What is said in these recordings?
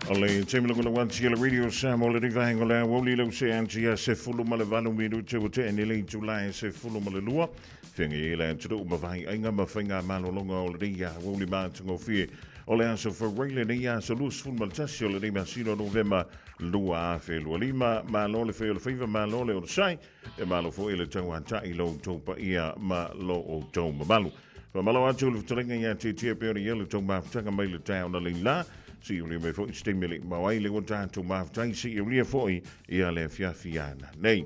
Ole temi loko wan tia le radio sam ole ri vai ngole woli lo se antia se fulu male valu miru te o te ni le July se fulu male lua fingi ele tu ma vai ainga ma finga malo longa ole ri ya woli ma tungo fie ole aso for really ni ya so lus fulu mal tasi ole ri ma sino november lua a fe lua lima ma lo le fe ole fiva ma lo le o sai e ma lo fo ele tau anta i lo to pa ia ma lo o to ma malu ma malo atu le tringa ya te pe ole yele to ma tanga mai le town ole la si uli me foi stimuli ma wai le wata to ma tai si uli foi ia le fiafiana nei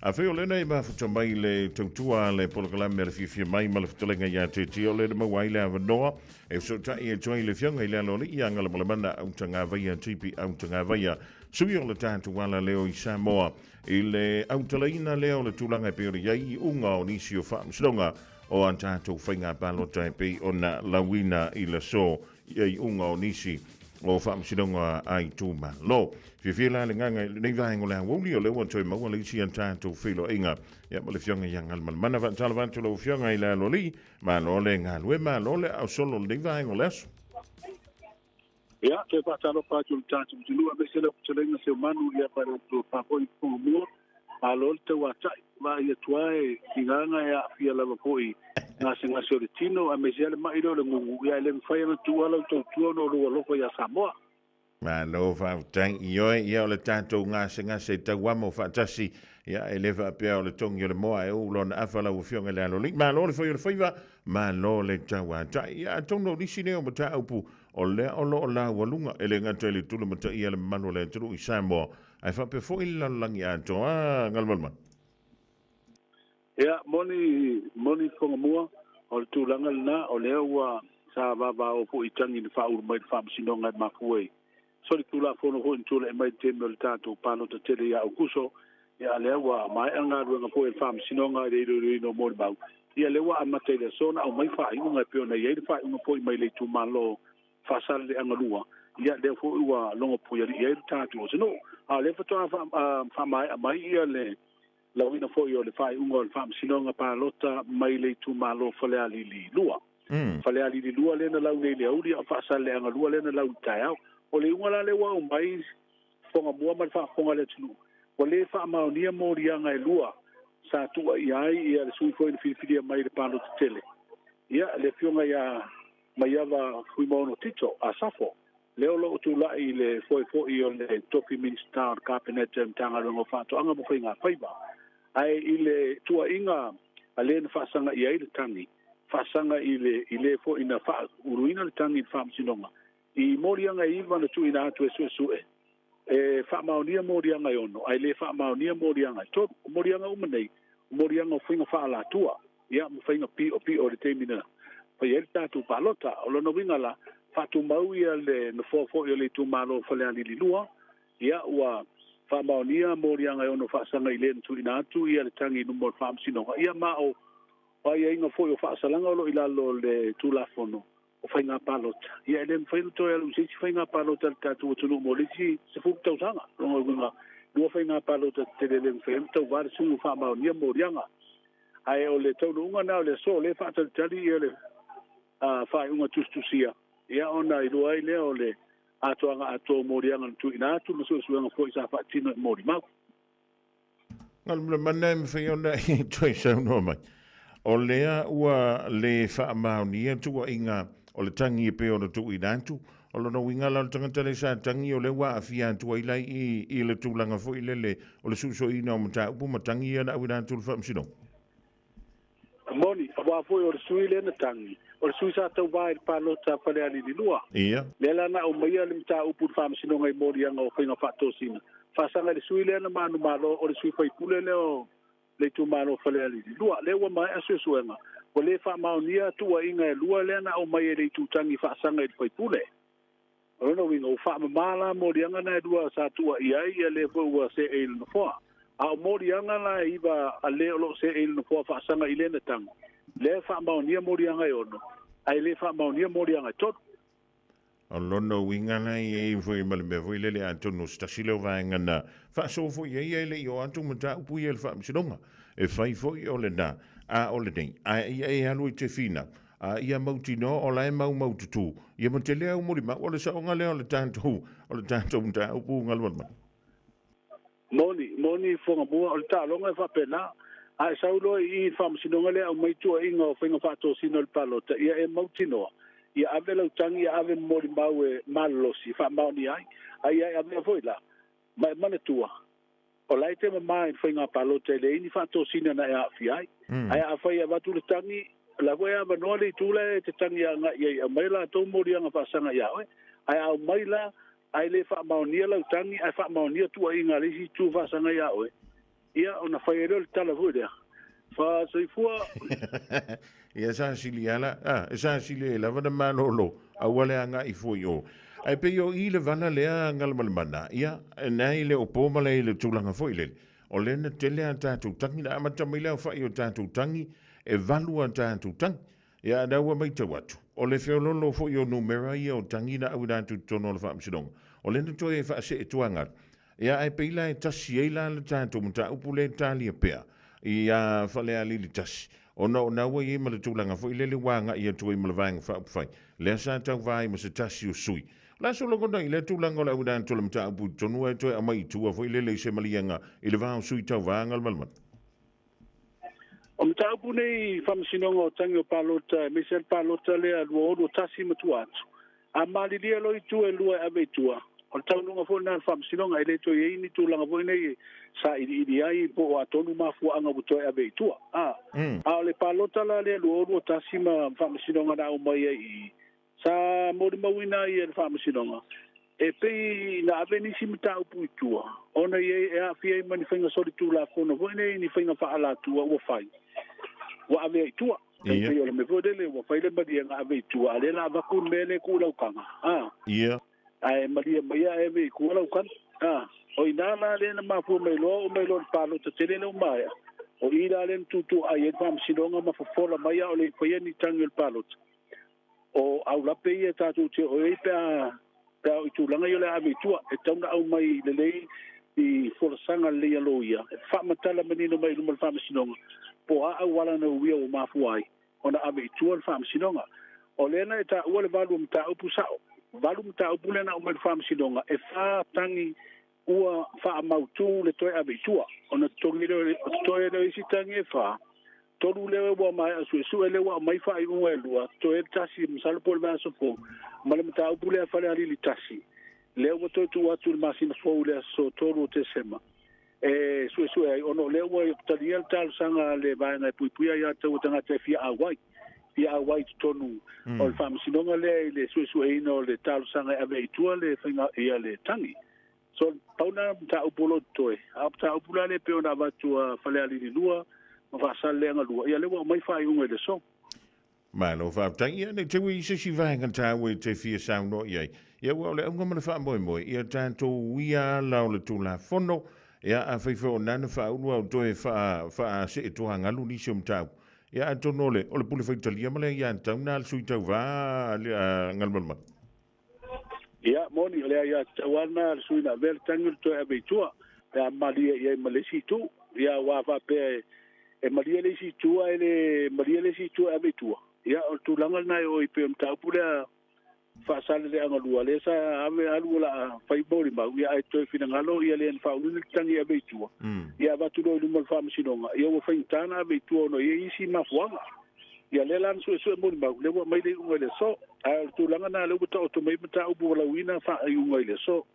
a fe ole nei ma futa mai le tua le polokala me le fia mai ma le futelenga ya te ole ma wai le avanoa e so tai e toi le fianga ile lo ia ngala mo le mana au tanga vai tipi au tanga vai sui ole tantu wala leo i Samoa ile au talaina leo le tulanga pe ole ia unga o nisi o fa msonga o antato fainga balota e pe ona lawina i le so ia unga o nisi o whaamsidonga ai tūma. Lo, whiwhila le nganga nei vahengo le wuli o lewa toi maua le isi antātou whilo inga. Ia ma le fionga yang alman. Mana wa tala vantu lo fionga i le aloli, ma lo le ngā lue, ma lo le au solo nei vahengo le aso. Ia, te pātalo pātu le tātou tulu, a mese le kutelenga se manu ia pare o papoi pōmua, a lo le tau atai, ma ia tuae i nganga ia fia lava poi. Ngase o le tino a mese ale mai le ngungu ia le mfai na tuala to tuono lo loko ya Samoa. Ma no fa tang ioe ia o le tātou ngase tau amo fatasi ia e lewa pia o le tongi o le moa e ulo na awhala u fionga le alo. Ma lo le fai o le faiva, ma lo le tau atai. Ia tono nisi neo ma ta upu o le olo o la walunga e le ngata le tulu mata ia le manu le tulu i Samoa. Ai fa pe fo ila langi ato. Ngalmalman. Ia, moni whangamua, o le tūlanga lina, o lea ua sa vava o po i tangi ni whauru mai te whaamasinonga e makuei. So le tūla whono hoi tūla e mai te me o le tātou pāno ta tele ia au kuso, ia lea ua mai anga ruanga po e whaamasinonga e reido no mori bau. Ia lea ua amate le sona au mai wha inunga e peona iei le wha inunga po i mai le tūmalo whasale le anga lua. Ia lea fo ua longa po iei le tātou o sino. A lea whatoa wha mai ia le lawina foi o le fai unga o le whaamsinonga pālota mai le tūmalo whale alili lua. Whale alili lua lena lau nei le auri a whaasale anga lua lena lau tai au. O le unga la le wau mai whonga mua man whaafonga le tunu. O le whaamaunia mōrianga e lua sa tua i ai ia le sui foi le whiwhiria mai le pālota tele. Ia le fionga ia mai awa huimono tito a safo. Leo lo tu la i le foi o le topi minister cabinet tanga rongo whaato anga mo whainga whaiba. Ai ile tua inga ale na fasanga ia ile tangi fasanga ile fo ina fa uruina le tangi fa msinonga I morianga iva na tu ina atu esu e fa maonia morianga yono ai le fa maonia morianga to morianga umanei morianga finga fa la tua ia mo finga pi o le temina fa ia tatu palota o lo no winga la fa tu mau ia le no fo le tu malo fa le ali lua ia wa fa maonia morianga yono fa sanga ile tu ina atu ia le tangi no mo fa msinonga ia ma o ia inga fo fa salanga lo ila lo le tu la fono o fainga palota ia le fainga to ia lusi fainga palota tatu tu no mo le si se fu tau sanga lo winga no fainga palota te le fainga to va su fa maonia morianga ai o le tau unga na le so le fa tali ia le fa unga tustusia ia ona I lo ai le o le ato morianga tu ina atu no so suanga foi sa fa tino mori mau ngal manai me fai ona I toi sa no mai o lea ua le fa maonia tu inga o le tangi pe o tu ina atu o lo no winga la tanga le sa tangi o le wa afia tu ai lai I le tulanga foi le o le suso ina o mata upu matangi ana ina tu fa msino moni wa foi o sui le na tangi o sui sa tau vai palota fale ali di lua ia le la na o mai le mta upu fa msino ngai morianga o finga fa tosina fa sanga le sui le na manu malo o le sui fai pule le o le tu malo fale ali di lua le wa mai asu suenga o le fa maonia tu inga e lua le na o mai le tu tangi fa sanga I fai pule o no winga o fa mala morianga na dua sa tu ia le fo wa se e no fo a morianga la iba a le lo se e no fo fa sanga ile na tang le fa maonia morianga e ono ai le fa maonia morianga tot o lono winga na I foi mal me foi le anto no stasilo va ngana fa so foi ia le yo anto mata upu ia fa msidonga e fai foi o le na a o le nei a ia halu te fina ia mautino o lai mau tutu. Ia mo te lea umuri ma, o le sa o ngale o le tātou mta upu ngalwa. Moni fonga mua o le tālonga e whapena. Ai saulo I whamasinonga lea o maitua inga o whainga whato sino le palota. Ia e mautinoa. Ia ave lautangi, ia ave mori mau e malolosi, whamaoni ai. Ai ave a voila. Mai manatua. O lai te mai whainga palota le ini whato sino na e awhi ai. Ai a whai a watu le tangi, la koe a manoa le tūle te tangi a nga iei. A mai la tau mori anga whasanga ia oe. Ai au mai la, ai le whamaonia lautangi, ai whamaonia tua inga resi tū whasanga ia oe. Ia ona whai e reo le tala vui rea. Whasaifua. Ia sa sili ala, sa sili e lava na malolo, a wale anga I fui o. Ai pe yo I le vana lea ngalmalimana, ia, nai le opoma le le tūlanga fui le. O le na tele a tātou tangi, na amata mai leo whai o tātou tangi, e valu a tātou tangi. Ia adaua mai te watu. O le whiololo fui o numera ia o tangi na au tātou tono le whaamsidonga. O le na toi e whaase e tuangar. Ia ai peila e tasi e la le tātou mta upule tālia pea. Ia whale a lili tasi. O na ua I ma le tūlanga fo I lele wanga ia tui ma le vanga whaapwhai. Lea sa tau vai ma se tasi o sui. La so lagona I le tūlanga o le audan tula mta upu tonua e toi a mai tua fo I lele I se malianga I le vanga sui tau vanga al malman. O mta upu nei whamasinonga o tangi o palota, mesel palota lea lua o tasi matua atu. A malilia loi tu e lua ave tua. O taununga fo na whamasinonga I le toi e ini tūlanga fo nei sa I ai po o atonu mafua anga butoe ave tua. A le palota la le lua o tasi ma whamasinonga na o mai I sa mori mawina I le whamasinonga. E pei na ave nisi mta upu I tua. Ona e a fia I mani whainga sori tū la fona fo nei ni whainga whaala tua ua whai. Wa ave I tua. E pei o le me vodele ua whai le mari anga ave I tua. Ale la vakun mele kūlau kanga. Ia. Ai maria maia e me kūlau kanga. O inala le na mafua mai lo palo te tele no mai. O ila le tutu ai e fam sinonga ma fofola mai o le koia ni tangi el palo. O au la pe e tatu te o e pe o tu langa yo le ave tua e tauna au mai le lei I forsanga le aloia. E fa matala menino mai lumal fam sinonga. Po a wala no wi o mafua ai. Ona ave tua fam sinonga. O lena e ta o le valu mta upu sao. Valu mta upu lena o mai fam sinonga e fa tangi ua fa mautu le toi ave tua ona tongile toi le isi tangi e fa tolu le wa mai asu su le wa mai fa I ua lua toi tasi msal pol va so fo male mta upule fa le ali tasi le wa toi tu atu le masina fo le so tolu te sema e su ai ono le wa taliel tal sanga le va na pui ya tu tanga te fia awai tonu o fa msinonga le su ai no le tal sanga ave tua le finga ia le tangi. So pauna mta upolo toe. Apta upula le pe ona vatu fale ali lua, ma fa sale nga lua. Ia le wa mai fa unga le so. Ma lo fa tangi ne te wi se si vai kan ta we te fia sound no ye. Ia wa le unga ma fa moi. Ia tanto wia la le tula fono. Ia a fa fo nana fa ulu toe fa se to hanga lu ni som ta. Ia to no le o le pule fa italia ma le ia tauna sui tau va ngalmalma. Ia moni le ia tawana suina vel tangul to ave tua. Ya malia ia malesi tu. Ia wa fa pe e malia le si tua ele malia le si tua ave tua. Ia o tu langal na o I pe mta pula fa sale le anga lua le sa ave alu la fa bori ma ia ai to fina ngalo ia le fa ulu tangi ave tua. Ia va tu lo lu mal fa msinonga. Ia wo fa intana ave tua no ia isi mafuanga. Ia le lan su mo ba le wa mai le unga le so a tu langa na le buta to mai buta ubu la wina fa unga le so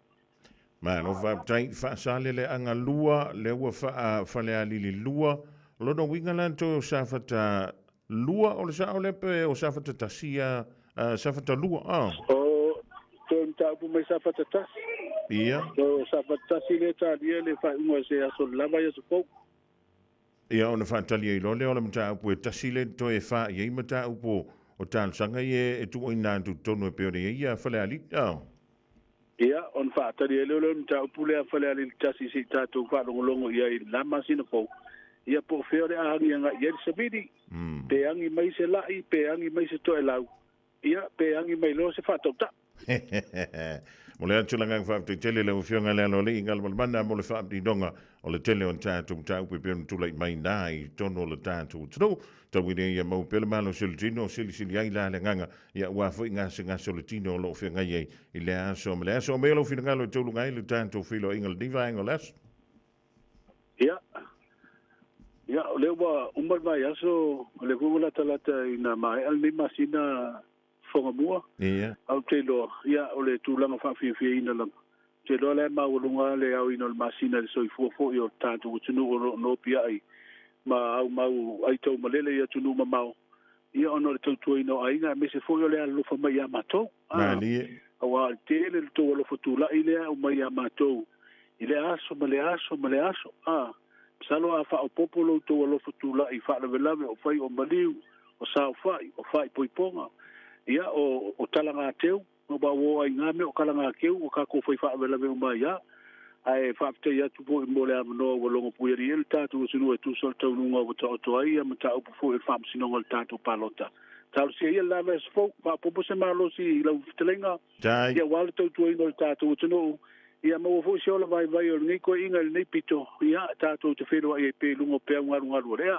ma no va tai fa sale le anga lua le wa fa le ali lua lo no winga lan to sa fata lua o le sa o le pe o sa fata tasia sa fata lua o to nta ubu mai sa fata tas ia to sa fata si le ta le fa unga se aso lava ya so po ia ona whaatali e lole o le mta upu e tasile to e wha i mta upu o tāl sanga e tu o ina tu tonu e peore ia whale ali. Ia on whaatali e lole mta upu lea whale ali tasi si tātou whalongolongo ia I lama sina po. Ia po whiore a hangi anga i sabidi. Pe angi mai se lai, pe angi mai se toe lau. Ia pe angi mai lo se whatau ta. mo le atu langa fa te tele le fionga le lo le ingal mana mo le fa di donga o le tele on tatu tau pe pe tu le mai nai tono le tatu tro tau ide ia mau pele malo solitino sili ai la le nganga ia wa fo inga singa solitino lo fionga ye i le aso me lo fina ngalo tolu ngai le tatu filo ingal diva ingolas ia o le wa umar mai aso le kula talata ina mai al ni masina fonga mua ia au te lo ia o le tulanga fa fi ina lang te lo le ma ulunga le au ina masina le soi fo yo tatu tunu no pia ai ma au mau ai tau malele ia tunu ma mau ia ono le tau ino ai nga me se fo yo le alu fa mai amato ali awa te le to lo fotula ile o mai amato ile aso male aso salo a fa o popolo to lo fotula I fa le velave o fai o maliu o sa o fai poiponga ia o talanga teu no ba wo ai ngame o kalanga keu o ka ko fai fa velave o mai ia ai fa te ia tu po mo le amno o longo pueri el tatu sinu e tu sol tau nunga o to ai am ta o po e fam sino ngol tatu palota tal si ia la ves fo pa popo se malo si la telenga ia wal to no tatu no ia mo fo se ola vai o ni ko inga ni pito ia tatu te fero ai pe lungo pe ngaru rea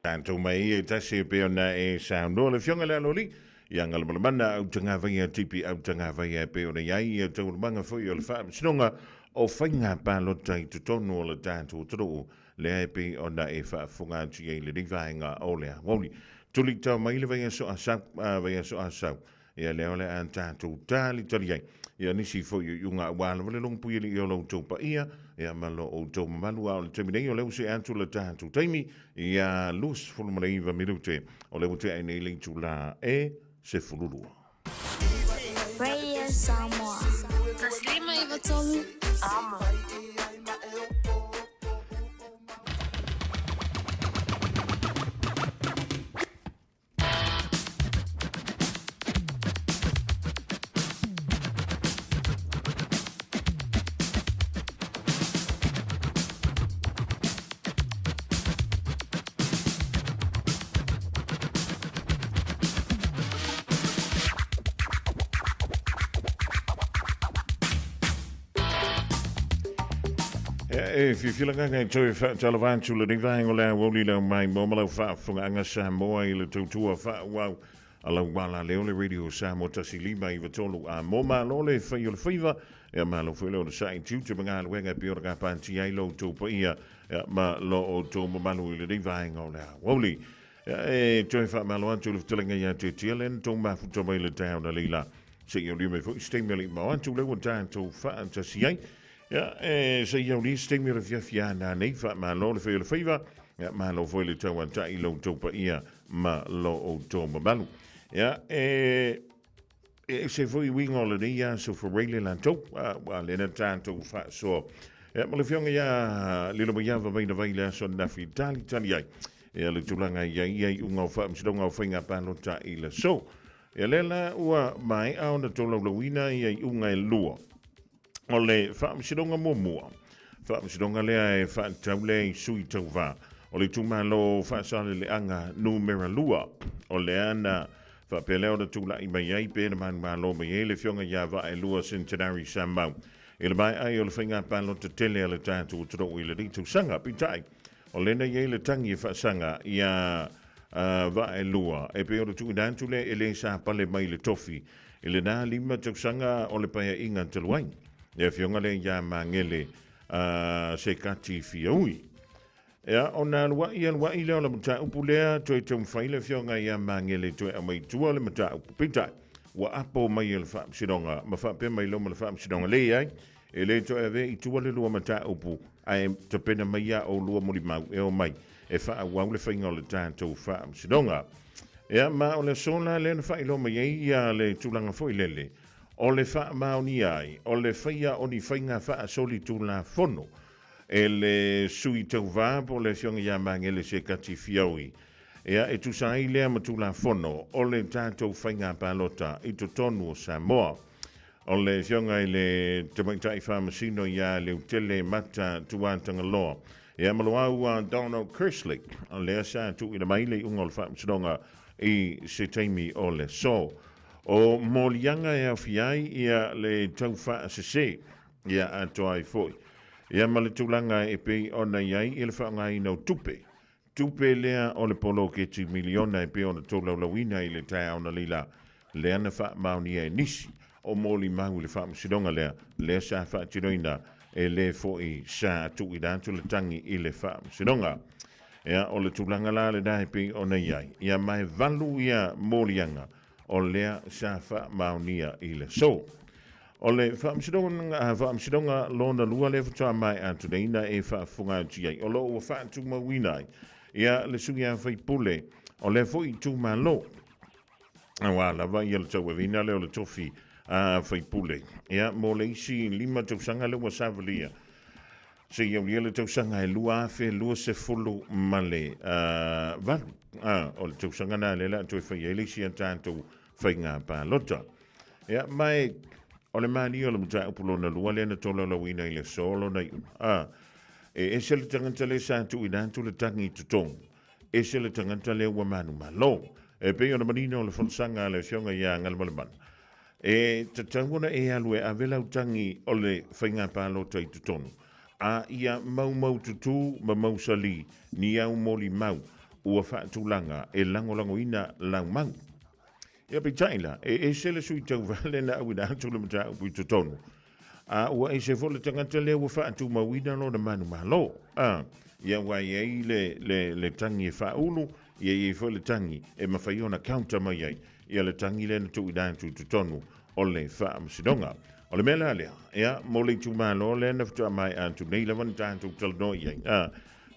tanto mai e tasi pe ona e sound le fionga le loli ia ngal mana au tanga vai tipi au tanga vai pe ona ia e tau manga fo yo le fa sinonga o fainga pa lo tai tu tonu le tatu tro le pe ona e fa funga ti e le divainga ole woli tuli tau mai le vai so asa ia le ole an tatu tali tali ia nisi fo yunga wala wale long pui li lo topa ia malo o to malu au le terminei o le usi antu le tatu taimi ia lus fulu maleiva minute o le mute ai nei tu la e se fululu Radio Samoa. Taslima ivatolu. Ama. e fifilanga ngai toi fa talavan tu le dinga le woli le mai momalo fa funga anga Samoa I le tutua fa wow ala wala le ole radio Samoa tasili mai vatolu a moma lole fa yo le fiva e ma lo felo le sai tu te manga le wenga pior ka panti ai lo tu pa ia ma lo o to malu le dinga le woli e toi fa malo antu le telinga ya te tielen to ma fu to mai le town le la se yo me fu stimuli ma antu le won to fa tasiai ja, se jou die stem weer via na nee va maar lo le vele fiva ja maar lo vele to want tai lo to pa ia ma lo o to mabalu ja se foi wing holiday ja so for really land to well in a tanto fa so ja maar le jonge ja lilo ba ja va bene vele so na vitali tali ja le tulanga ja unga fa msdonga finga pa lo tai le so ja lela ua mai au na to lo wina ja unga lua ole fa msidonga momo fa msidonga le fa taule sui tova ole tumalo fa sale le anga numero lua ole ana fa peleo de tula I mai pe man malo me le fionga ya va e lua centenary samba ele mai ai ole finga pa lo te tele le tatu tro ile ditu sanga pitai ole na ye le tangi fa sanga ya va e lua e pe ole tu dan tule ele sa pale mai le tofi ele na lima tu sanga ole pa inga telwain e fionga le ya mangele se kati fioi ya ona wa ia wa ile le mata upulea to te mfaile fionga ya mangele to e mai tu le mata upita wa apo mai le fa sidonga ma fa pe mai lo le fa sidonga le ai e le to e ve I tu le lo mata upu ai te pena mai ya o lo mo mau e o mai e fa wa le fa ngol tanto fa sidonga ya ma o le sona le fa ilo mai ya le tulanga foi lele o le fa mauni ai, o le faia o ni fainga fa soli tu la fono, e le sui tau vapo le fionga ya mangele se kati fiaui. Ea e tu sa ilea ma tu la fono, o le tātou fainga palota, I to tonu o Samoa. O le fionga I le tamaitai whamasino ya le utele mata tuatanga loa. Ea maloa Donald Kersley, o le asa tu ina maile ungol whamasonga I se taimi o le so. O molianga e afiai ia le taufa sese ia atoai foi. Ia male tūlanga e pei ona iai i le whaangai nau tupe. Tupe lea o le polo ke 2 miliona e pei ona tōlaulawina i le tae ona lila. Lea na wha mauni e nisi o moli mahu le wha msidonga lea sa wha tiroina e le foi sa atu i dātu le tangi i le wha msidonga. Ia o le tūlanga la le dahe pei ona iai. Ia mai valu ia molianga o lea sa wha maunia i le so. O le whaamsidonga lona lua le whatua mai atu neina e whaafunga atiai. O lo ua whaatu mawinai. Ia le sui a whaipule o le fo i tū malo. Awa lava ia le tau evina le o le tofi a whaipule. Ia mo le isi 5 tausanga le ua savalia. Se iau lia le tausanga e lua afe lua se fulu male valu. O le tausanga na lela atu e whai elisi a tātou whai ngā pālota. Ia mai o le mani o le mutai upulo na lua le na tola lawina i le solo na iu. E se le tanganta le sātu i nātu le tangi tutong. E se le tanganta le ua manu malo. E pe o na manina o le fonsanga le fionga ia ngalmalaman. E tatanguna e alue a vela utangi o le whainga pālota i tutonu. A ia mau tutu ma mau sali ni au moli mau ua whaatulanga e langolango ina lau mau. Ia pe taila, e se le sui tau vale na au ina atu le mata upu i tutonu. A ua e se fole tangata lea ua whaatu mawina lo na manu malo. Ia wai ei le tangi e whaulu, ia e fole tangi e mawhaiona kaunta mai ai. Ia le tangi le na tu ina atu tutonu o le whaamsidonga. O le mea lea, ia, mo le tu malo le na fitua mai atu nei lawan tātou talano iai.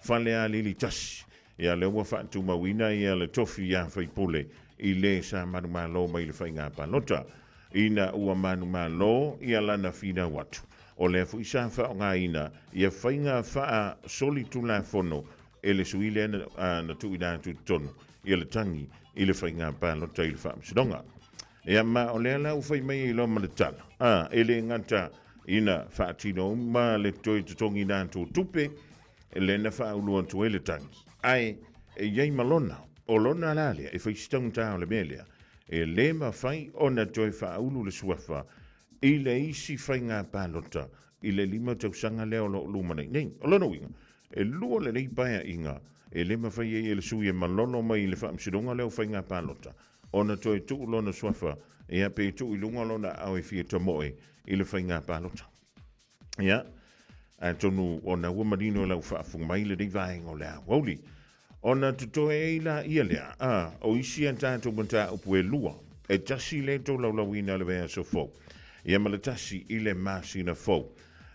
Whale a lili tasi. Ia le ua whaatu mawina ia le tofi ia whaipule i le sa manu malo mai le whainga panota. Ina ua manu malo ia lana fina watu. O le fu isa wha o ngā ina ia whainga wha soli tu la fono e le suile na tu ina tu tonu. Ia le tangi i le whainga panota i le wha msidonga. Ia ma o le ala ufai mai i lo maletala. E le ngata ina whaatino ma le toi tutongi nā tō tupe e le na whauluan tu e le tangi. Ai, e iei malona, o lona lalea, e whaistang tā o le melea, e le ma whai o na toi whaulu le suafa, i le isi whai ngā pālota, i le 5 tausanga leo lo lumanei. Nei, o lona winga, e lua le nei paia inga, e le ma whai e le sui e malono mai i le whaamsidonga leo whai ngā pālota. Ona toi tu lona swafa e ape tu i lunga lona au e fia tamoe i le whainga pālota. Ia, a tonu ona ua marino lau whaafunga mai le reivaenga o lea wauli. Ona tutoe e la ia lea, o isi an tātou manta upu e lua, e tasi le tō laulawina le vea so fau. Ia ma le tasi i le masi na fau.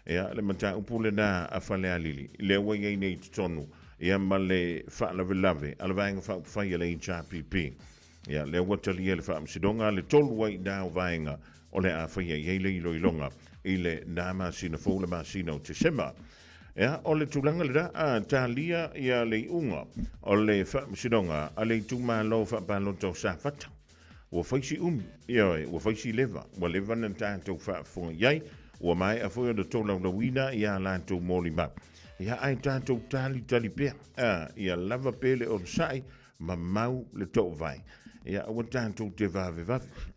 Ia, le manta upu le nā a whale a lili, le wai ei nei tonu, ia ma le whaalave, ala vaenga whaupwhai le i HPP. Ia, le watalia le whaamsidonga, le tolu wai nāo vaenga o le a whaia i le ilo ilonga i le nā masina fō le masina o te sema. Ia, o le tūlanga le da, tālia ia le unga o le whaamsidonga, a le tūma lo whaapaloto sa whata. Ua whaisi ia ua whaisi leva, ua leva na tātou whaafunga iai, ua mai a whoia de tōlau la wina ia lātou mōli mau. Ia ai tātou tali pia, ia lava pele o sai, ma mau le tō vai. Ia awa tātou te vave,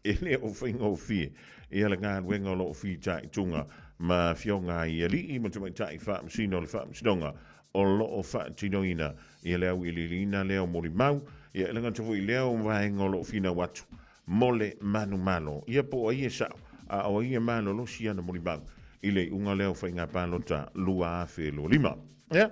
e le o whainga o fie, ia le ngā wenga o lo o fie tai tunga, ma fionga i ali i matamai tai whaamsino le whaamsidonga, o lo o whaatinoina, ia leo i lilina leo mori mau, ia langa tafu i leo vaenga o lo o fina watu, mole manu malo, ia po a ia sao, a o ia malo lo si ana mori mau, i le unga leo whainga pālota lua afe lo 5. Ia,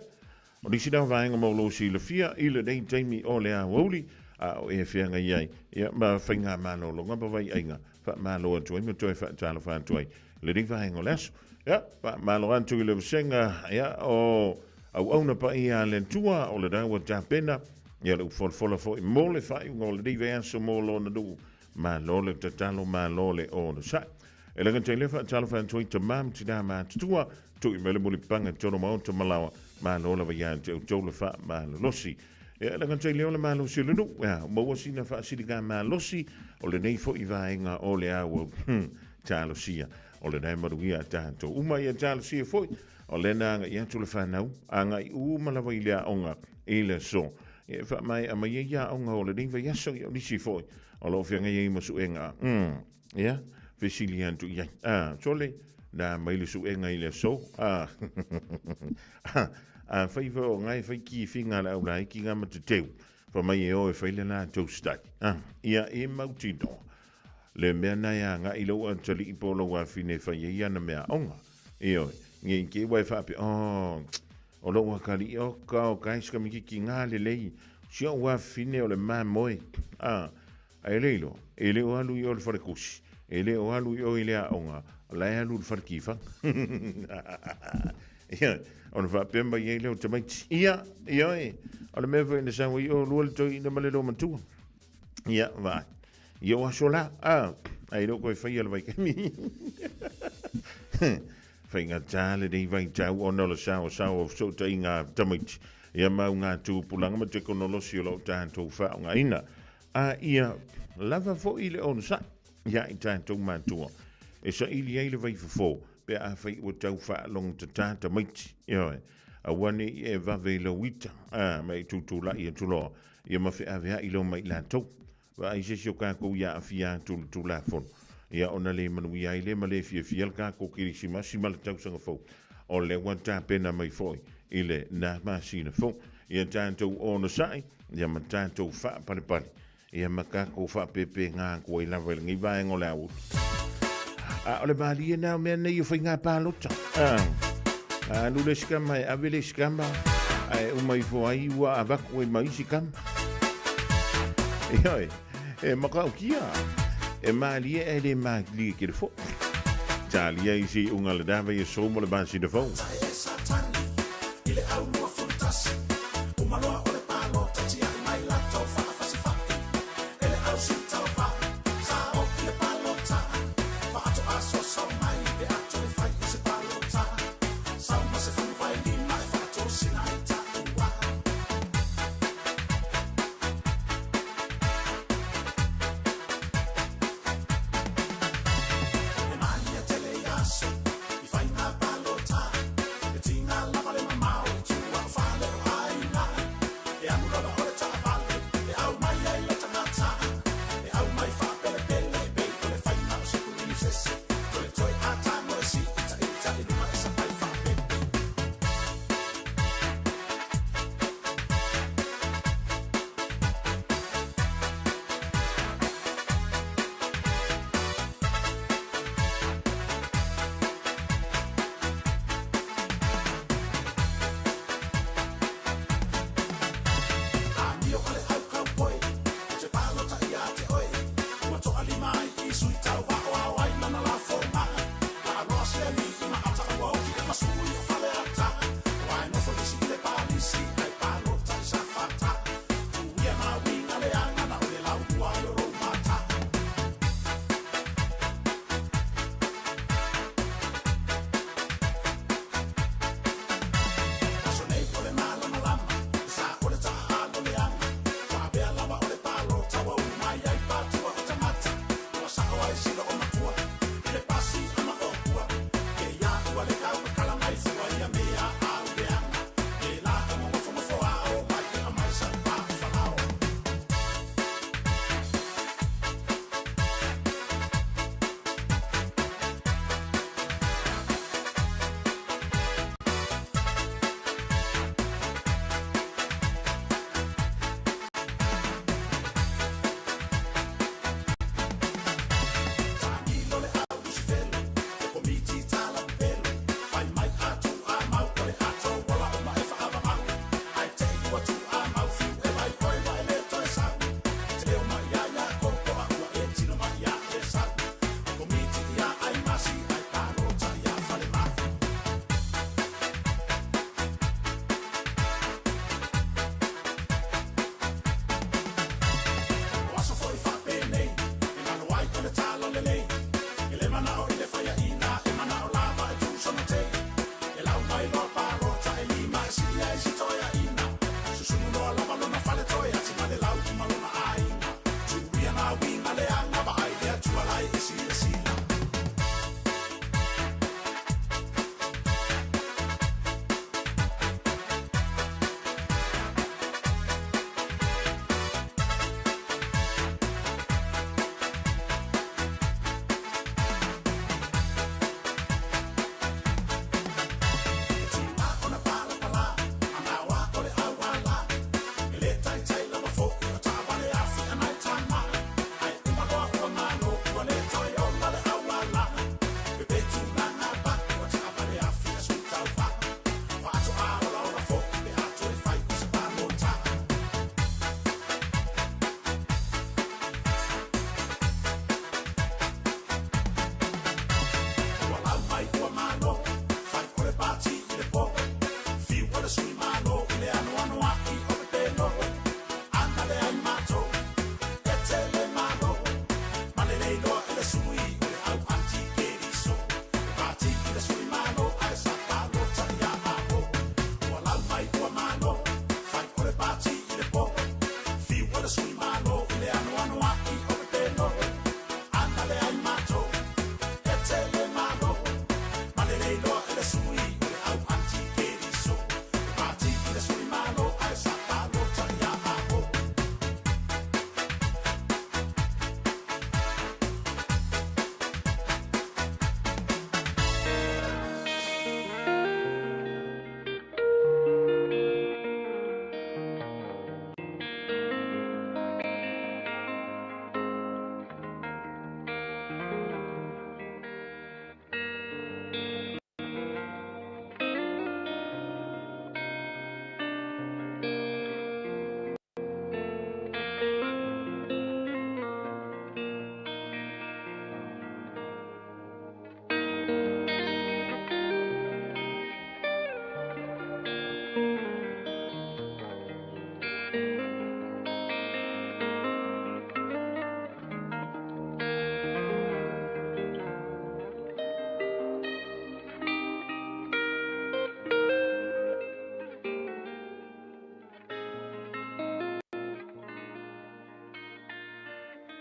o nisi dao vaenga mo lo si le fia, i le nei taimi o le a wauli, o e whianga iai, ia ma whainga malo lo ngapa vai ainga, wha malo atu, ima toi wha talo wha atu ai, le ring vaenga o leso, ia, wha malo atu i le wasenga, ia, o au auna pa ia le tua, o le dawa tāpena, ia le ufolfola fo i mole whai, o le rive anso mo lo na du, malo le tatalo, malo le o na sai. E langa te lefa, talo wha atu i ta mam tina ma tutua, tu i mele muli panga tono maota malawa, malo la vai ante au tau le wha, malo losi. Ia langa tai leo le malo si le nu, maua sina wha sirika malosi, o le nei fo i vaenga o le awa, talo sia, o le nei maruia tātou. Uma ia talo sia foi, o le nanga i atu le whanau, anga i umalawa i lea onga, i le so. Ia wha mai a mai ia onga o le nei vai aso i o nisi foi, o lo fianga ye mo suenga ya vesilian tu ya sole na mai le suenga ile so faiva o ngai fai ki finga la ula ki nga matuteu fa mai o fai le na to stai ia e mauti do le mea na ia nga ilo antali i polo wa fine fai ia na mea onga io ngi ki wai fa pe o lo wa kali o ka o kai ska mi ki nga le lei si o wa fine o le ma moi ai leilo ele o alu i o le farekusi ele o alu i o ile a onga la alu le farkifa ia on va pemba ye le o tamai ia o le meva ina sa wi o lo to ina male lo matu ia va io a sola ai lo ko fai le vai mi fai nga tale dei vai tau o no lo sa o so te inga tamai ia ma nga tu pulanga ma te kono lo si lo tanto fa nga ina ia lava fo ile on sa ia i tanto ma tu e sa ile vai fo pe a fai o tau fa long te tata miti ia a wani e va velo wita mai tu la ia tu lo ia ma fe ave i lo mai la to va i se ka ko ia fia tu la fon ia ona le manu ia ile ma le fia ka ko ki si ma tau sanga fo o le wanta pena mai foi ile na ma sina fo ia tanto ona sai ia ma tanto fa pale ia ma ka ko fa pepe nga ko ila vel ngi va ngola u o le bali na me nei foi nga palota lu le skama a vele skama ai o mai fo ai wa ava ko mai sikam e ma ka kia e mali e le magli ke fo tali ai si unga le dava e so mo le ban si de fo ile au mo fantas o malo o le palota ti ai mai la to fa fa ele au si to fa sa o le palota fa to aso so mai be ato le fai se palota sa ma se fa vai di mai fa to sinaita wa e mania tele yaso i fai na palota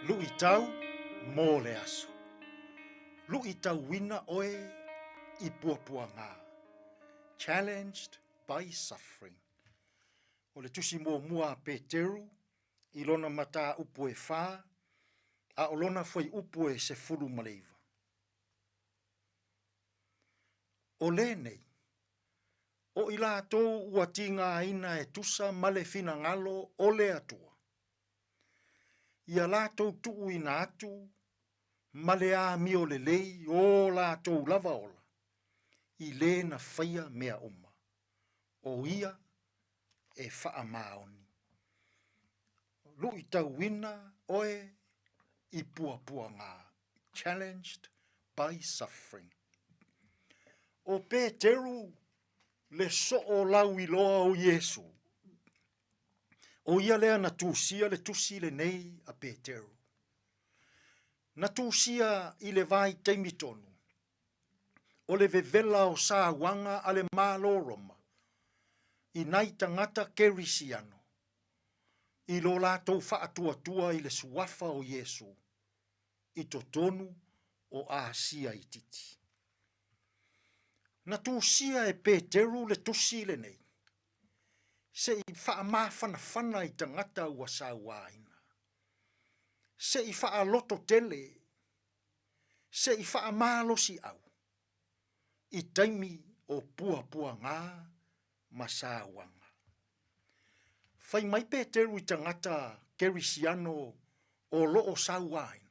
Lu I tau mō le aso. Lu I tau wina oe I puapua ngā. Challenged by suffering. O le tusi mō mua Peteru, I lona mata upu e whā, a o lona foi upu e se furu maleiva. O le nei, o I lātou ua tinga aina e tusa male fina ngalo o le atua. Ia lātou tuu ina atu, male a mio le lei o lātou lava ola. I le na whaia mea uma. O ia e wha maoni. Lu I tau wina oe I puapua ngā. Challenged by suffering. O Peteru le so o lau I loa o Yesu. O ia lea na tūsia le tusi le nei a Peteru. Na tūsia I le vai teimitonu. O le vevela o sa wanga ale malo Roma. I nai tangata kerisiano. I lo lātou whaatua I le suafa o Yesu. I to tonu o Asia I titi. Na tūsia e Peteru le tusi le nei. Se I whaamawhana I tangata ua sa waina. Se I whaaloto tele. Se I whaamalosi au. I taimi o puapua ngā masawanga. Whai mai Peteru I tangata kerisiano o loo sauaina.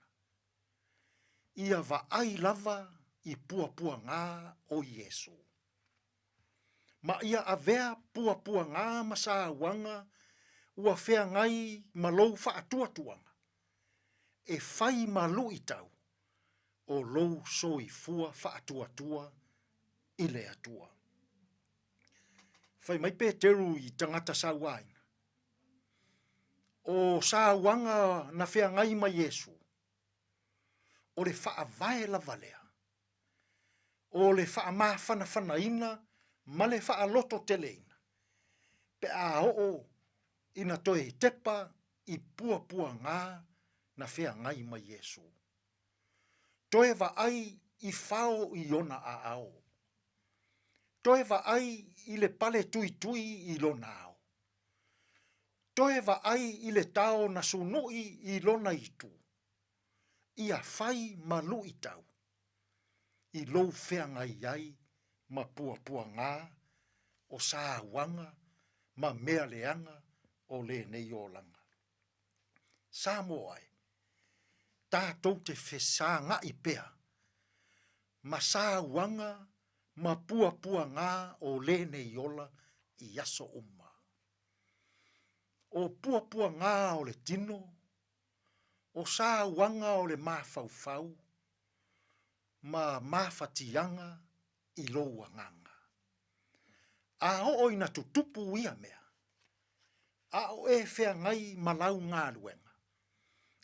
Ia va ai lava I puapua ngā o Yesu. Ma ia avea puapua ngā masawanga ua whea ngai malou whaatuatuanga. E whai malu I tau o lou soi fua whaatuatua I le atua. Whai mai Peteru I tangata sauaina. O sawanga na whea ngai ma Yesu. O le whaavae la valea. O le whaamawhana ina ma le whaaloto teleina. Pe a oo ina toe tepa I puapua ngā na whea ngai ma Yesu. Toe va ai I whao I ona a ao. Toe va ai I le pale tui I lona ao. Toe va ai I le tao na sunui I lona itu. Ia whai malu I tau. I lou whea ngai ai ma puapua ngā o sa wanga ma mea leanga o le nei o langa. Sa moai, tātou te whesa ngā I pea. Ma sa wanga ma puapua ngā o le nei ola I aso uma. O puapua ngā o le tino, o sa wanga o le mawhauwhau, ma mawhatianga I loa nganga. A o ina tutupu ia mea. A o e whea ngai malau ngā luenga.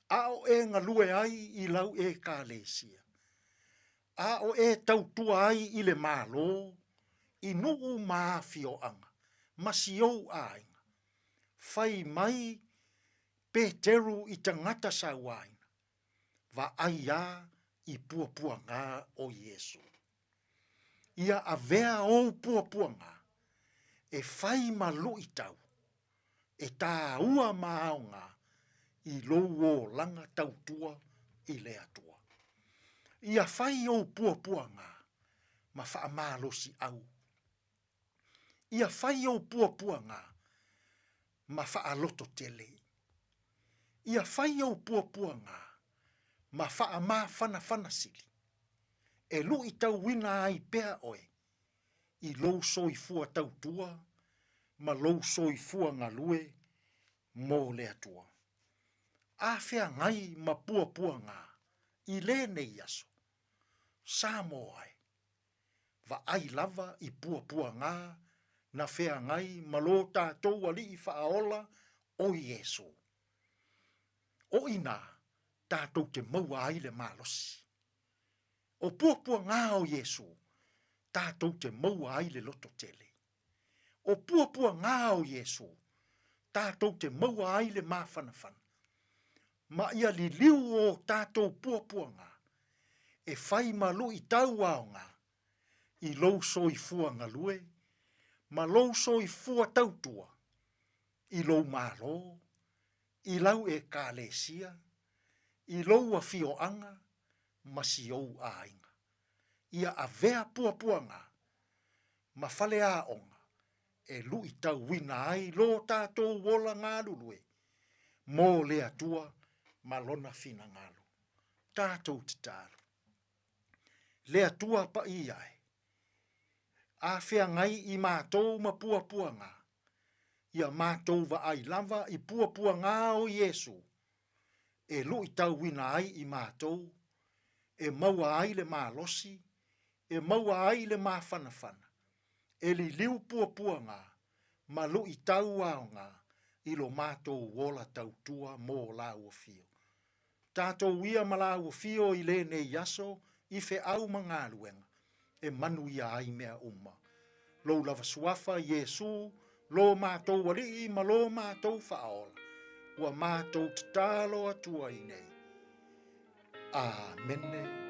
A o e ngalue ai I lau e kālesia. A o e tautua ai I le mālo, I nuu maafio anga, masiou ainga. Whai mai Peteru I tangata sa waina, va aia I puapua ngā o Yesu. Ia avea o puapua ngā, e whai malu I tau, e tā ua maao ngā, I lou o langa tautua I le atua. Ia whai o puapua ngā, ma whaamalosi au. Ia whai o puapua ngā, ma whaaloto tele. Ia whai o puapua ngā, ma whaamawhana sili. E lu I tau wina ai pea oe, I lou soifua tautua, ma lou soifua ngalue, mō le atua. A whea ngai ma puapua ngā, I le nei aso. Sa mo ai. Va ai lava I puapua ngā, na whea ngai ma lo tātou ali I whaola o Yesu. O ina, tātou te maua ai le malosi. O puapua ngā o Yesu, tātou te maua ai le loto tele. O puapua ngā o Yesu, tātou te maua ai le mawhanawhana. ma ia li liu o tātou puapuanga, e whai malu i tau aonga, i lou so i fua ngalue, ma lou so i fua tautua, i lou malo, i lau e kālesia, i lou a fioanga, ma si ou ainga. Ia a vea puapuanga, ma fale aonga, e lu i tau wina ai lo tātou wola ngā lulue, mō lea tua, ma lona fina ngalu. Tātou te tālu. Lea tua pa i ai. A whea ngai i mātou ma puapuanga. Ia mātou wa ai lava i puapuanga o Yesu. E lu i tau wina ai i mātou. E maua ai le mālosi. E maua ai le māwhanawhana. E li liu puapuanga. Ma lu i tau aonga. I lo mātou wola tautua mō la ua fio. Tātou ia ma la ua fio i le nei yaso. I fe au mangaluenga. E manu ia ai mea umma. Lo lava suafa Yesu. Lo mātou wali ma lo mātou whaola. Ua mātou tatalo atua i nei. Amene.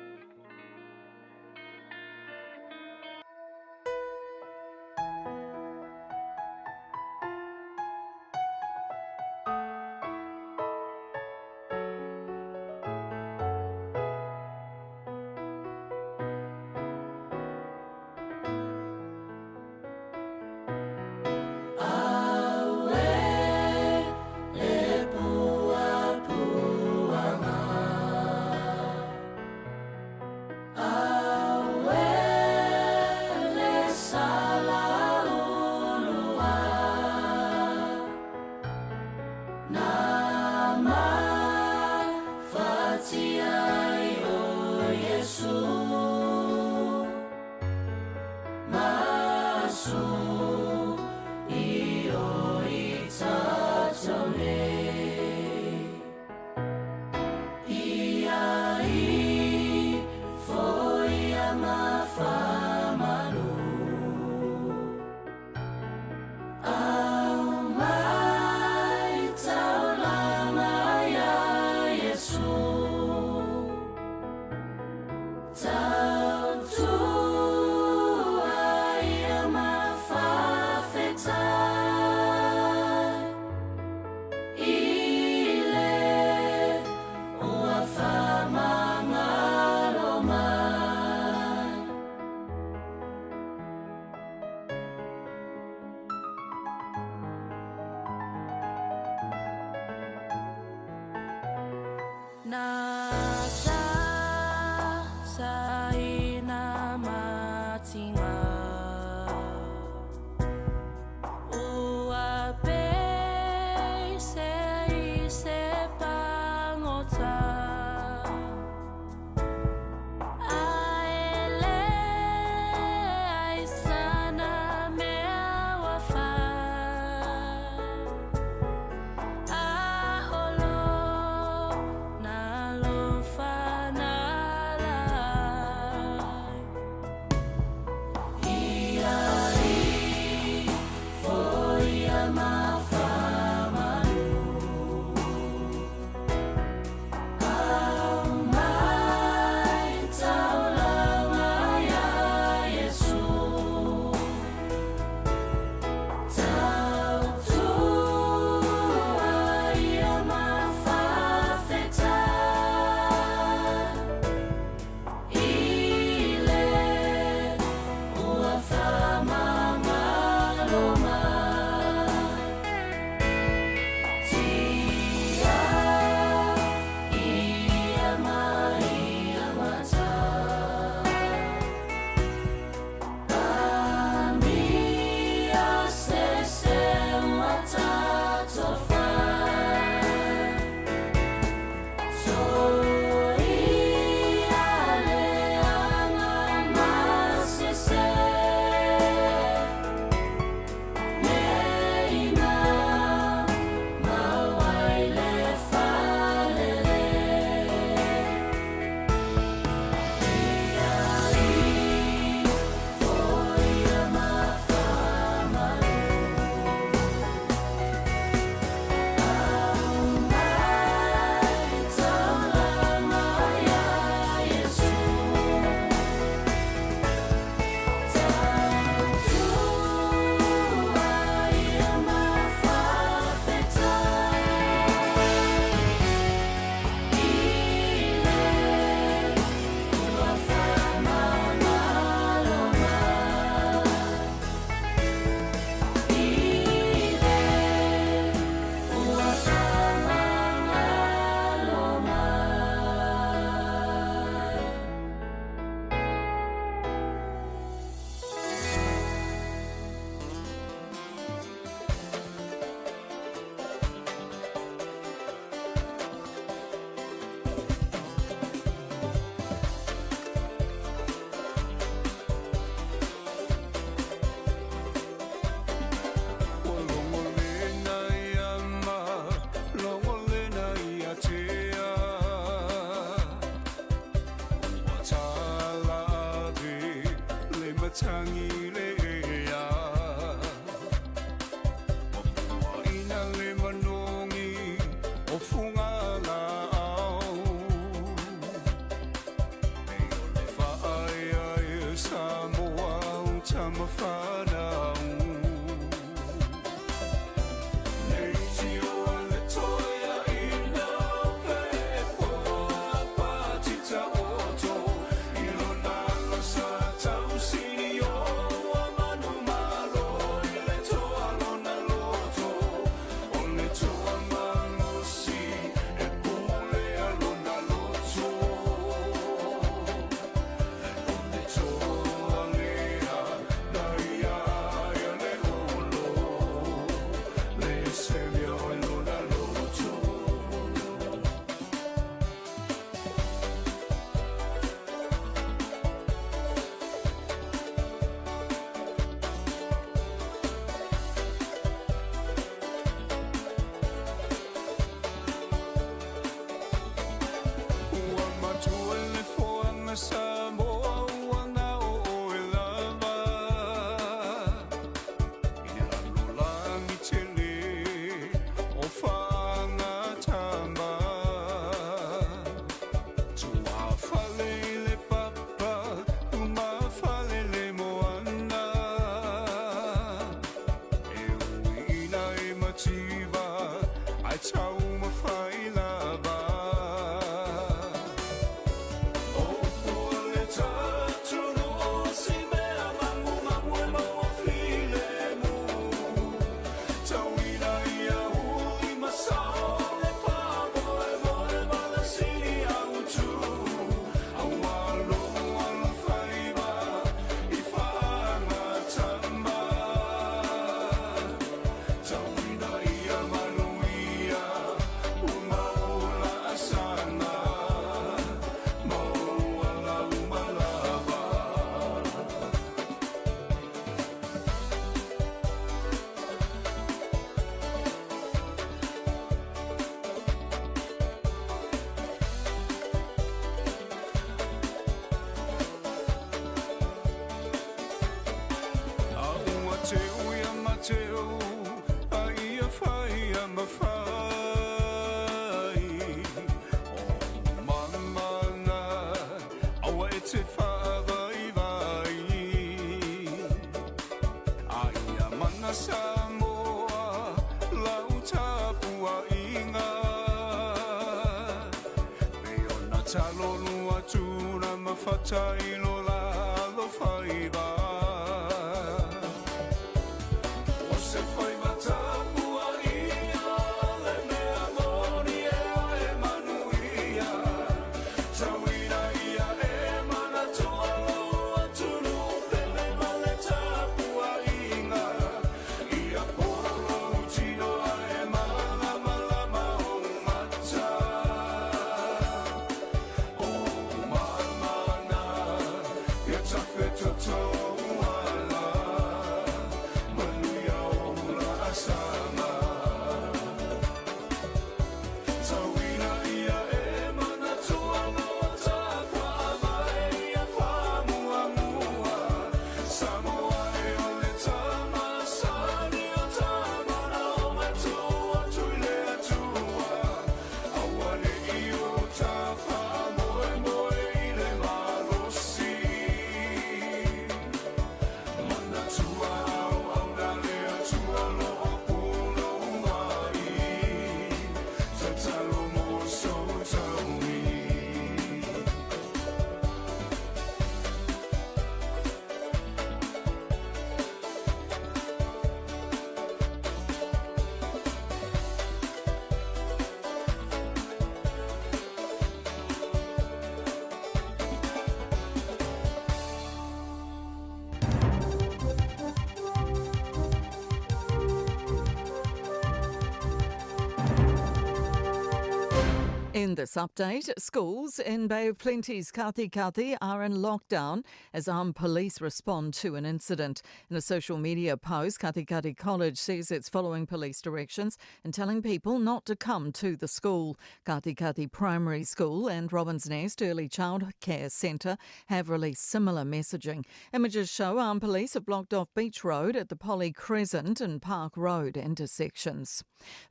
In this update, schools in Bay of Plenty's Katikati are in lockdown as armed police respond to an incident. In a social media post, Katikati College says it's following police directions and telling people not to come to the school. Katikati Primary School and Robin's Nest Early Childcare Centre have released similar messaging. Images show armed police have blocked off Beach Road at the Polly Crescent and Park Road intersections.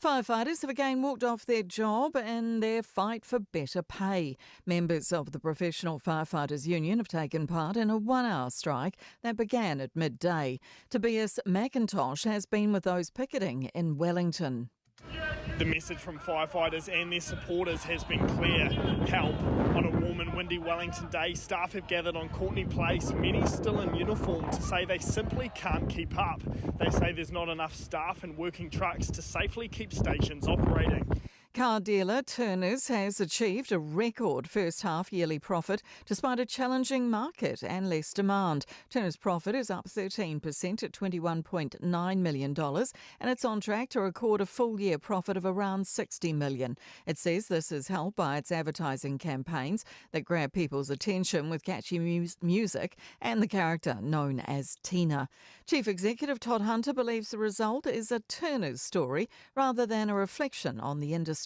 Firefighters have again walked off their job in their fight for better pay. Members of the Professional Firefighters Union have taken part in a 1-hour strike that began at midday. Tobias McIntosh has been with those picketing in Wellington. The message from firefighters and their supporters has been clear. Help. On a warm and windy Wellington day, staff have gathered on Courtney Place, many still in uniform, to say they simply can't keep up. They say there's not enough staff and working trucks to safely keep stations operating. Car dealer Turners has achieved a record first half yearly profit despite a challenging market and less demand. Turners' profit is up 13% at $21.9 million and it's on track to record a full year profit of around $60 million. It says this is helped by its advertising campaigns that grab people's attention with catchy music and the character known as Tina. Chief Executive Todd Hunter believes the result is a Turners story rather than a reflection on the industry.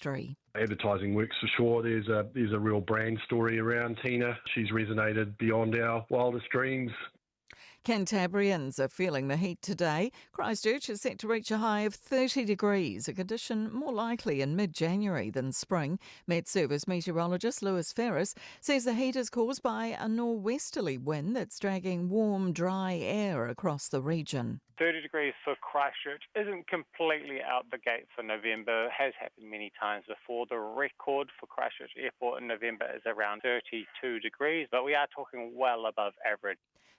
Advertising works for sure. There's a real brand story around Tina. She's resonated beyond our wildest dreams. Cantabrians are feeling the heat today. Christchurch is set to reach a high of 30 degrees, a condition more likely in mid-January than spring. Met Service meteorologist Lewis Ferris says the heat is caused by a norwesterly wind that's dragging warm, dry air across the region. 30 degrees for Christchurch isn't completely out the gate for November. It has happened many times before. The record for Christchurch Airport in November is around 32 degrees, but we are talking well above average.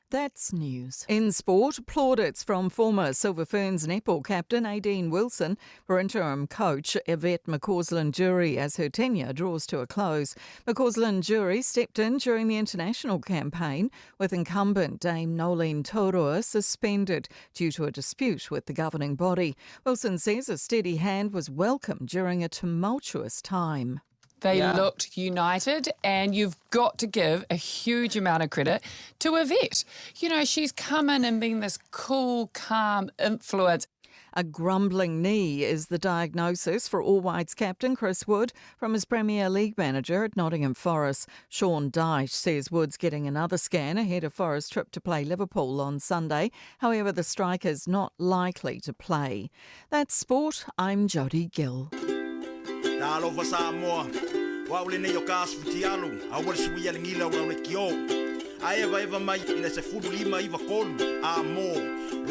That's news. In sport, plaudits from former Silver Ferns netball captain Aideen Wilson for interim coach Yvette McCausland-Jury as her tenure draws to a close. McCausland-Jury stepped in during the international campaign with incumbent Dame Nolene Taurua suspended due to a dispute with the governing body. Wilson says a steady hand was welcome during a tumultuous time. They looked united, and you've got to give a huge amount of credit to Yvette. You know, she's come in and been this cool, calm influence. A grumbling knee is the diagnosis for All Whites captain Chris Wood from his Premier League manager at Nottingham Forest. Sean Dyche says Wood's getting another scan ahead of Forest's trip to play Liverpool on Sunday. However, the striker's not likely to play. That's sport. I'm Jodie Gill. Nalova Samoa, waule nei o kasputi alu, awal suia ngila wa lekio. Eva mai ina se fudu lima iva kolu, amo,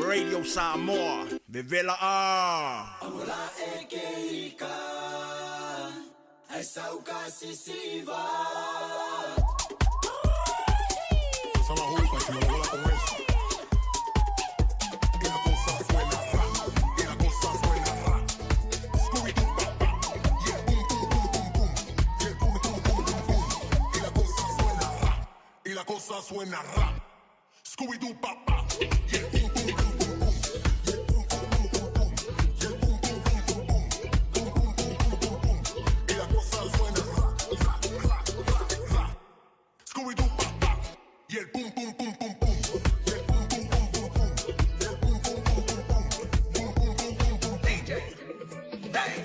Radio Samoa, bevela a. Amola ekeika, ai sauka sisiva. Sama hupa tunaola kwa wewe. La cosa suena rap, Scooby-Doo papá, y el pum pum pum pum pum, y el pum pum pum pum pum, y el pum pum pum pum pum, pum pum pum pum pum, y la cosa suena rap, rap, rap, rap, rap, Scooby-Doo papá, y el pum pum pum pum pum, y el pum pum pum pum pum, y el pum pum pum pum pum, pum pum pum pum pum, DJ, dang.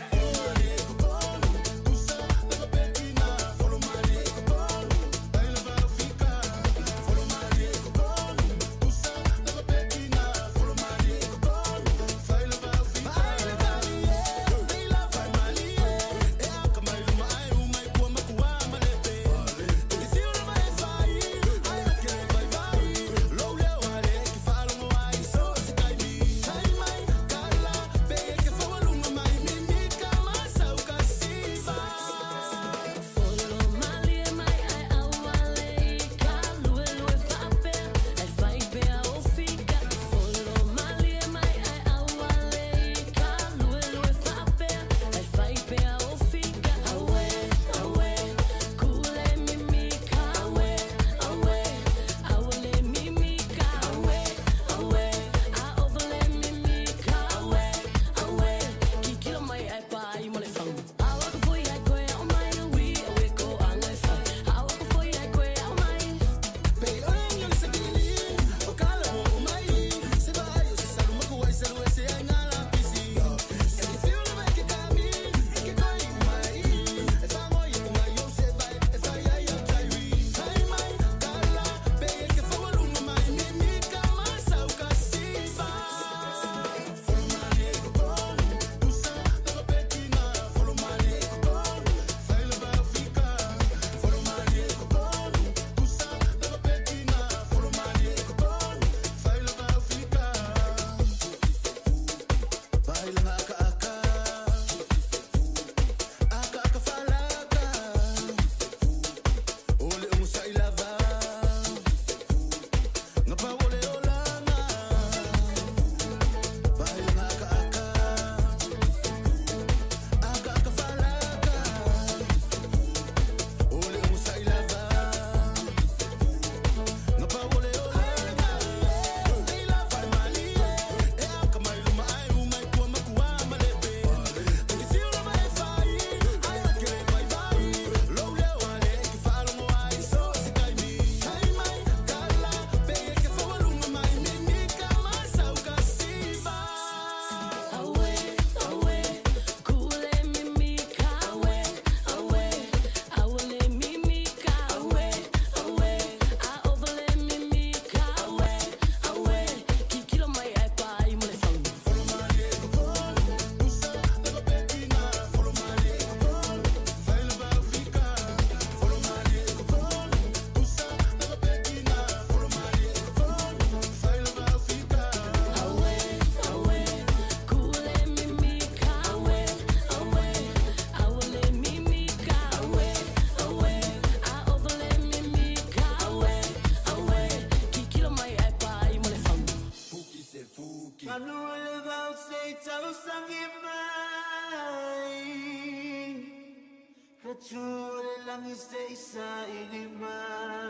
Kature lang isa-isa inimay.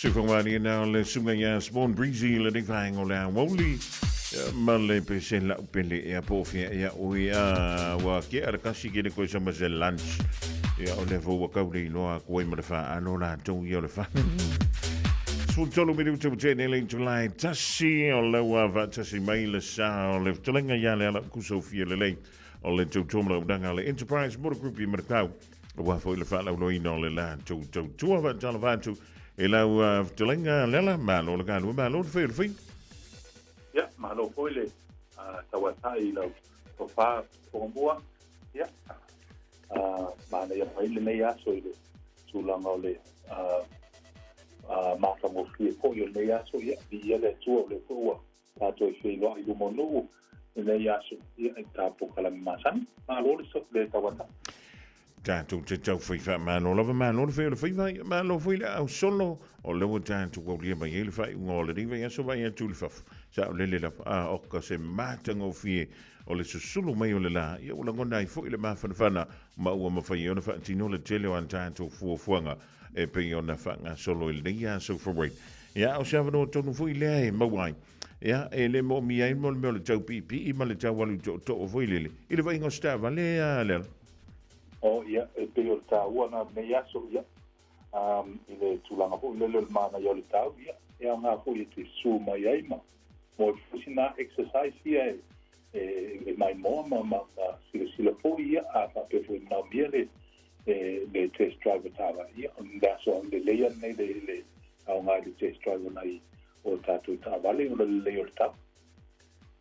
Sukawani na le sungaya spawn breezy le ding fang o la woli male pesen la upele e apofia ya oia wa ke arkasi ke ko sama se lunch ya o le vo wa kauli no a ko me fa ano la to yo le fa Sultolo mi tu tene le July tasi o le wa va tasi mai le sa o le telenga ya le ala kusofia le o le tu tomlo danga le Enterprise Motor Group i mercau o wa foi le fa la no ino le la tu va tala va tu e la telenga lela malo le ganu malo fe fe ya malo foi le tawatai la o fa o bua ya mana ya mai le ya so ile tu la ngole maka mo fi ko yo le ya so ya bi ya le tu le ko ta to fe lo i mo no le ya so ya ta po kala masan malo le so le tawata tanto te tau fai fa mano lava mano le fai vai mano fai la au solo o le tanto ko lia mai ele fai ngole ri vai so vai tu le fa sa le la o ka se matango fi o le susulu mai o le la ia o la ngona i fo le ma fana ma o ma fai ona fa tino le tele o tanto fu fuanga e pe ona fa nga solo le ia so for wait ia o sa no tonu fo le ma wai ia e le mo mi ai mo le tau pipi i ma le tau walu to fo le ile vai ngo sta vale le o ia e pe o tau ana me ya so ia ile tulanga po le mana yo le tau ia e nga po i tu su mai ai ma mo fusina exercise ia e mai mo ma sila po ia a pa pe fu na biele le test drive tava ia nda so le leia nei le au nga le test drive nai o tatu tavale o le yo tau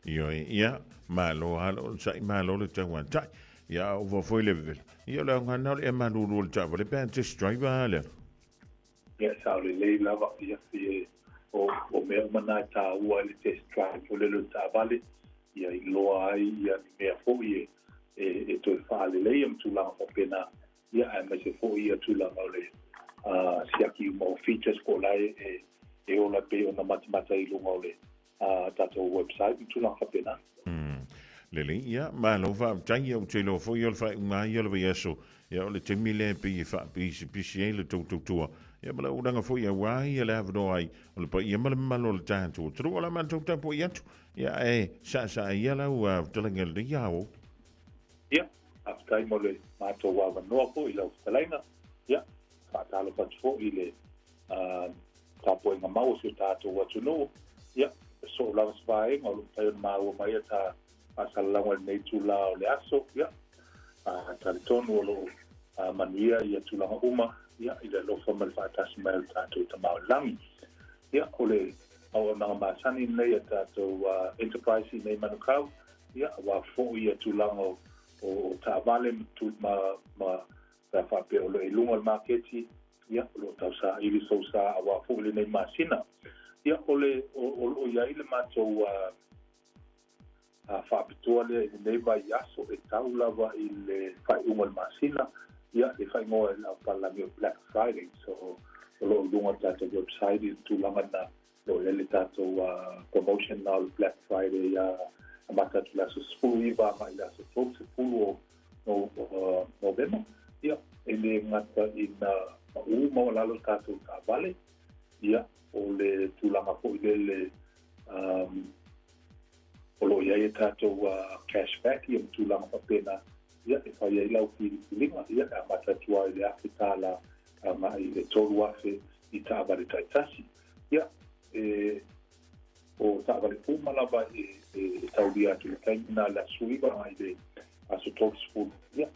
ia malo halo sai malo le tau tai ia o foi level ia la ngana le manu ru le tava le pen test drive ale ia sa le lava ia fi o me mana ta ua le test drive o le tavale ia i loa ai ia me fo ie e to fa le im tu la o pena ia a me se fo ia tu la le sia ki mo features ko lai e o la pe o na matemata i lunga le tato website tu la pena Lele ia malo va tai o te lo fo yo fa nga yo le yeso ya le te mile pe fa pe le to ya mala udanga fo ya wa ya le avdo ai o le pa ya malo le tanto tro la man to tempo ya ya sa ya la wa to le ngel ya o ya after mo le ma to wa no po ila usalaina ya fa ta lo fa fo ile ta po nga mau su ta to wa to no ya so la spa ngo lo ta ma o mai ta asala wal nei tula o le aso ya talitonu o lo mania ia tula uma ya ila lo fa mal fa tas mal ta to tama langi ya o le o na ma sani nei ta to enterprise nei manukau ya wa fo ia tula o ta vale tu ma fa pe o le lunga marketi ya lo ta sa ili so sa wa fo le nei masina ya o le o ya ile ma to fa pituale nei vai aso e taulava il fai un masina ia e fai mo la parlami Black Friday so lo lunga tato website tu langa lo le tato promotional Black Friday amata tu la sui va ma la so fu no november ia e le ngata in mo la lo tato vale ia o le tu langa po le Olo ia e tatou cashback ia mtulanga papena ia e whai ai lau ki linga ia e amata tua i le afe tala mai le toru afe i taabare taitasi ia o taabare pumalava e tauria atu le kaimina la suiva mai le aso toks food ia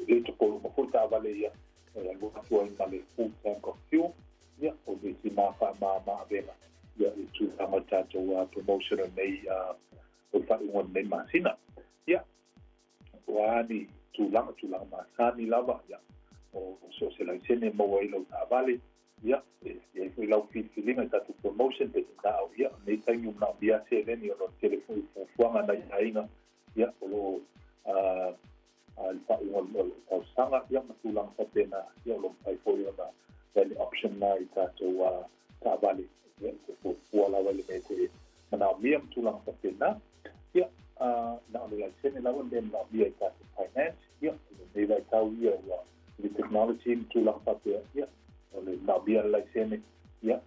e tokolo mako taabale ia e alua tua i male food tank of fuel ia o le si mafa ma avena ia e tu amata tatou promotion nei o fa un nei masina ya wani tulang masani lava ya o so se la sene mo wai lo vale ya e foi la feeling ta tu promotion de ta ya nei tai un na via se ven yo no telefone fuanga na ainga ya o al fa un o sanga ya tulang sa pena ya lo pai foi na the option na ta to ta vale ya ko wala vale me ko na miam tulang sa pena ya na le sene la wonde na via ta finance ya le vai tau ia the technology to la papia ya o le na via la sene ia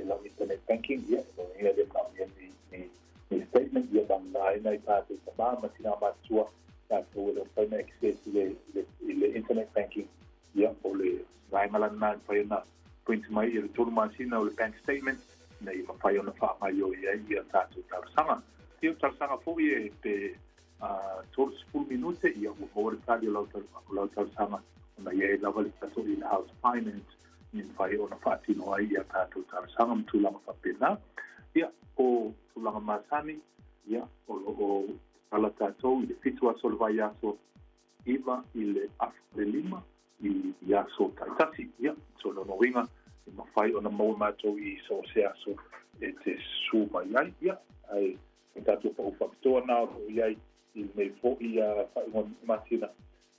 lau internet banking ia ia le mau ia ni statement ia bangai nai tātou tamā matina matua tātou e pai na access le internet banking ia o le ngaingalana na pai na print mai ia le tolu masina o le bank statement nei mawhai ona whaamai o ia tātou tausanga. Tio tausanga fōi e te 12 minute ia o hore tali o lau tausanga ona ia e lawa le tātou i le House Finance ni whai ona whaatino ai ia tātou tausanga mtulanga whapena. Ia o tulanga masani ia o ala tātou i le fitua so le vai aso iwa i le afu le lima i aso taitasi ia so no winga i mawhai ona mau mātou i so se aso e te su mai ai ia ai tātou pa ufaktoa nā o iai i mei fo i a whaingon masina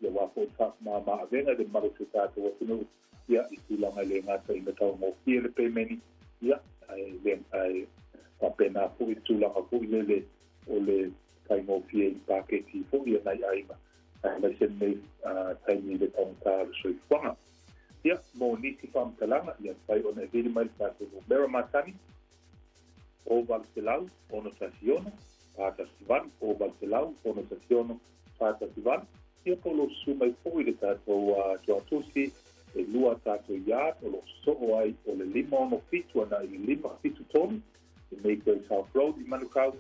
ia wafo whak mā avenga de maru te tātou atunu ia i tūlanga le ngata i matau mō kia le peimeni ia ai pena fo i tūlanga fo i le o le kai mō kia i pāketi fo i anai aima ai mai sen mei taimi le taunta le soi fuanga ia mō nisi whamtalanga ia pai ona e viri mai tātou o mera matani o Valtelau, ono Tasiono, Pata Sivan, o Valtelau, ono Tasiono, Pata Sivan, ia polo sumai fōi le tātou tuatusi, e lua tātou iāt, o lo so'o ai o le lima ono fitu ana i le lima fitu tonu, i Mayfield South Road i Manukau,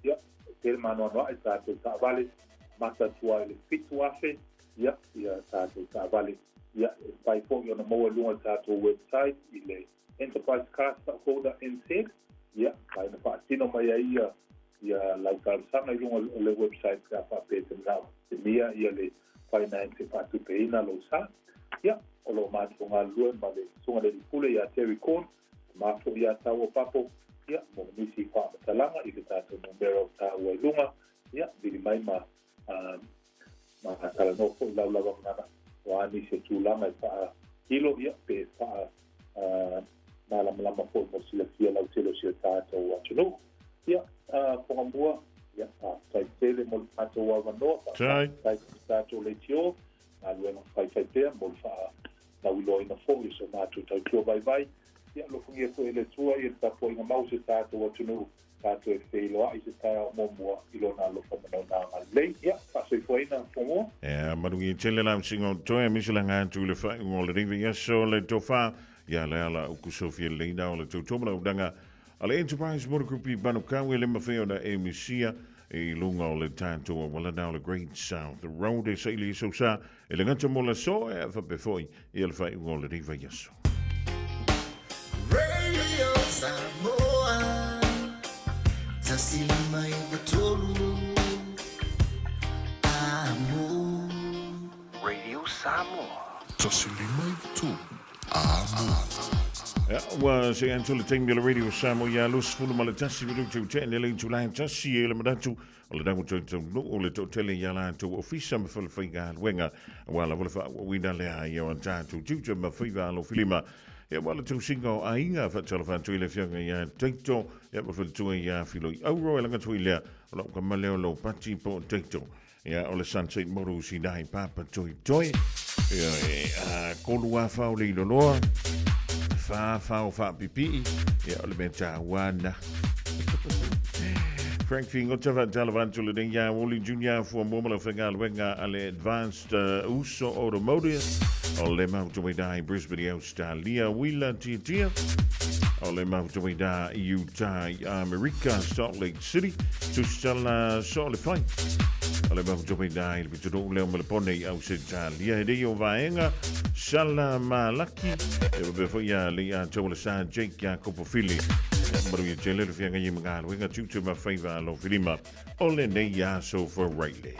ia, tere mano anoa e tātou tāwale, matatua i le fitu afe, ia tātou tāwale, ia, e pai fōi ona moa lunga tātou website, i le Enterprise Card Holder NZ, ia kai na whaatino mai ia lau tārsanga i runga o le website ka whapete ngau. Te mia ia le finance whatu peina lo sa. Ia, o lo mātua ngā luen ma le sunga le pule ia Terry Corn, mātua ia tau o papo, ia mo nisi whamatalanga i le tātou numero tau o lunga, ia vili mai ma talanofo i lau lawa ngana o ani se tūlanga i wha hilo ia pe wha lama fo mo sila fia lau telo sia tātou atunu. Ia, whangambua, ia, tai tele mo tātou awanoa, tai tātou le tio, ngā luenga whai pēr, mo wha lau iloina fo, i so mātou tau tua vai. Ia, lo fungia ko ele tua, i tapo inga mau se tātou atunu, tātou e wheiloa, i se tāia o mua, ilona lo whamanau nā ngā lei. Ia, pasoi fuaina, whangoa. Ia, marungi tele lam singo toa, misula ngā tū le whai, ngō le rivi, yaso le tofa, ia le ala uku Sofia Leina o le tautomana udanga a le Enterprise Motor Group i Manukau e le mawhea na e misia e lunga o le tātua wala na o le Great South Road e saili so sa e le ngata mo la so e a whapefoi i le whai ungo le riva yaso. Radio Samoa Tasilima i Watolu Amo Radio Samoa Tasilima i Watolu wa se antu le taimi le radio Samoa ya lus fulu ma le tasi vidu tu te ne le tulai tasi e le madatu o le dangu tu no o le tele ya la tu ofisa ma fulu figa wenga wala wala fa wina le ai o tatu tu ma figa lo filima e wala tu singo ainga fa tele fa tu le fianga ya teito ya ma fulu tu ya filo au ro la tu le o ka maleo lo pati po teito ya o le Sunset Moru si dai papa toi ya kolua fa o le loa fa pipi ya o le meta wana Frank Fingo tava talavantu le ya Wally Junior fu mo la fenga wenga ale Advanced Uso Automotive o le mauto dai Brisbane Australia Willa Titia o le mauto da Utah America Salt Lake City tu stella sole fai ale mauto da il bituro le mo le pone Australia e io vaenga sala malaki e be foi ya le ya tola sa Jake Jacopo Fili maru ye jele le fianga yimanga winga tutu ma faiva lo filima ole ne ya so for rightly.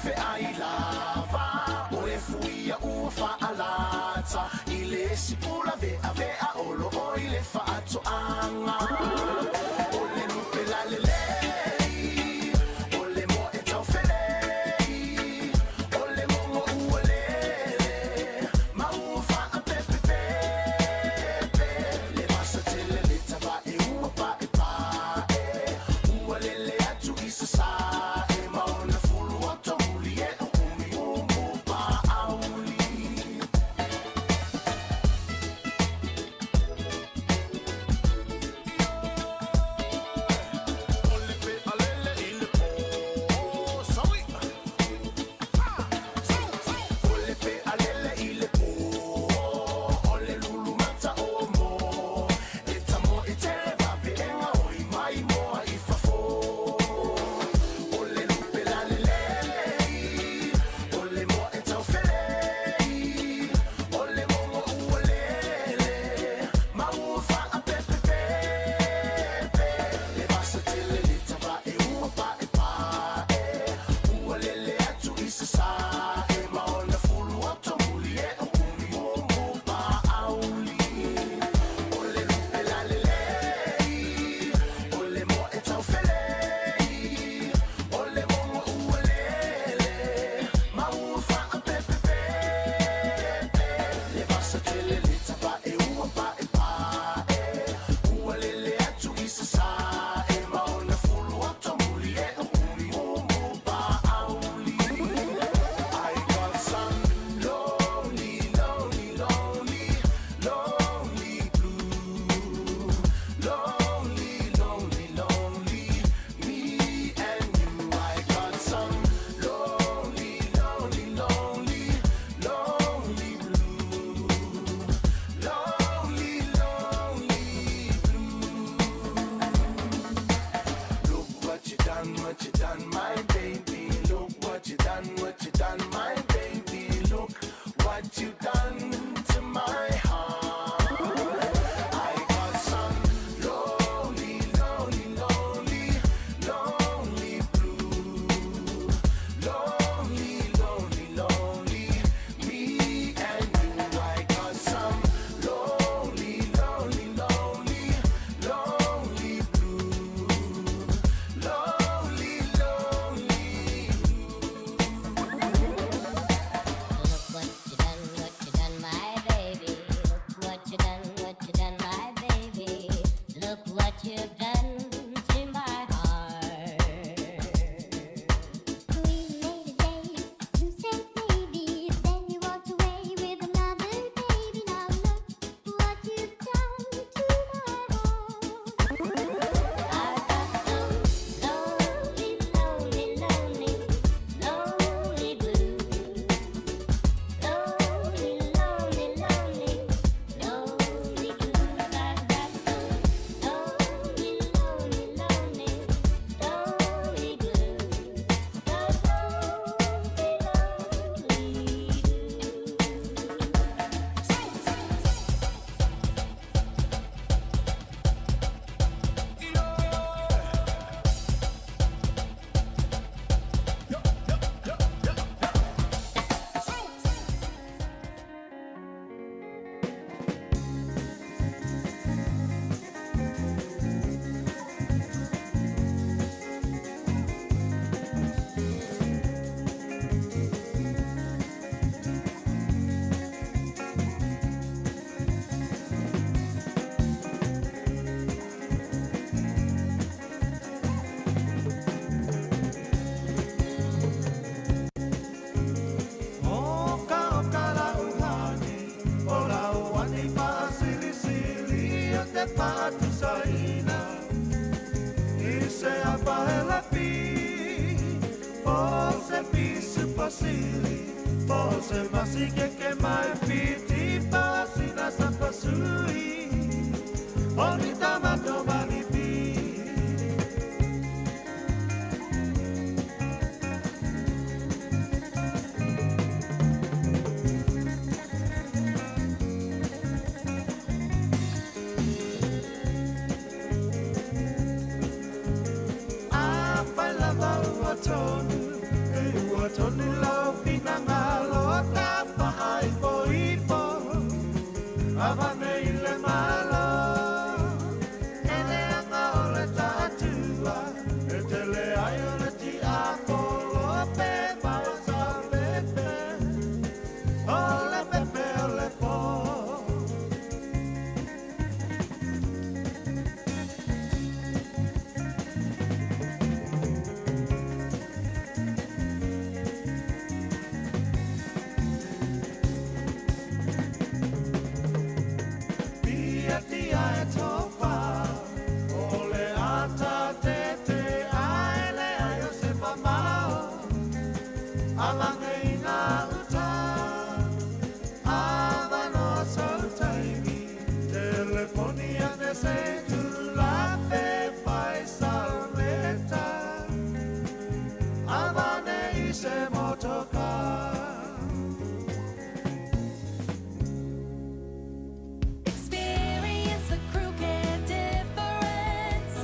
fe ai lava o e fuia ua fa'alata i le sipula vea vea olo o i le fa'ato'aga o le lupe lalelei o le mo e taufelei o le momo ua lele ma ua fa'apepepepe le masatele le tavae ua pa'e ua lele atu i sasae ma ona fulu o tomuli e umi umu pa'auli Tony lau pinangalo tapa ai poipo Avane ile malo Ele anga ole tatua Etele ai ole ti akolo pe Pai sa pepe Ole pepe ole po Experience the crew care difference.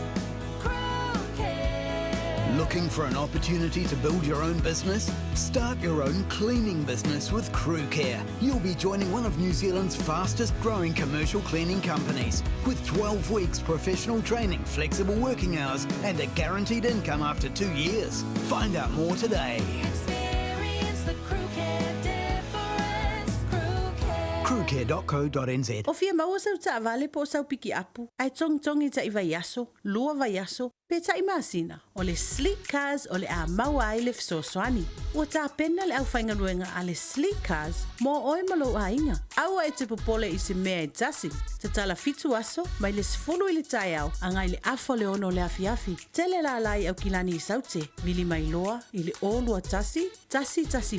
Crew care. Looking for an opportunity to build your own business? Start your own cleaning business with Crew Care. You'll be joining one of New Zealand's fastest growing commercial cleaning companies with 12 weeks professional training, flexible working hours and a guaranteed income after 2 years. Find out more today. Experience the crew care difference. Crew care. Crewcare.co.nz. O fia maua sau ta vale po sau piki apu. Ai tong i ta iwa yaso, lua va yaso, pe ta i masina. O le sleek cars o le a maua ai le fisoswani. Ua ta pena le au whainga luenga a le sleek cars mo oe malo a inga. Aua e te popole i se mea e tasi. Te tala fitu aso, mai le sifulu i le tai au, angai le afo le ono le afi. Tele la lai au kilani i saute. Vili mai loa i le o lua tasi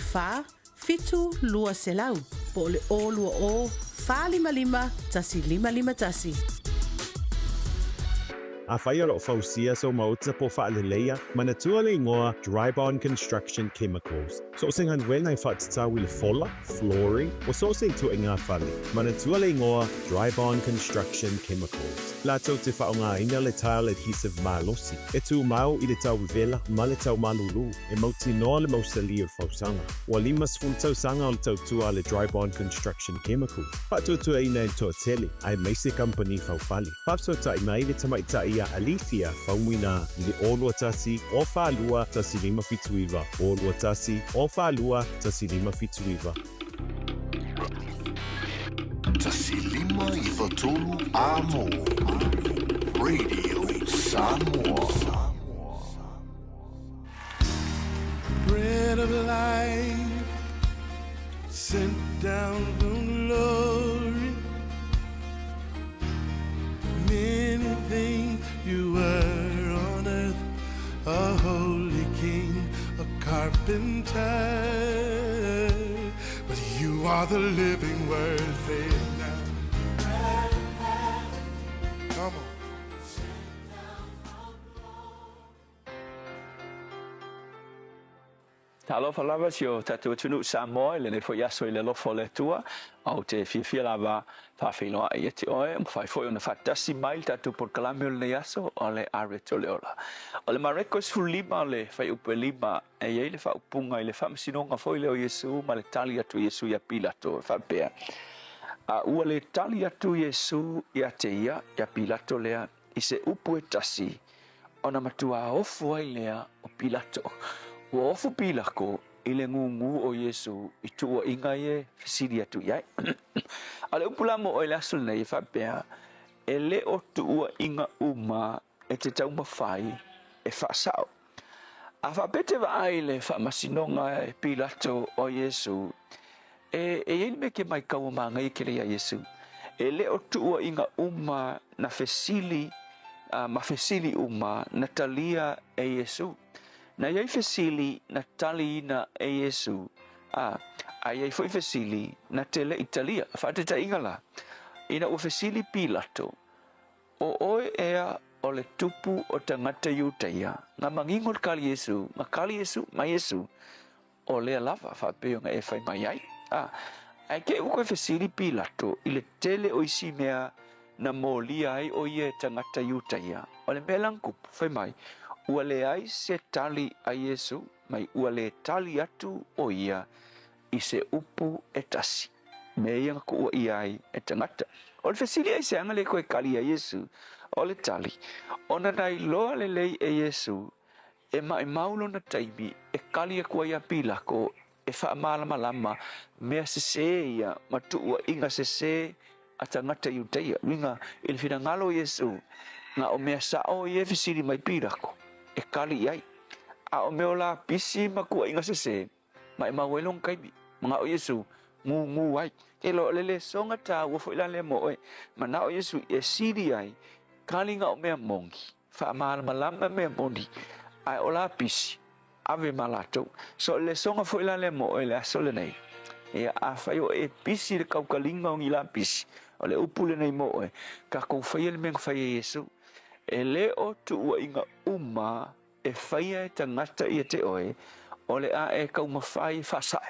fa. Fitu lua selau, po le o lua o, fa lima tasi lima tasi. A whai alo fausia so mauta po whaaleleia, mana tua le ingoa Dry Bond Construction Chemicals. So sing han wenai whaatata wile fola, flooring, o so sing tu inga whali. Mana tua le ingoa Dry Bond Construction Chemicals. La tau te whaonga ina le tile adhesive malosi. E tu mau i le tau vela, ma le tau malulu. E mauti noa le mausali o fausanga. Wa limas full tau sanga o le tau tua le Dry Bond Construction Chemicals. Pato tua ina en toa tele, ai meise company faufali. Papso ta imai le tamai ta ia Alithia faumina i le olua tasi o whaalua tasi lima fituiva. Olua tasi o whaalua tasi lima fituiva. Tasi lima iwa tolu amo. Radio Samoa. Bread of life sent down from glory. Many things you were on earth, a holy king, a carpenter, but you are the living word. Say it now. Come on. Talofa lava sio tatu tunu Samoa le fo yaso le lofo le tua au te fia lava fa filo ai te oe fa foi una fatasi mail tatu por calamio le yaso o le areto le ola o le marekos fulima le fa upelima e ye le fa upunga le fa msinonga foi le o Yesu ma le tali atu Yesu ya Pilato fa pea a ua le tali atu Yesu ya te ia ya Pilato lea i se upu e tasi ona matua ofu ai lea o Pilato. Ua ofu pilako i le ngungu o Yesu i tua inga ye fesiri atu iai. A le upulamo o le asul nei whapea e le o tua inga uma e te tauma whai e whaasao. A whapete wa ai le whamasinonga e Pilato o Yesu e me ke mai kaumanga i kere a Yesu. E le o tua inga uma na fesili ma fesili uma na talia e Yesu. Na iai fesili na talina e Yesu. A iai foi fesili na tele Italia. Fate ta ingala. Ina ua fesili Pilato. O oe ea o le tupu o tangata iutaia. Nga mangingol kali Yesu. Nga kali Yesu, ma Yesu. O lea lava whapeo nga e whai mai ai. Ai ke uko fesili Pilato. I le tele o isi mea na molia ai o ie tangata iutaia. O le mea langkup whai mai. Ua le ai se tali a Yesu, mai ua le tali atu o ia i se upu e tasi. Me ia ku ua ia ai e tangata. O le fesili ai se anga le koe kali a Yesu o le tali. Ona nai loa le lei e Yesu e mai maulo na taimi e kali a kua ia pilako e wha malama mea se ia matu ua inga se a tangata iuteia. Winga ili whina ngalo Yesu nga o mea sao i e fesili mai pilako e kali ai. A o meo la pisi ma kua inga se mai mawelong kaimi. Mga o Yesu ngu ai. Ke lo lele songa ta ua fo ilan le moe. Mana o Yesu e siri ai. Kali nga o mea mongi. Wha malama mea mongi. Ai o la pisi. Ave malato. So le songa fo ilan le moe le aso le nei. E a whai o e pisi le kaukalinga o ngi la pisi. O le upule nei moe. Ka kou whai le meng whai e Yesu. E le o tu ua inga uma e whai e tangata i te oe. O le a e kau mawhai whasao.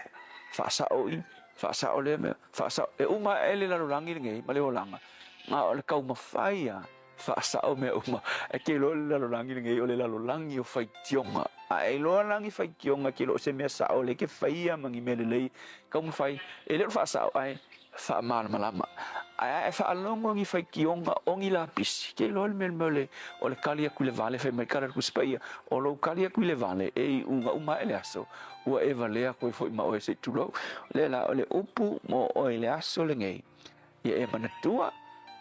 Whasao i. Whasao le mea. Whasao. E uma e le lalurangi ngei. Ma le o langa. Ngā o le kau mawhai a. Whasao mea uma. E ke lo le lalurangi ngei o le lalurangi o whai tionga. A e lo langi whai tionga ke lo se mea sao le ke whai a mangi mele lei. Kau mawhai. E le whasao ai. Wha malama. Ai e whaalongo ngi whai kionga o ngi la pisi. Ke lo le mele o le kalia kui le vale whai mai kara kuspaia. O lo kalia kui le vale e i unga uma e le aso. Ua e valea koe fo i ma oe se tulau. Le la o le upu mo oe le aso le ngei. Ia e manatua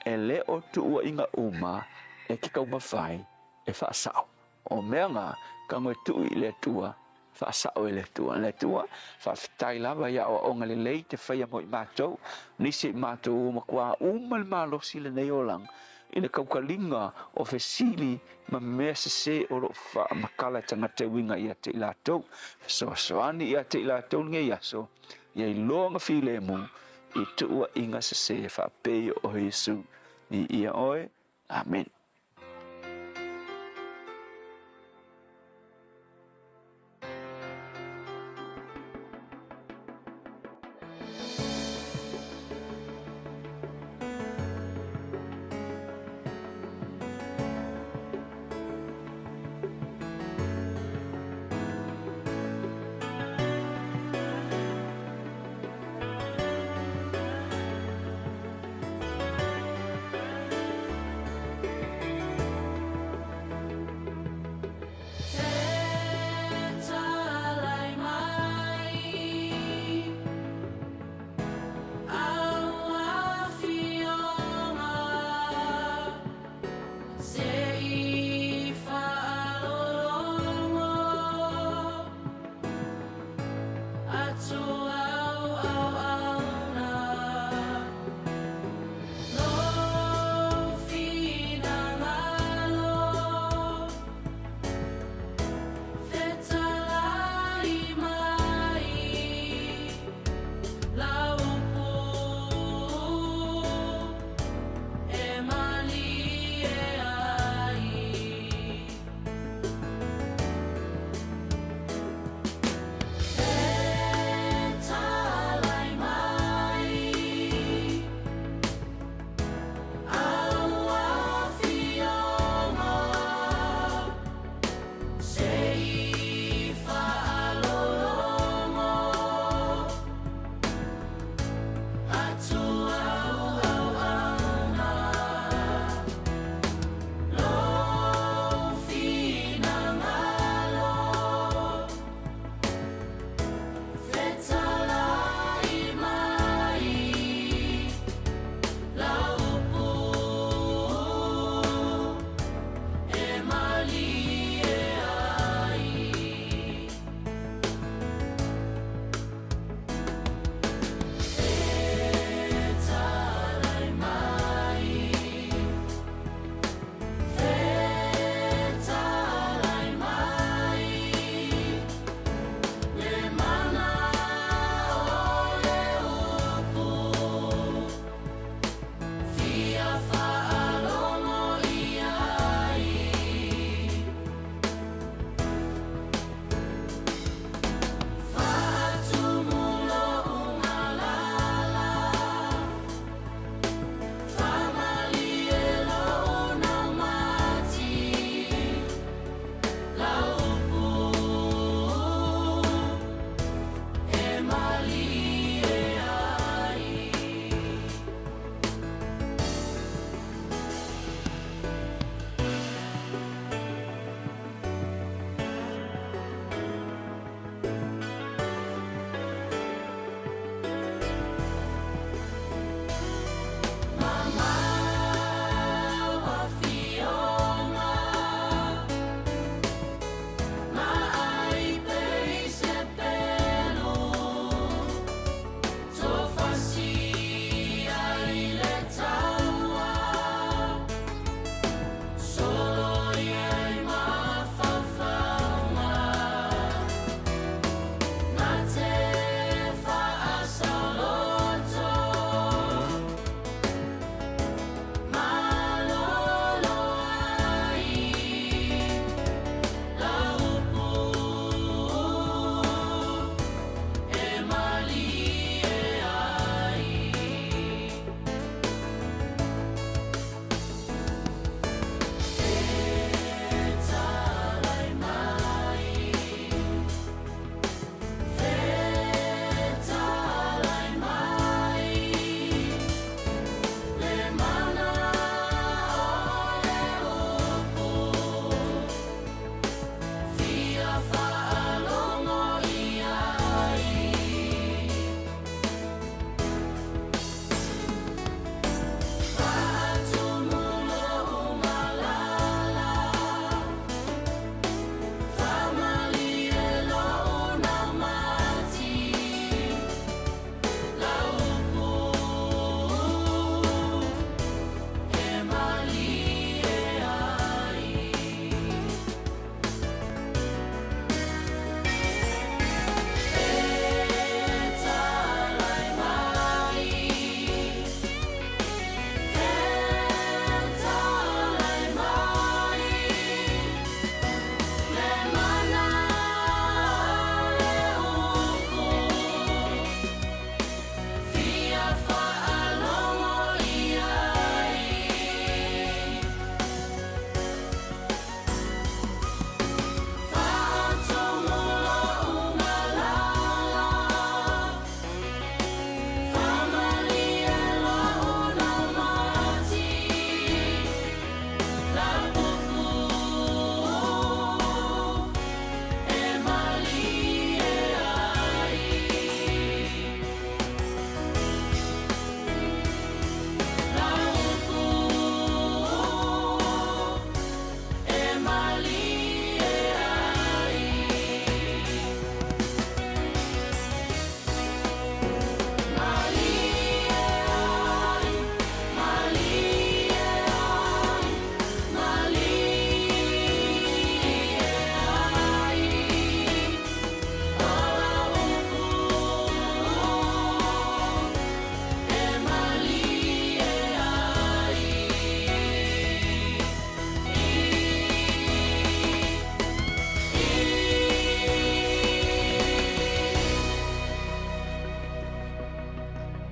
e le o tu ua inga uma e ki kau mawhai e whaasao. O mea ngā kango e tu i le tua whaasao e le tua. Le tua whawhitai lava ia o onga le lei te whaia mo i mātou. Nisi i mātou o makua umal mālosi le nei o lang. I le kaukalinga o fesili ma mea se o lo wha makala tangata winga ia te ilatou. Soani ia te ilatou nge iaso. Ia i loa nga while mu i tua inga se wha pei o Jesu. Ni ia oe. Amen.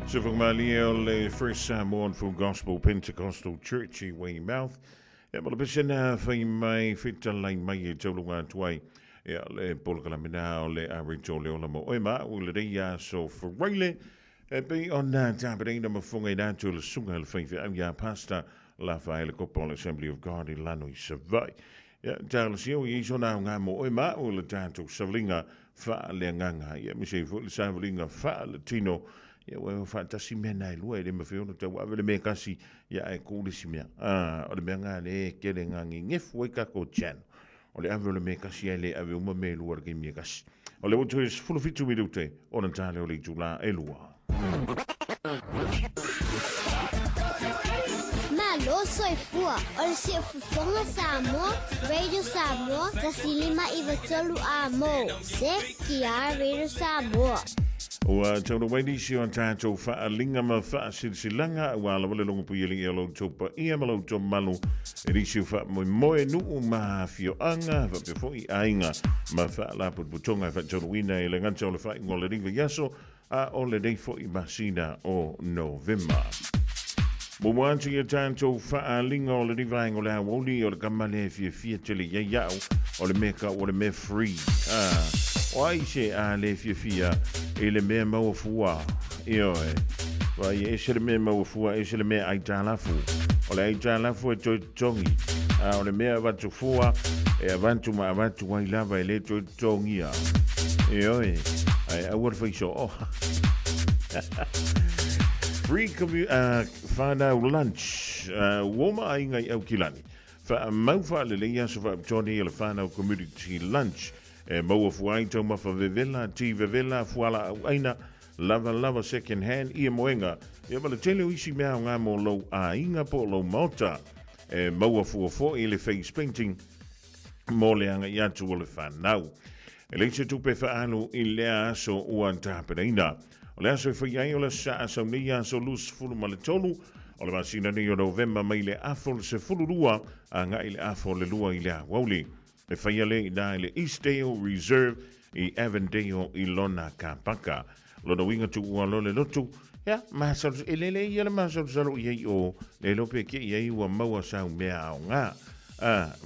So from Maliel, First Samoan Full Gospel Pentecostal Church I Weymouth. Wel, besena fai mai fita lai mai e tau lunga tuai. Le polka la mina o le average o le ola mo oima o le reia so for Riley. Be on taberina mafunga na tu le sunga le fai au ya pasta la fai le Copal Assembly of God in Lanoi Savai. Tau le sio i so na ngā mo oima o le tātou savlinga fa le nganga. Mi se fu le savlinga fa le tino. Well, fantasy men I lue le mafio to wale me kasi ya e ko le simia o le menga le kele ngangi ngef we ka ko chan o le ave le me kasi le ave uma me lu ar me kasi o le wotu is full fitu minute o na tale o le jula e lua Malo soy fua o se fufonga Samoa Radio Samoa tasilima iwa tolu amo se kia Radio Samoa. O tau wai nisi o tātou whaalinga ma whaasilsilanga wala wale longa puieli e lo topa ia ma lo to malu e nisi o wha moe nuu ma fio anga wha pefo I ainga ma whaalaput putonga wha tau wina e le nganta o le wha ingo le ringa yaso a o le reifo I masina o November. Mumuanti e tātou whaalinga o le rivaingo le hawoli o le kamale fia tele iau o le meka o le me free. O aise a le fia e le mea maua io e vai e se le mea maua e se le mea ai tālafu o le ai tālafu e toi tongi o le mea watu fua e avantu ma avantu wai lava e le toi tongi io e ai awar faiso free whanau lunch woma ai ngai au kilani wha mau wha le leia so wha toni e le whanau community lunch e maua fuai tau mafa vevela, ti vevela, fuala au aina, lava second hand, ia moenga. Ia wale tele o isi mea o ngā mo lau a inga po lau maota. E maua fuafo I le face painting, mo le anga I atu o le whanau. E leise tupe whaanu I lea aso ua tāpereina. O le aso e whaiai o le sa asau nei aso lus fulu ma le tolu, o le masina nei o November mai le afo se fulu rua, a ngā I le afo le lua I le awauli. Le whaiale I nā le Eastdale Reserve I Avondale I lona kapaka. Lona winga tu ua lole lotu. Ya, masaru, elele I ala masaru saru I o le lope ke I ua maua sau mea au ngā.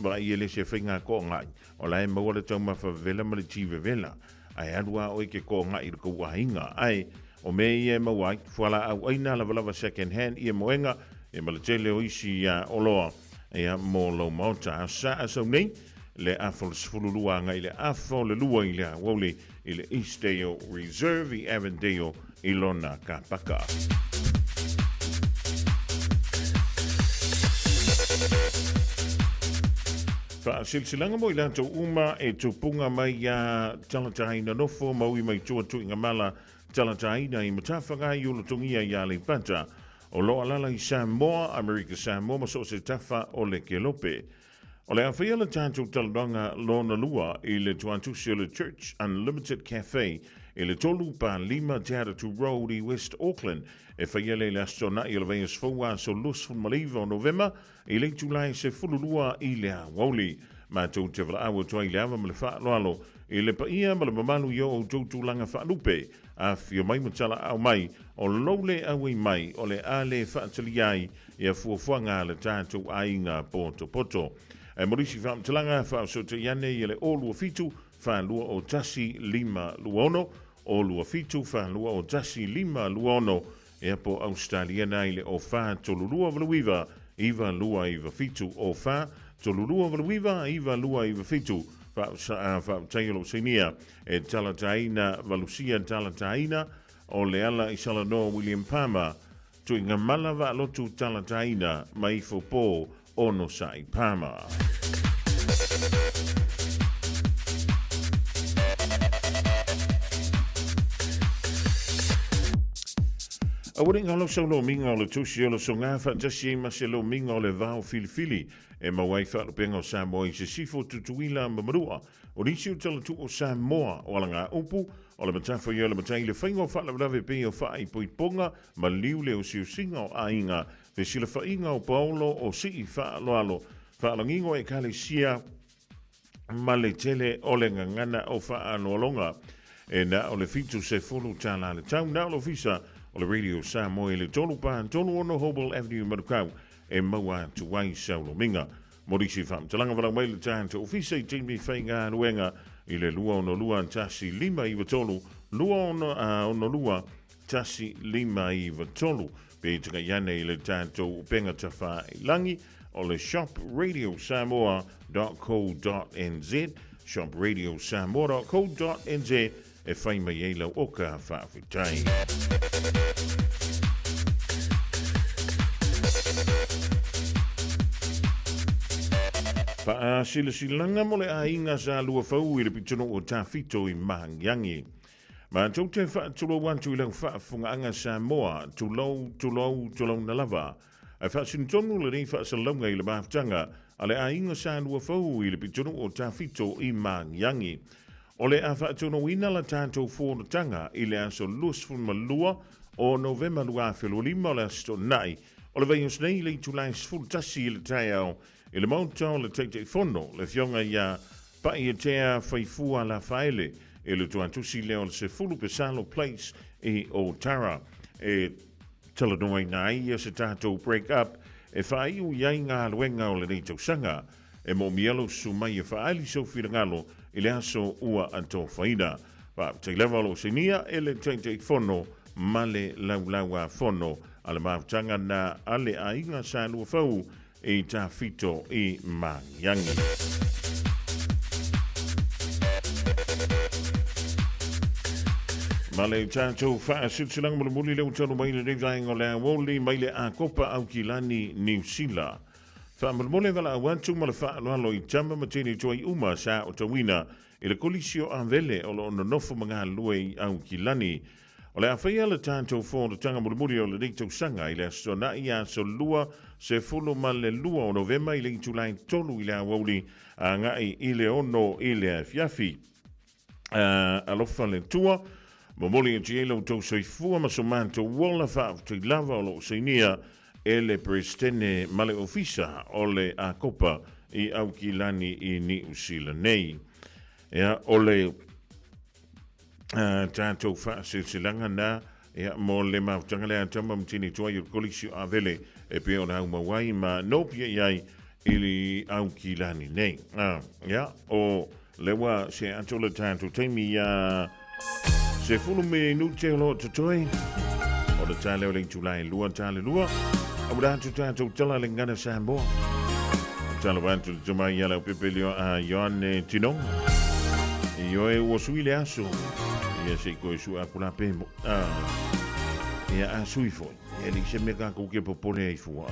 Wa I ele se whainga ko ngai. O la e maua le tau mawha vela ma le tive vela. Ai adua o ke ko ngai I ko wahinga. Ai, o me I e maua fuala au aina lava second hand I e moenga. E ma le tele o isi oloa. E mo lo mauta. Sa asau nei. Le afol sfululua ngai le afol le lua I le wole I le Eastdale Reserve I Avondale I lona kapaka. Silsilanga mo I lanto uma e tupunga mai talataina nofo maui mai tuatu inga mala talataina I matawhanga I ulatungia I ale pata o loa lala I Samoa, America Samoa ma so se tafa o le kelope. O le awhia le tātou taladanga lona lua I le tuantusi o le Church Unlimited Cafe I le tolu pa 5 Teatatu Road I West Auckland e whaia le astona I le veias fōua so lus fun maliva o November I le tulai se fululua I le awoli. Ma tau te wala awa tua I le awa ma le whaaloalo I le paia ma le mamalu I o tautulanga whaalupe a fio mai matala au mai o lole awe mai o le ale whaatali ai I a fuafuanga le tātou ainga poto. E morisi whaamtalanga whaasota iane I le olua fitu whaalua o tasi 5 luono olua fitu whaalua o tasi 5 luono e apo Australiana I le o wha tolulua valuiva iwa lua iwa fitu o wha tolulua valuiva iwa lua iwa fitu whaamtailo senia e talataina valusia talataina o le ala I salanoa William Palmer tu inga malawa lotu talataina mai fopo ono sai Palmer. A waringa lo so lo minga o le tusi o lo so ngā whaatasi ma se lo minga o le vau filifili e mawai whaalupenga o Samoa I se sifo tutuila mamarua o nisi o tala tu o Samoa o ala ngā upu o le matawha I o le matai le whainga o whaalawe pe o whaai poiponga ma liu le o siusinga o ainga ve sila whainga o Paulo o sii whaaloalo whaalangingo e kale sia ma le tele o le ngangana o whaanoalonga e na o le fitu se fulu tala le tau na o lo fisa o le Radio Samoa le tolu pa tolu ono Hobel Avenue Marukau e maua tuwai saulo minga. Morisi fam talanga wala mai le tātou ofisa I timi whainga anuenga I le lua ono lua tasi lima I watolu lua ono lua tasi lima I watolu pe tika iane I le tātou penga tawha I langi o le shopradio.samoa.co.nz shopradio.samoa.co.nz e whai mai e lau oka whaawitai. Pa silasilanga mo le ainga sa lua fau I le pitono o tawhito I Mahangiangi. Ma tau te whaatulo wantu I lau whaafunga Samoa tulau na lava. Ai whaasintonu le rei whaasalonga I le maftanga a le ainga sa lua fau I le pitono o tawhito I Mahangiangi. O le a whaatono ina la tātou whonatanga I le aso lusfun malua o November lua whilo lima o le asto nai. O le veios nei le tulai sfultasi I le taiao I le mautau le teite fono le fionga ia pa I tea whaifua la whaele e le tuantusi leo le se fulu pesalo place I Otara e talanoa I nai ia se tātou break up e whaiu iai ngā luenga o le neitau sanga e mo mielo sumai e whaali so whirangalo I le aso ua anto whaina pa te levalo sinia e le teite fono male laulaua fono ale mautanga na ale ainga sa lua fau e tawhito I Mahangiangi. Ma le tātou whaasitsilanga mo le muli leo tonu mai le rewhainga le awoli mai le a kopa au ki lani New Zealand. Whaamole wala awantu ma le whaaloalo I tama matini toi uma sa o tawina I le kolisio anvele o lo ono nofo mga lue au ki lani. O le awhaia le tātou whōna tanga mo le muli o le rito sanga I le astona I aso lua se fulu ma le lua o November I le itulai tolu I le awoli a ngai I le ono I le fiafi. Alofa le tua Momoli e tielo tau soifua ma somanto wala wha te lava o lo seinia e le prestene male ofisa o le a kopa I au ki lani I New Zealand nei. Ea o le tātou wha silsilanga na ea mo le mautanga le atama mtini tua I kolisio avele e pe o na au mawai ma nopia iai ili au ki lani nei. Ea o lewa se ato le tātou teimi se fulu me nu te lo tutoi o le tale o le Julai lua tale lua o da tu tātou tala le ngana Samoa tala wantu le tuma iala o pepelio a Ioane Tinong Io e o sui le aso ia se koe su a kula pemo ia a sui foi ia li se meka kuke popole ai fua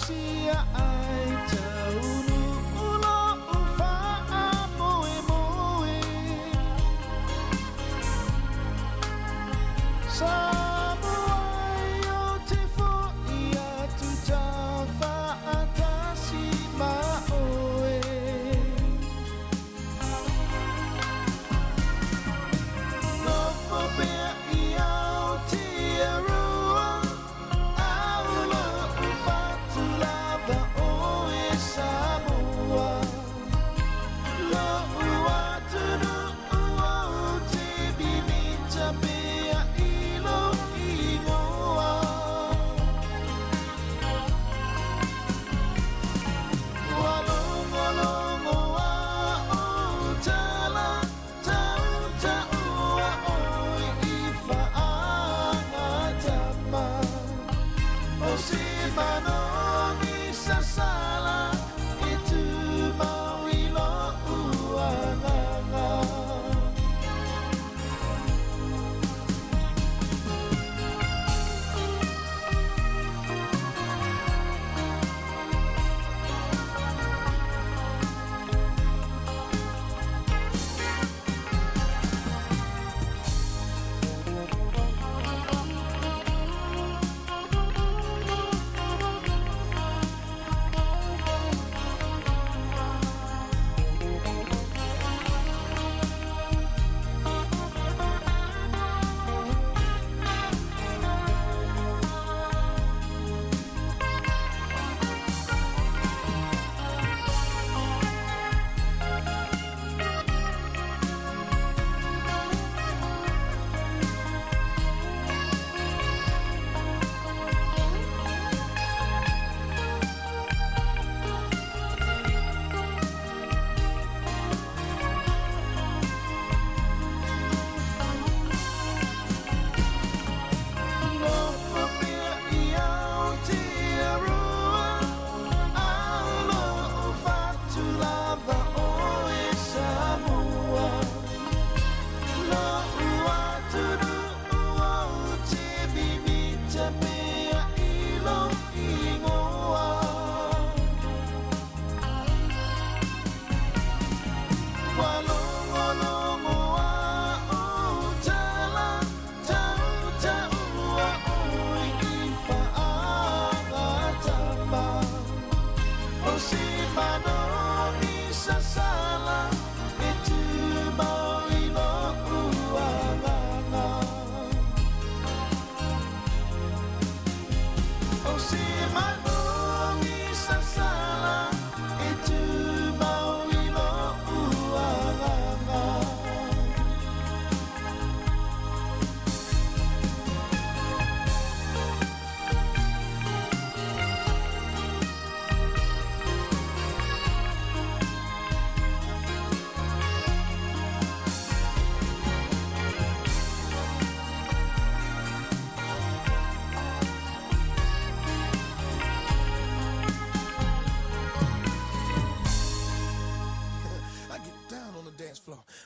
sia ai te unu ulo ufa a moe moe Samoai o te fo'i atu tafa atasi maoe Nofo bea I au te arua Aula ufatu lava o e Samoa Lo uatu nu uau te bimita bea ilo ingoa Walongo a o tala tau taua oi I whaanga tama O si manoni sasala I tu mawilo uanganga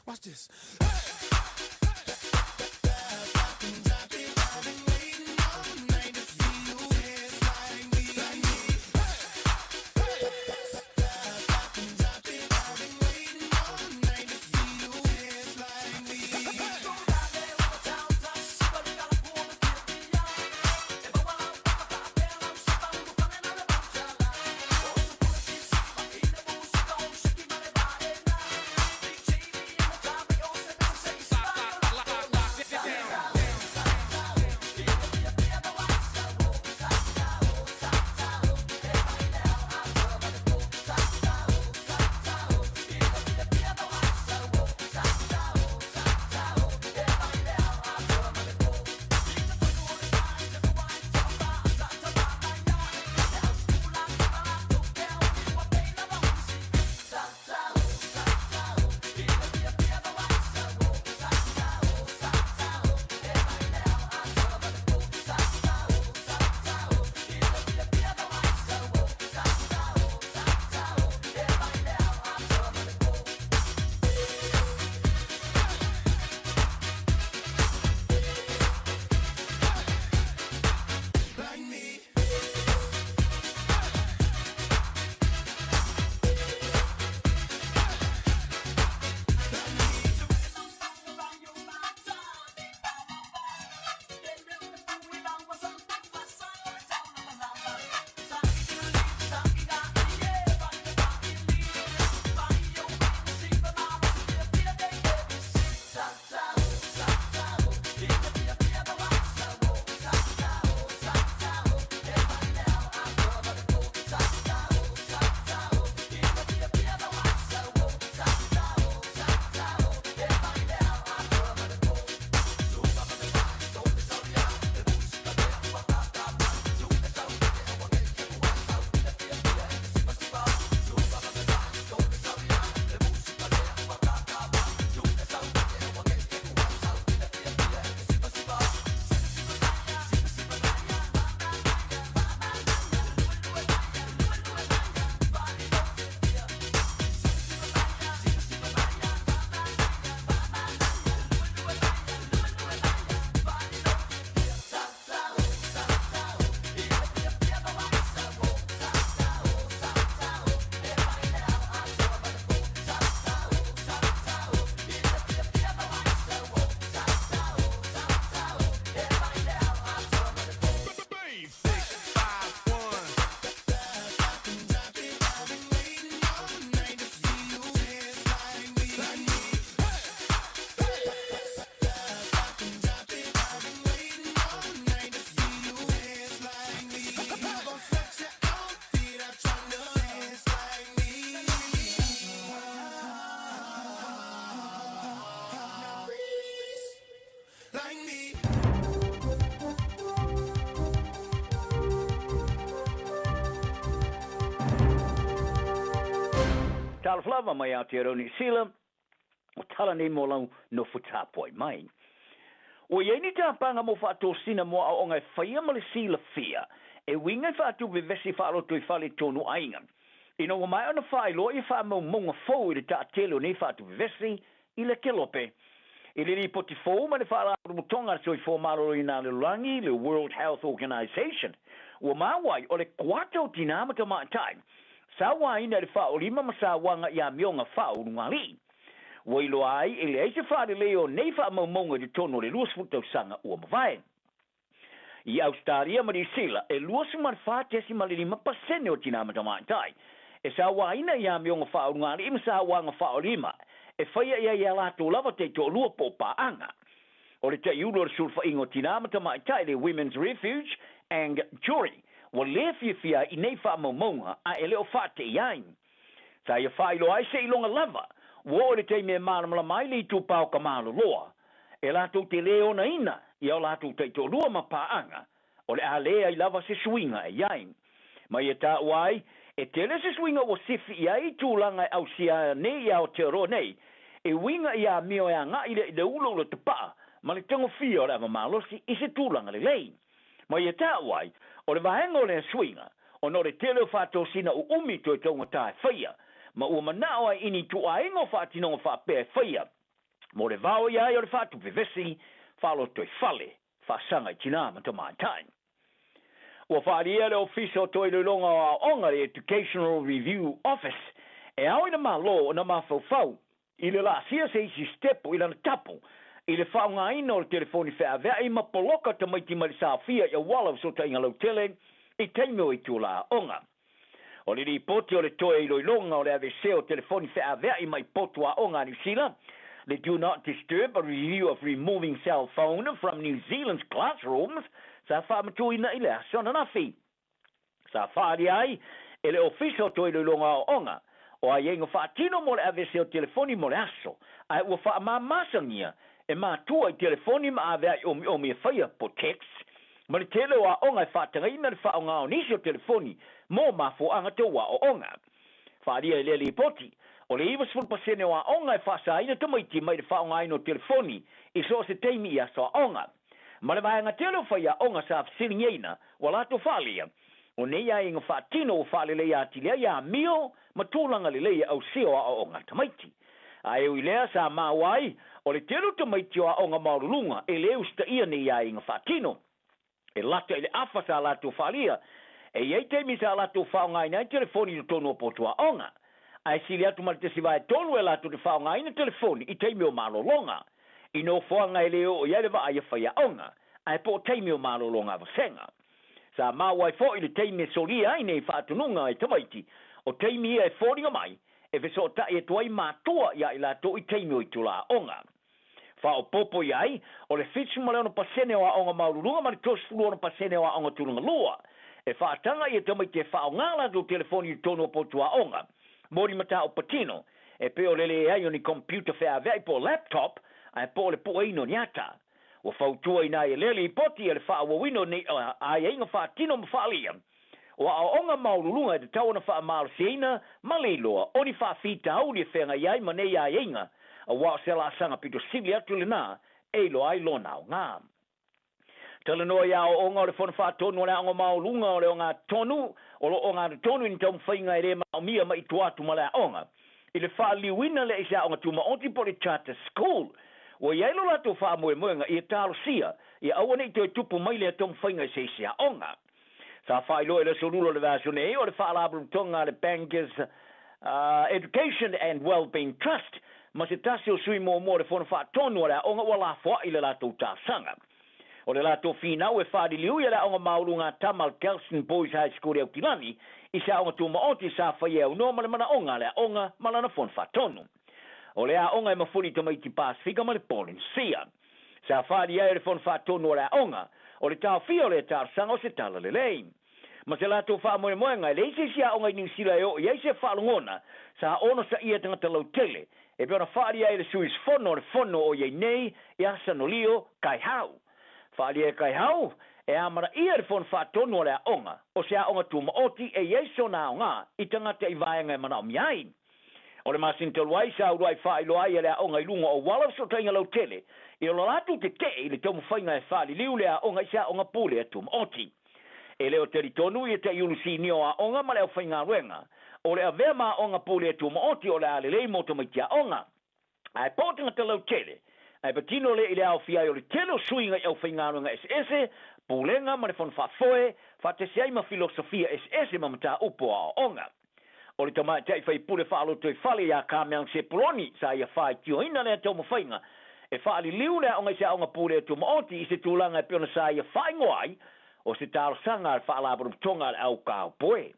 Watch this. like me. Talaflava mai Aotearoa New Zealand, o tala nei mo lau no futapoi mai. O iei ni tāpanga mo whaatosina mo a o ngai whaia ma le sila fia, e wingai whaatu vevesi whaaloto I whale tonu ainga. Ino o mai ona whaelo I wha mau monga fau I le ta telo nei whaatu vevesi I le kelope. I le li poti fau ma le whaala mutonga so I fo maroro I nā le rangi, le World Health Organization. O mawai o le kwato dinamika ma time. Sa wai na le whao lima ma sa wanga I a mionga whao nungali. Wailo ai, ele eise whaare leo nei wha maumonga di tono le luas futau sanga ua mawai. I Australia ma New Zealand, e luas man whaatesi ma le 5% o tina matamaitai. E sa wai na I a mionga whao nungali, ima sa wanga whao lima. E whaia ia ia lato lava te to lua po paanga. O le te iulo le sulfa ingo tina matamaitai le Women's Refuge and Jury. Wa le fia I nei wha maumonga a ele o whaate iain. Sa ia whailo ai se ilonga lava. Wo le te me maramala mai li tu pau ka malo loa. E lato te leo na ina, I au lato te to lua ma paanga. O le a lea I lava se swinga e yain. Ma ia ta wai, e tele se swinga o sifi I ai tūlanga au sia nei I au te ro nei. E winga I a mio e a nga I le ulo le te paa, ma le tango fia o le ava malosi I se tūlanga le lei. Ma ia ta wai, o le vahenga o le swinga, o no le tele o whato sina u umi to e tonga tae whaia. Ma ua manao ai ini tu aingo whaatinonga whaapea whaia. Mo le vau iai o le whaatu vevesi, whalo toi whale, whaasanga I tina matamaitai. Ua whaaria le ofisa o toi loilonga o onga le Educational Review Office, e au ina malo o na mawhauwhau, I le la sia se isi stepo I lana tapu, I le whaunga ina o le telefoni whaavea I mapoloka tamaiti marisawhia I wala so ta inga lau tele, I teimeo I tu la onga. O le ripoti o le toe I loilonga o le AVC o telefoni whaavea I mai potu a onga New Zealand, le do not disturb a review of removing cell phone from New Zealand's classrooms, sa whaamatu ina I le asona nafi. Sa whaari ai, e le ofisa o toe loilonga o onga, o a yenga whaatino mo le AVC o telefoni mo le aso, ai ua whaamamasangia, e mātua I telefoni ma avea I omi e whaia po text, ma le tele o a onga e whaatanga ina le whaonga o nisi o telefoni, mo mafo anga te wa o onga. Whaaria le ripoti, o le iwa 10% o a onga e whaasa ina tamaiti mai le whaonga ino telefoni, I so se teimi I aso a onga. Ma le vaenga tele o whaia onga sa afsiringi eina, walato whalia, o neia inga whaatino o whaale leia atilea ia mio, ma tūlanga le leia au seo a onga tamaiti. A eu I lea sa mawai, o le tele o tamaiti o a onga maurulunga, e leu sta ia neia inga whaatino. E lata I le afa sa lato whalia, e iei te misa lato whaonga ina I telefoni no tono po tua onga. Ai sili atu mali te siwae tonu e lato te whaonga ina telefoni I te meo malolonga. I no whaonga e leo o iale wa aia whaia onga. Ai po te meo malolonga vasenga. Sa mawai fo I le te me solia ine I whaatununga e tamaiti. O te mea e whoringa mai. E veso ta e tuai mātua ia I lato I te meo I tula onga. Fa o popo iai, o le fitsu ma leono pasene o a onga maururunga ma le tosfulu ono pasene o a onga turunga lua. E whaatanga I tamai te whaongala do telefoni I tono po tua onga. Mori mata o patino, e peo lele ai o ni computer whaavea I po laptop, ai po le po ino niata. O whautua I nai e lele I poti e le whaawawino ni ai inga whaatino ma whaalia. O a onga maururunga e te tawana wha maaro seina, ma leiloa, o ni whaafita au ni e whenga iai ma nei ai inga. A wa se la sanga pito sili atu le nā, e lo ai lo nao ngā. Tala noa ia o onga o le whona whaatonu o le anga maulunga o le onga tonu, o le onga tonu ni tau mwhainga e re mao mia ma I tuatu ma le onga. I le wha liwina le isa onga tuma onti po le charter school. O iai lo lato wha moe moenga I e talo sia, I awane I te tupu mai le tau mwhainga I se isia onga. Sa whailo e le sorulo le vasune o le wha alabru tonga le Bankers Education and Wellbeing Trust, ma se tasi o sui mo le whona whaatonu o le onga wala fwa I le lato tāsanga. O le lato whinau e whaari liu I le onga maurunga Tamal Kelson Boys High School e Autilani, I sa onga tuma oti sa whaia au no ma le mana onga le onga malana whona whaatonu. O le a onga e mawhuni tamaiti Pasifika ma le Pauline Sia. Sa whaari e le whona whaatonu o le onga, o le tau fia o le tāsanga o se tala le lei. ma se la to fa mo ngai le se sia o ngai New Zealand o ia se fa ngona sa ono sa ia tanga te lautele e pe ona fa ia le suis fono o ia nei ia sa no lio kai hau fa ia kai hau e amara ia le fon fa tonu le onga o se onga tu mo oti e ia so na onga I tanga te vai ngai mana miai o le masin te wai sa uai fa ilo ai le onga ilunga o wala so tanga lautele I lo latu te le tomu fainga e fa li liu le onga sa onga pule tu mo oti e leo teritonu I te iulusi nio a onga ma leo whainga ruenga. O lea vema onga pule tu mo oti o lea lelei moto mai tia onga. Ai pōtinga te lau tele. Ai patino le ile au fiai o le telo suinga au whainga ruenga SS, pulenga ma le fon whafoe, whate seai ma filosofia SS ma mata upo a onga. O le tamai tei whai pule whaalo tui whale ia kāmeang se poloni sa ia whai tio ina lea tau ma whainga. E whaali liu lea onga se onga pule tu mo oti I se tūlanga e piona sa ia whai ngoai, o se taro sanga al whaalabarum tonga al au kāo poe.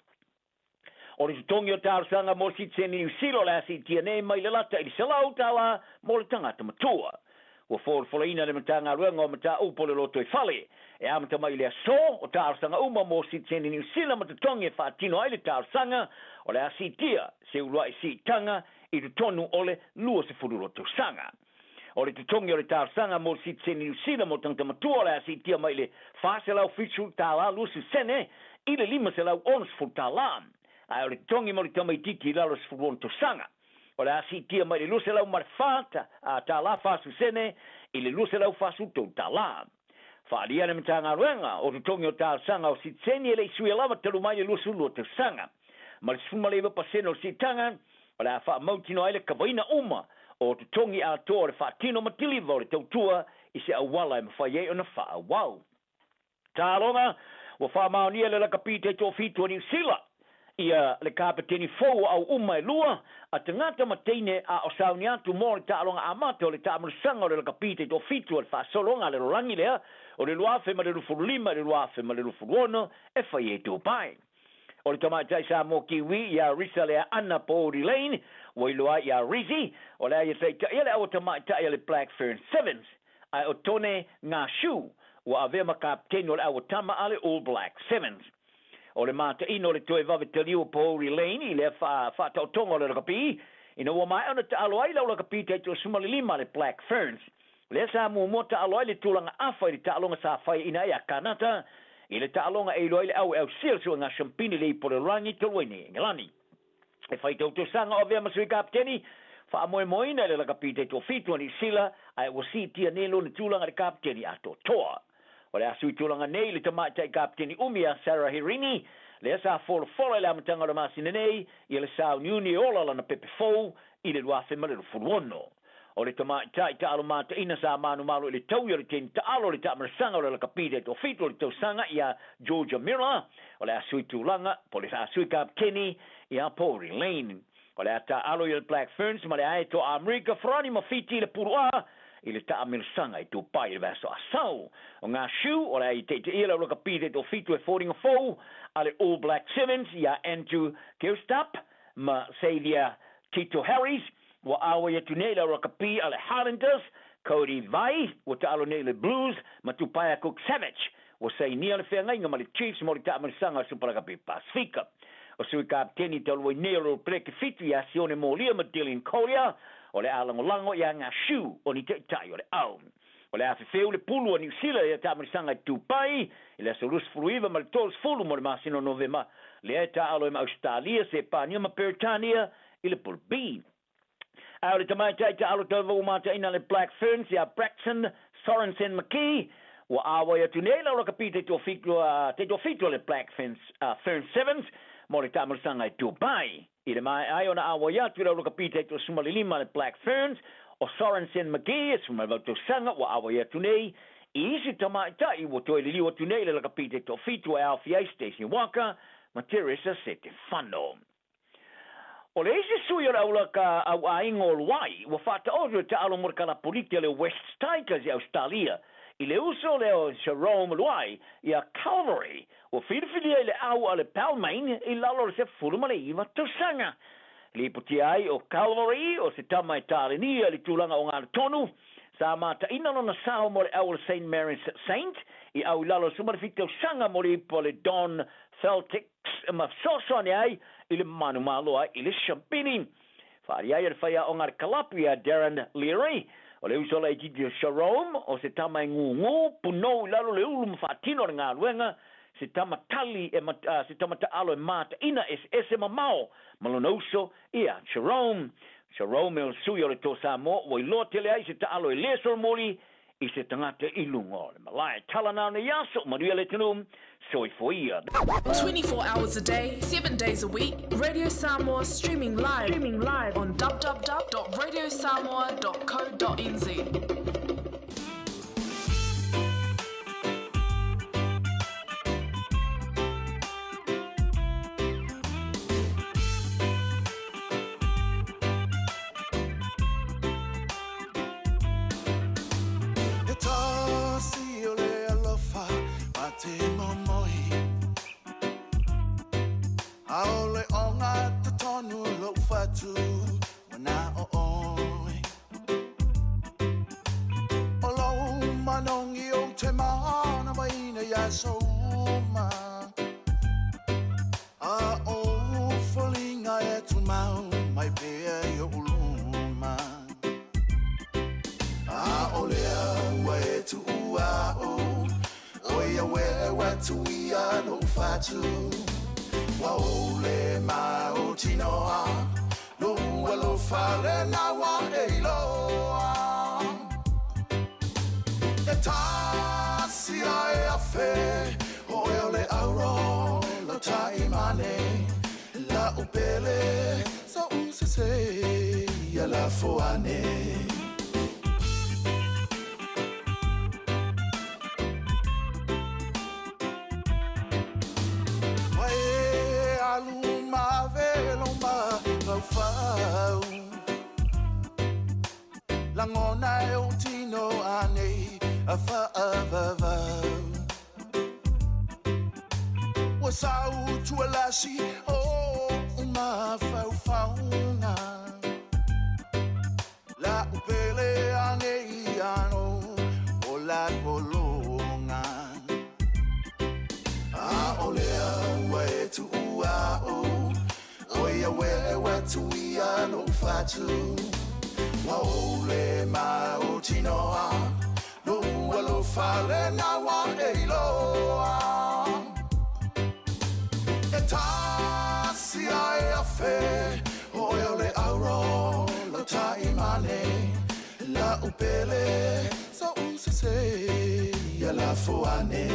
O le tongi o taro sanga mo si tseni usilo la si tiane mai le lata I se lau tala mo le tangata matua. Ua fola ina le matanga ruenga o mata upo le loto I whale. E amata mai le so o taro sanga uma mo si tseni usila mata tongi e whaatino ai le taro sanga o le asi tia se urua I si tanga I tu tonu o le lua se furu loto sanga. O le tutongi o le tārsanga mo si tseni usila mo tangta matua le asi tia mai le whase lau fitu tāla lusu sene I le lima se lau ons fu tāla. Ai o le tutongi mo le tamai tiki lalo se furu onto sanga. O le asi tia mai le luse lau marfata a tāla fasu sene I le luse lau fasu tau tāla. Whaalia ne mitanga ruenga o tutongi o tārsanga o si tseni ele isui lava talu mai le lusu lua tau sanga. Ma le sfuma lewa paseno si tanga o le a wha mautino ai le kawaina uma o te tongi a toa le whaatino matili vau le tautua I se awala e mawhai o na wha wau. Tā longa, wa wha maonia le lakapite tō fitua New Zealand. Ia le kapiteni fou au umai lua, a te ngata mateine a o sauni atu mō le tā longa amate o le tā marusanga o le lakapite tō fitua le whaasolonga le rolangi lea, o le luafe ma le rufuru lima, le luafe ma le rufuru ono, e whai e tō pai. O le tamatai sa mo kiwi ia risa le ana Pori Lane, wa iloa ia risi, o le ia sei ta ia le au tamatai le Black Fern Sevens, ai o tone ngā shu, wa ave ma kapteni o le au tama ale All Black Sevens. O le mata ino le toe vave te liu Pori Lane, I le wha tau tonga le rakapi, ina wa mai ana te alo ai lau rakapi te to sumali lima le Black Ferns. Le sa mu mota alo ai le tulanga afa I le talonga sa fai ina ia kanata, I le ta'alonga e loile au silsu ngā champini le po le rangi tolwene ngalani. E whai tau sanga o vea masui kapteni, wha amoe moina le lakapite tō fitua Ni sila, ai wa si tia nelo ni tūlanga le kapteni a tō toa. O le asui tūlanga nei le tamaitai kapteni umia Sarah Hirini, le asa fola le amatanga o le masina nei, I le sao niuni ola lana pepe fou, I le luafe ma le rufuruono. O le tamaitai ta alo mata ina sa manu malo I le tau I le teni ta alo le ta marasanga o le lakapite tō fitua le tau sanga ia Georgia Mira, o le asui tūlanga, po le asui kapteni ia Pori Lane. O le ata alo I le Black Ferns, ma le ae to Amerika Frani ma fiti I le purua, I le ta marasanga I tō pai le vaso asau. O ngā shu, o le ae te ila o lakapite tō fitua e Fordinga Fou, a le All Black Sevens ia Andrew Geustap, ma Xavier Tito Harris, wa awa ia tunela rakapi ale Highlanders, Cody Vai, wa ta alo nele Blues, ma tupaya Cook Savage, wa sei ni ale whea ngainga ma le Chiefs mo le ta amarisanga Super Rugby Pacifica. O sui kapteni te aloi nero preke fitu ia Sione Molia ma Dylan Collier, o le alangolango ia ngā shu o ni te tai o le au. O le awhewheu le pulu o New Zealand ia ta amarisanga tupai, I le asorus fruiva ma le tols fulu mo le masino novema, le e ta alo ma Australia se pania ma Peritania, I le pulbi. Au le tamaitai ta alo tau vau mata ina le Black Ferns ia Braxton Sorensen McKee, wa awa ia tunela o kapite te ofitlo le Black Ferns Sevens, mo le tamarasanga I Dubai. I le mai ai ona awa ia tira o kapite te sumalilima le Black Ferns, o Sorensen McKee, sumalvau sanga wa awa ia tunei, I isi tamaitai wa toi li liwa tunela le kapite te ofitlo e Alfie Stacey Waka, ma Teresa Setefano. O le isi sui o laula ka au aingo luai, wa whata oru te alo morkana politia le West Tigers I Australia, I le uso leo Jerome luai, I a Calvary, o whirwhiria le au a le Palmain, I lalo se furumale iwa tosanga. Li puti ai o Calvary, o se tamai tālenia li tūlanga o ngāra tonu, sa mata ina lona sao mo le au St. Mary's Saint, I au lalo sumar fitau sanga mori po le Don Celtics ma sosone ai I le manu malo ai I le Champini. Whaari ai whaia o ngar kalapia Darren Leary. O le usola I Gideon Sharom o se tama ngu puno I lalo le ulum whaatino re ngā ruenga. Se tama tali se tama taalo mata ina ese mamao. Malona uso ia Sharom. Sharom el sui o le tō Samoa. Wai loa tele ai se taalo lesor mori. I se tangata I lungo. Malai talana ne yaso. Maria le tunum. Soi foia. 24 hours a day, 7 days a week. Radio Samoa streaming live on www.radiosamoa.co.nz. Aole onga te tonu lo fatu wana oi. Olo manongi o te mana maina ya soma. A o folinga e tu mau mai pea yo uluma. A olea wa e tu ua o. Oia we tu ia no fatu. Waole mau tinoa, lua lo fale na wa eiloa. E tasi ai a fe, oele auro, lo taimane, la upele, sa usese, ya la foane. Fau Langona e o tino ane a fa avavau Wasau tualasi o uma fau fauna La upele ane iano o la polonga A olea we tu ua o Oia we tu ia no fatu Waole mau tinoa Lua lo fale na wa eiloa E tasi ai a fe Oia le auro lo taimane La upele sa usese ia la foane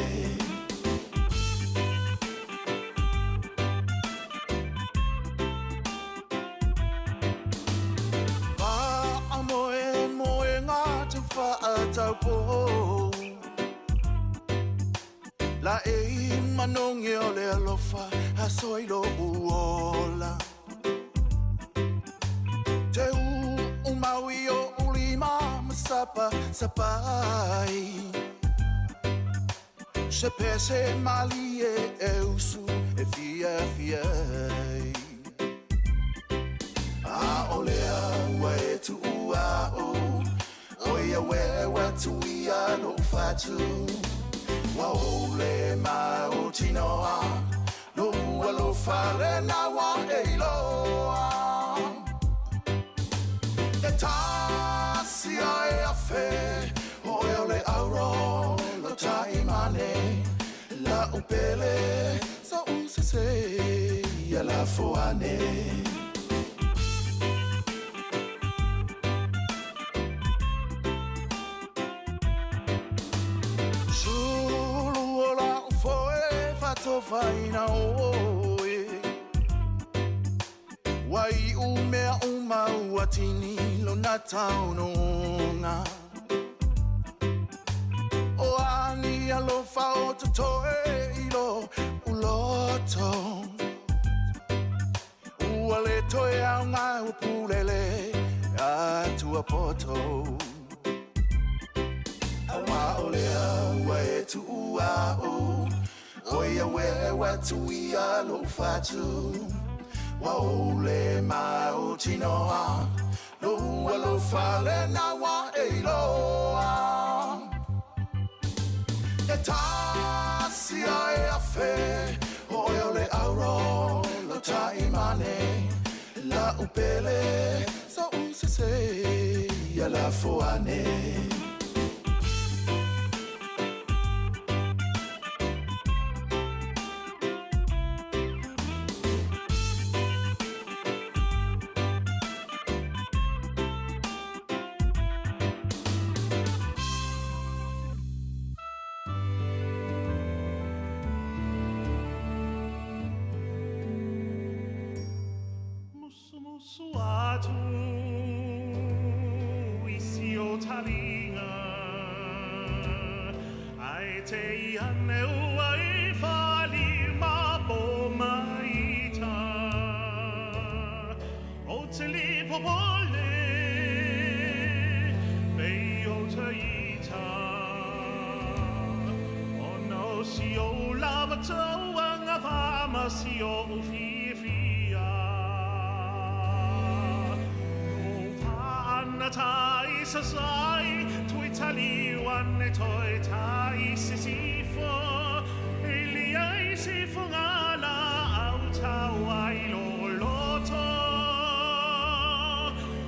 Taupo La e manongi o le alofa a soilo uola Te maui o ulima masapa sapai Se pese mali e usu e fia A olea we tu ua o Oia we tu ia no fatu Waole mau tinoa Lua lo fale na wa eiloa E tasi ai a fe Oia le auro lo taimane La upele sa usese ia la foane Faina oe Wai umea watini lo na taunonga O ani alofa o totoe ilo uloto Uale toe au ngā upulele atua poto Awa olea ue tu ua o Oia we tu ia lo fatu Wa ole mau tinoa Lo ua lo fale na wa eiloa E tasi ai a fe o e ole auro lo tai mane la upele so se ya la foane Suatu isi o taringa ai te ane ua fali ma bo maita o te lipo pole bei o te ita o no si o lava tau anga vama si o tai sa sai tui taliwan e toi tai sifo ai sifo ngala au tau ai lo loto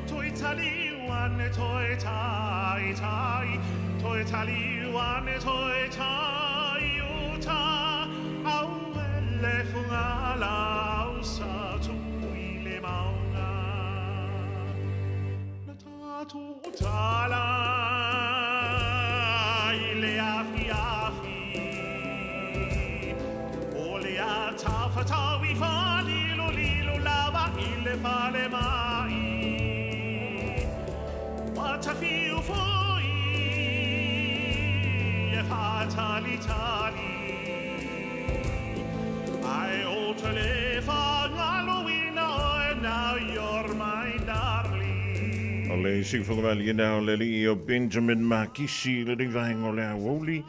tui taliwan e toi tai toi taliwan e toi tai uta au ele fungala au sa tui le maunga tu tala ile afi ole ata fatawi fali lo lilo lava ile fale mai what a feel for e fatali tali I otele fa Halloween and now you're my darling. Le sifungavali na le li o Benjamin Makisi le divang o le awoli.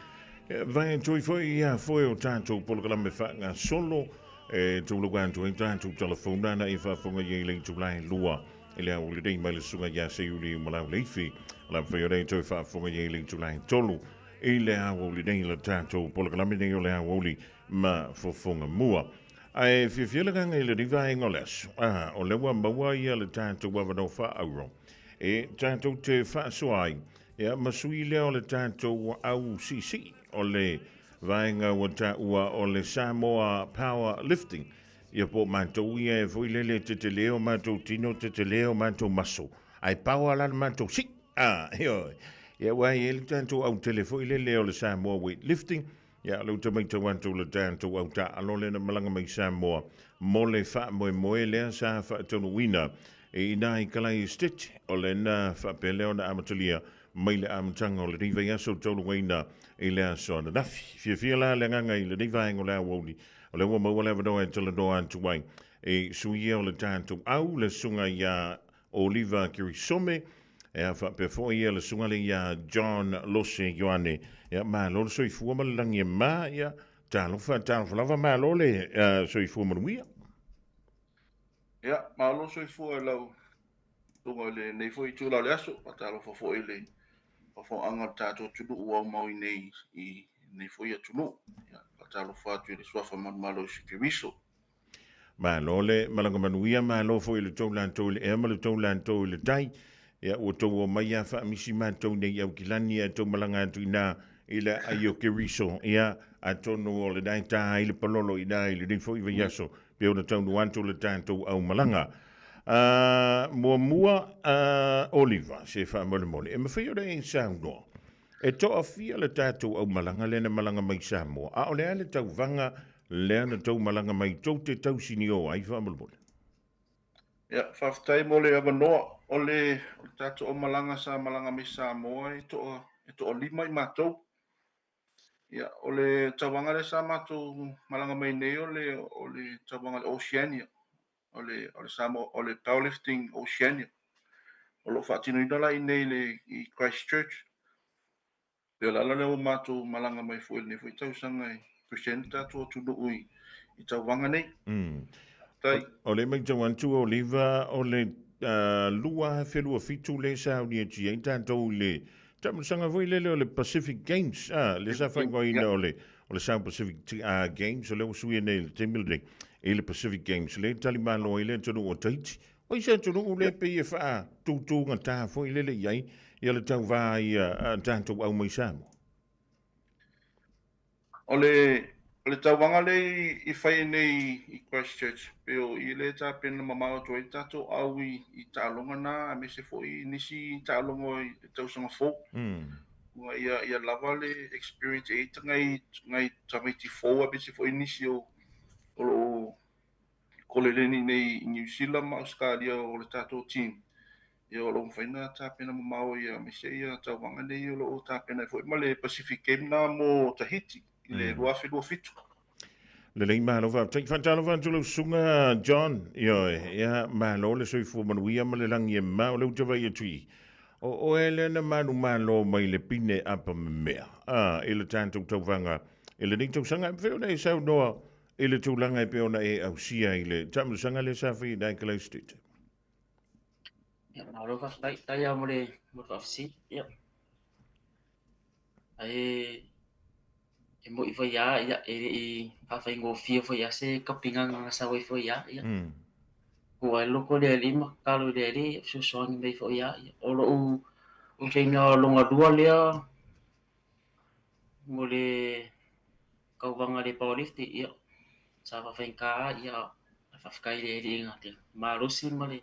Vai enjoy foi ia foi o tanto polkala me fanga solo e tu lugan tu tanto telefona na ifa fonga ye le tu lai lua. Ele awoli dei mai le sunga ya se uli mala leifi. La foi o tu fa fonga ye le tu lai tolu. Ele awoli dei le tanto polkala me dei o le awoli ma fo fonga mua. Ai fifiela gang ele divang o les. O le wa mawa ia le tanto wa no fa auro. E tanto te whaasuai, ea masui leo le tanto au sisi o le vaenga wa ta ua o le Samoa Powerlifting. Ia po mantou ia e fwile le te leo mantou tino te leo mantou maso. Ai paua lan mantou si. Eo. Ia wai e le tanto au telefo ile leo le Samoa Weightlifting. Ia lau ta maita wantou le tanto au ta alole na malanga mai Samoa. Mo le wha moe lea sa wha tonu wina. E ina I kalai stitch o le na whapeleo na amatalia mai le amatanga o le riva iaso tolu waina e le aso na nafi. Fia la le nganga I le riva ingo le awoni o le wa maua le vanoa e tala doa antu wai e suia o le tantu au le sunga ia Oliva Kirisome e a whapefo ia le sunga le ia John Lose Ioane ia maa lolo soi fua malalangi e maa ia talo whalava maa lole soi fua manuia. Ia, malo so I fua lau tunga le nei foi tu la le aso patalo fo fo ile fo anga tato tulu ua mau nei I nei foi tulu ia patalo fa tu le swafa malo sikiriso malo le malanga manuia malo fo ile tolan tole e malo tolan tole dai ia o to o mai fa misi manto nei au kilani e to malanga tu ina ile ayo kiriso ia atono o le dai ta ile palolo ina ile nei foi yaso pe ona tonu wanto le tanto au malanga. Mua Oliva, se fa mole mole. E mawhio re in sauno. E to a fia le tato au malanga lena malanga mai Samoa. A o lea le tau vanga lea na tau malanga mai tau te tau sini o ai fa mole mole. Ia, whaftai mole ava noa o le tato o malanga sa malanga mai Samoa e to o lima I mātou. Ia, o le tawanga le sa mātou malanga mai nei o le tawanga le Oceania. O le Samoa, o le Powerlifting Oceania. O lo whaatino ina la I nei le I Christchurch. Pea lala leo mātou malanga mai fuel nei fui tau sanga I presenta to tunu ui I tawanga nei. O le mai tau antu o liva o le lua whelua fitu le sa ni e tia I tātou le Tamu sanga voi lele o le Pacific Games. Le sa whai ngoi ina o le South Pacific Games, o le usui nei le Timberlake, e le Pacific Games. Le tali malo i le tonu o Tahiti. O i sa tonu o le pe e wha tūtū ngā tā foi lele iai, i le tau wā i tātou au mai Samoa. O le tauanga le i whai nei i Christchurch, peo i le tā pena mamao toi tātou au i tālonga nā, a me se foi nisi tālonga i tausanga fō. Nga ia lava le experience e ta ngai tamaiti fō, a me se foi nisi o lo koleleni nei New Zealand ma Australia o le tātou team. Ia o lo mwhaina tā pena mamao ia me se ia tauanga nei o lo tā pena foi ma le Pacific Game nā mo Tahiti. Le lua fitu. Le lei malo va. Tai fantalo va tulo sunga John. Ia malo le soi fu manuia ma le langi e ma o le uta vai e tui. O ele na manu malo mai le pine apa mea. Ele tanto tau vanga. Ele ni tau sanga feo nei sau noa. Ele tau langa e peona e au sia ile. Tamu sanga le safi dai kalai stite. Ia malo va tai a mo le fafsi. Ia. Ai e mo i foi ia e a fai ngo fia foi ia se kapinga nga sa foi foi ia ko ai loko le lima kalo le ri so so ni mai foi ia o lo o treina longa dua le mo le kau vanga le powerlifting ia sa fa fai ka ia fa fai le ri nga te ma rosi ma le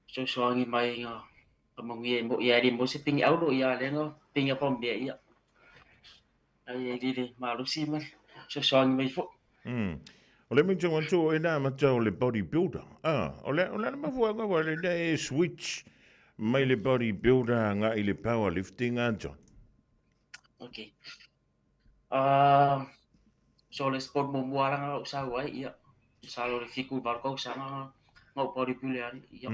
so so ni mai nga mo ngi mo ia ri mo se pingi au lo ia le nga pinga pom be ia ai dile malusi man so song mai fo o le minto wanto e na mata o le bodybuilder o le ma fu nga le dai switch mai le bodybuilder nga i le powerlifting John. Okay so le sport mo muara nga sa wai ia sa lo le fiku bar ko sa nga bodybuilder ia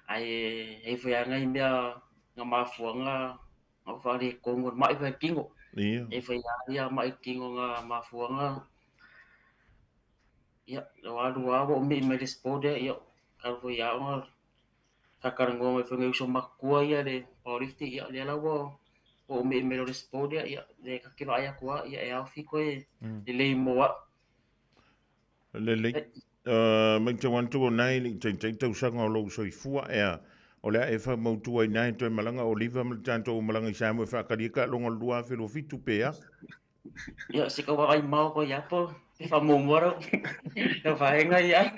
ai foi nga imbia nga ma fu nga fa le kongo mai fa kingo e foi ia mai kingo nga mafua nga ia lo o me le sport ia ka foi ia nga karango mai foi so makua ia le powerlifting ia le lawo o me le sport ia le ka kilo ia kwa ia e au fiko e le moa le mai te wantu o nai ni te tau sanga o lo so i fua o lea e wha mautua i nai toi malanga o liva ma tanto o malanga i Samoa e whakarika longa lua whiro fitu pea. Ia, se ka wakai mau ko iapo, e wha mumwara, e whaenga ia.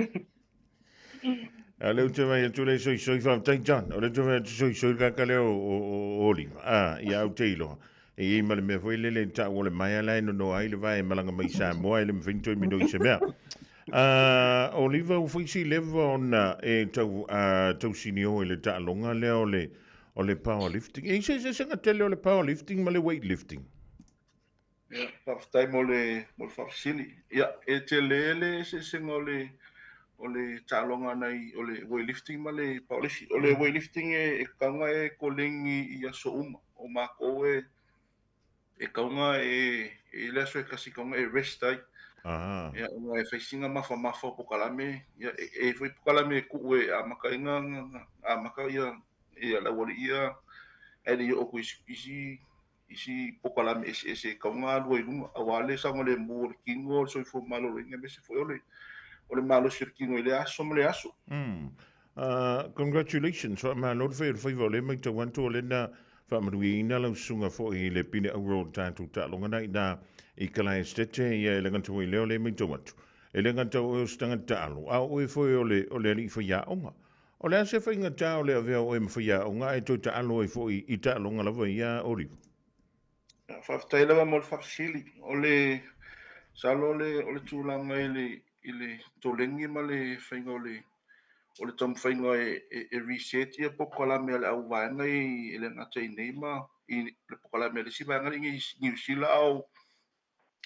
A leu te mai atu le soi wha tai John, o le te mai atu soi kaka leo o liva, i au teilo. E i male mea fwoi lele ta o le mai alai no ai le vai malanga mai Samoa e le mwhinto i mino i se mea. Oliva u fui si leva ona e tau sinio e le ta'alonga lea o le powerlifting. E se sanga tele o le powerlifting ma le weightlifting. Ia, whaftai mo le whafsili. Ia, e te lele se senga o le ta'alonga nei o le weightlifting ma le powerlifting. O le weightlifting e kaunga e kolengi i aso uma. O mako e kaunga e leso e kasi kaunga e rest ai. Ya e faisinga mafa pokalame ya e foi pokalame ku e a makainga a maka ia la wali ia e le o ku isi pokalame ese kaunga lo ilunga awale sa ngole mur kingo so fo malo ringa be se foi ole malo sirkingo ile aso mle aso congratulations so ma no fe vole me te wanto le na fa maruina la sunga fo i le pine a world tanto ta longa na I kalai stete ia le gantu i leo le me tomatu. E le gantu o stanga talo. A o e foi o le li foi ya onga. O le ase foi ngata o le avea o e me foi ya onga e to talo e foi I talo nga lava ia olivo. Whaftai lava mo le whafsili. O le salo o le tūlanga i le tolengi ma le whainga o le tamu whainga e reset ia pokalame ale au vaenga I le ngata I neima I le pokalame ale si vaenga I New Zealand au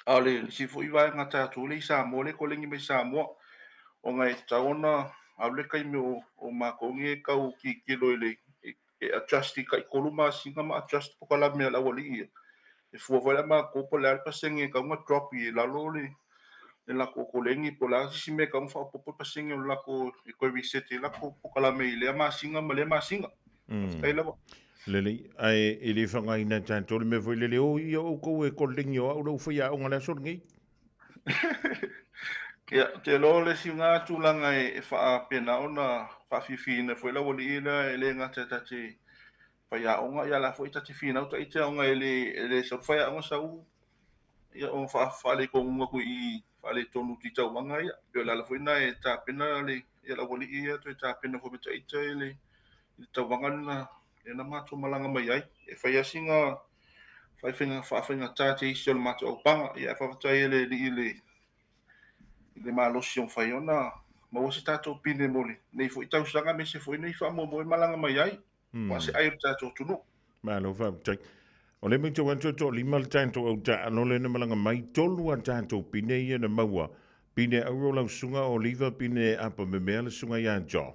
ale si fo iwa nga tātou le Samoa le kolengi me Samoa o ngai taona au le kai me o makongi e kau ki kilo le e adjust I kai koluma singa ma adjust pokala me la wali e fo wala ma ko po la pasenge ka nga drop I la lo le la ko kolengi po la si me ka fa po pasenge la ko e ko reset la ko pokala me le ma singa ma le ma singa Tai lava. Lele, ai, ele whangai na tātou le me foi lele, o ia o kou e kolingi o au rau whaia o ngana sor ngai. Ia, te lo le si ngā tūlanga e wha pena o na whawhiwhina foi la wali ila e le ngā te tati whaia o ngā ia la foi tati whina o ta ite o ngā ele sa whaia o ngā sau ia o whaale ko unga ko i whaale tonu ti tau wanga ia. Pio la foi na e tā pena le ia la wali ia to e tā pena foi ta ite ele tau wanga na e na mātua malanga mai ai. E whaia singa whawhinga tāte isi o le mātua o panga ia whawhatai ele li le malosi o whai ona ma wasi tātou pine mole. Nei fo i tausanga me se fo i nei wha mo malanga mai ai. Wa se ai o tātou tunu. Malo whawhatai. O le mei tau anto to lima le tātou au tā ano le na malanga mai tolu a tātou pine ia na maua. Pine auro lau sunga o liva pine apa me mea le sunga ia John.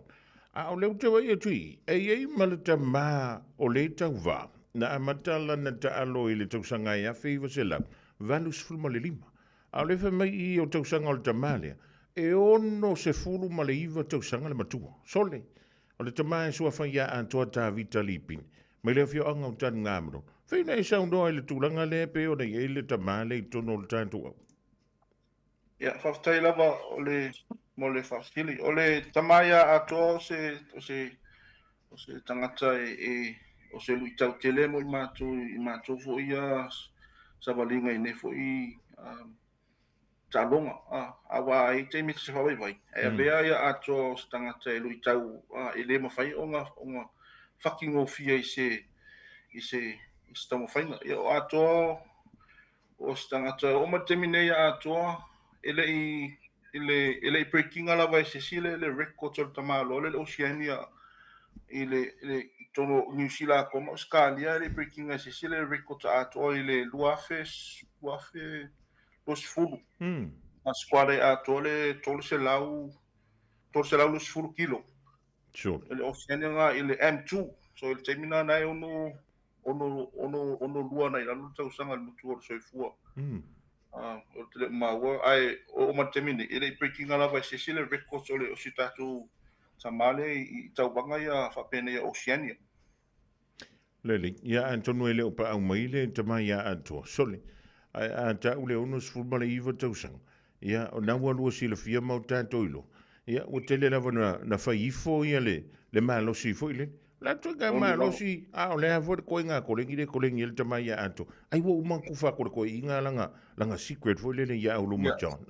A o leu tawa ia tui, ei malata mā o le tau wā. Na amatala na ta alo i le tausanga ia whiwa se lau. Valus fulma le lima. A o le wha mai i o tausanga o le tamalea. E ono se fulu ma le iwa tausanga le matua. Sole. O le tamā e sua whai ia antoa tā vita lipin. Mai leo fio anga o tānu ngāmaro. Whina e saundoa i le tūlanga le pe o nei e le tamale i tono o le tātou au. Ia, whawhatai lava o le mo le whawhili. O le tamaya atoa o se tangata o se lui tau tele mo i mātou fo ia sa walinga i ne fo i talonga. Awa i te miti se whawai vai. E a bea ia atoa o se tangata e lui tau e le mawhai o ngā whakingo fia i se tamo whainga. Ia o atoa o se tangata o matemine ia atoa ele i breakinga la vai se sile le record o tamalo le Oceania i le tono New Zealand ko Australia le breakinga se sile le record ato i le luafe los fulu a squadra ato le torse lau los fulu kilo sure le Oceania i le M2 so il termina nai ono lua nai la tau sanga le mutu o soifua o te maua ai o matemini ele breaking ala vai se sile records ole o sitatu tamale i tauwanga ia whapene ia Oceania. Lele, ia antonu ele o pa au maile tama ia antoa. Sole, a tau le ono sfulma le iwa tausang. Ia o naua lua sila fia mau tātou ilo. Ia o tele lava na whaifo ia le malosi fo ile. La tuka malosi o le avor ko inga kolengi le tama ia anto. Ai wo uma kufa ko inga langa secret fo le ia o luma John.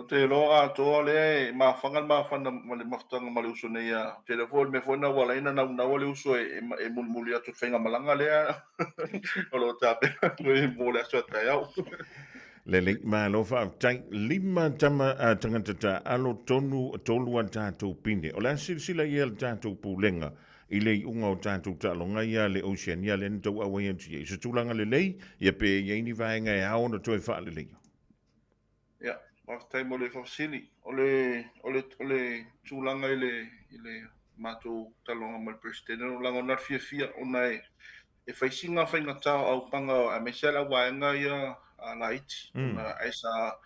Te loa ato le mawhangan le maftanga male uso nei a telefon me fona wala ina na wale uso e mulmuli atu whenga malanga lea o lo tape me mole aso atai au. Lele, malo whaatai, lima tama tangata ta alo tolu an tātou pine. O la sila ia le tātou pūlenga i le unga o tātou talonga ia le Oceania le ntau awai antu ia. Isa tūlanga le lei, ia pe ia ini vaenga e hao na toi wha le lei. Ia, whakatai mo le whawasili. O le tūlanga i le mātou talonga mal presidente. O langa nar fia o nai e whaisinga whainga tau au panga a mesela waenga ia a laiti. Na aisa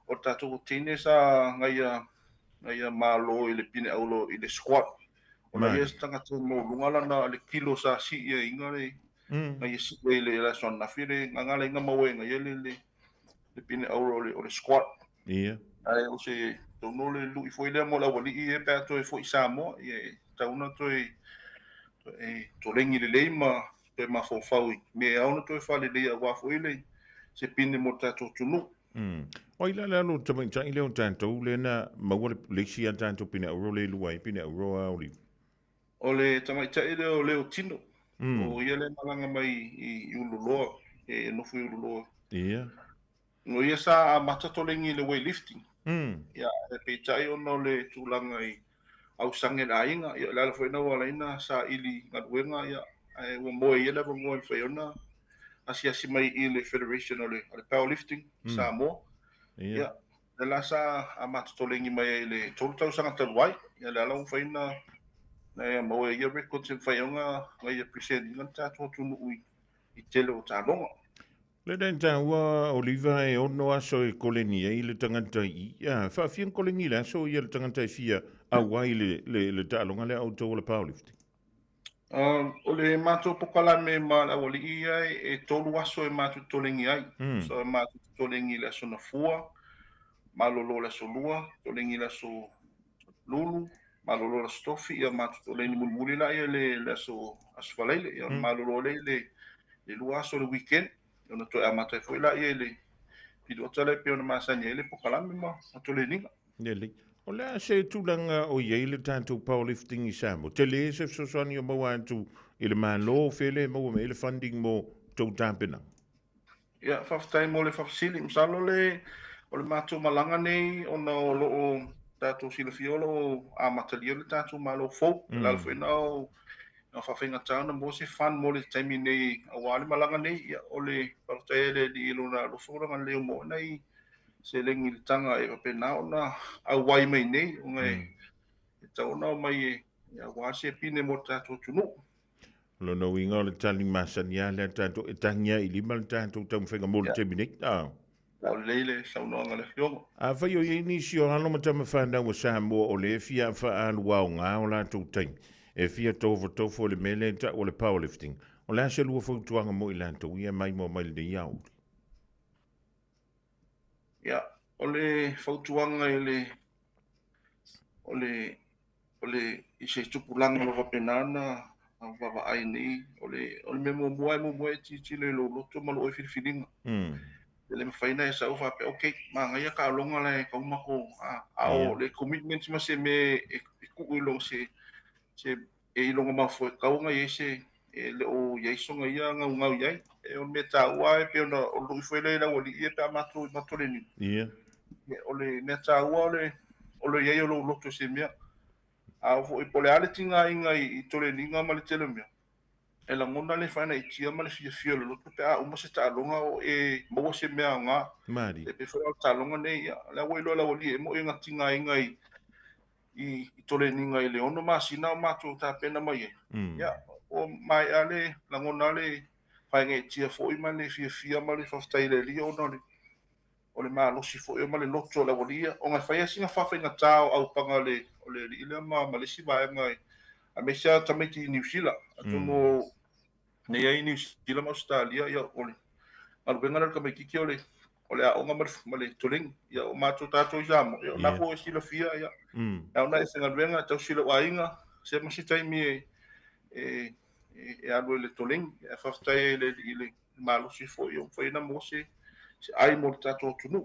o tātou tine sa ngaia malo i le pine aulo i le squat. O na ia tangata mo lungala na le kilo sa si ia inga le ngaia si i le la son na fire ngangala inga mawe ngaia le pine aulo o le squat. Ia. Ai o se tono le lui foi le mo la wali i e pe to e foi samo i tauna to to lengi le leima to ma fo faui me auna to fa le ia wa foi le se pine mo tātou tunu. O ila le alo tamai tai leo tātou le na maua le si a tātou pine auro le luai, pine auro a oli. O le tamai tai leo tino. O ia le malanga mai i ululoa, e nofu i ululoa. Ia. No ia sa a matatolengi le weightlifting. Ia e pe tai ono le tūlanga i au sange la inga, ia le ala foi na wala ina sa ili ngaduenga ia e ua moe ia lewa moe fai ona. Asi mai i le Federation o le powerlifting Samoa. Ia. Le la sa a matatolengi mai le tolu sanga taluai. Ia le ala whaina na ia maua ia records in whaionga ngai a present ngan tātua tunu ui i tele o tālonga. Le den taua Oliva e ono aso e koleni e le tangata i. Ia, whaafian koleni le aso i le tangata i fia awai le tālonga le auto o le powerlifting. O le mātou pokalame ma la wali i ai e tolu aso e mātou tolengi ai. So e mātou tolengi le aso na fua, malolo le aso lua, tolengi le aso lulu, malolo le aso tofi, ia mātou tolengi mulmuli la ia le aso asfaleile, ia malolo le lua aso le weekend. Ona toi a mātou e fwoi la ia le pidu atale pe ona masani e le pokalame ma toleninga. Nele. O lea se tūlanga o iei le tātou powerlifting i Samoa. Te le se fsosani o maua atu i le mālo whele maua me le funding mo tau tāpena. Ia, whaftai mo le whafsili. Msalo o le mātou malanga nei ona o loo tātou sila fiolo o amatalia le tātou mālo fau. Lala whaina o whawhenga tāna mo se fan mo le taimi nei a wale malanga nei. Ia, o le whaftai le di ilo na lofora ngan leo mo nei. Se lengi le tanga e wapena ona au wai mai nei, unga e tauna o mai e wase pine mo tātou tunu. Lono inga o le tali masania le tātou e tangia i lima le tātou taumwhenga mo le temi nei. O leile saunoanga le fionga. A whai o ieni si o hano matama whanau o Samoa o le fia wha alua o ngā o lātou taimi. E fia tofo le mele ta o le powerlifting. O le ase lua whautuanga mo i lātou ia mai mo mai le iau. Ia, o le whautuanga o le i se tupulanga lo wapenana a wawa ai nei, o le me mua e titi le lo loto malo e whiriwhiringa. Le me whaina e sa uwha pe, ok, ma ngai a ka alonga le kaumako a o le commitment ma se me e kuku ilong se e ilonga mawho e kaunga i se le o yeisonga ia ngau iai. E o me tā ua e pe ona o lui whaile la wali ia pe a matore ni. Ia. O le me tā ua o le iei o lo loto se mea. A o i pole ale tinga inga i tole ninga ma le tele mea. E la ngona le whaina i tia ma le fia lo loto pe a uma se tā longa o e maua se mea ngā. Mari. E pe whaia o tā longa nei ia. La wailo la wali e mo e ngā tinga inga i tole ninga i le ono masina o mātou tā pena mai e. Ia. O mai ale la ngona le pai ngai tia foi ma le fia ma le whaftai le lia o le malosi foi ma le loto la walia o ngai whaia singa whawhainga tāo au panga o le ila ma malesi vai ngai a me sia tamiti New Zealand atono nei ai New Zealand ma Australia ia o le alubenga na ka mai kiki o le a onga ma le toling ia o mato tato jamo ia na ko sila fia ia na ona e singa alubenga tau sila wainga se ma si taimi e alu le toling e whaftai le malosi foi o whaina mo se ai mo tato tunu.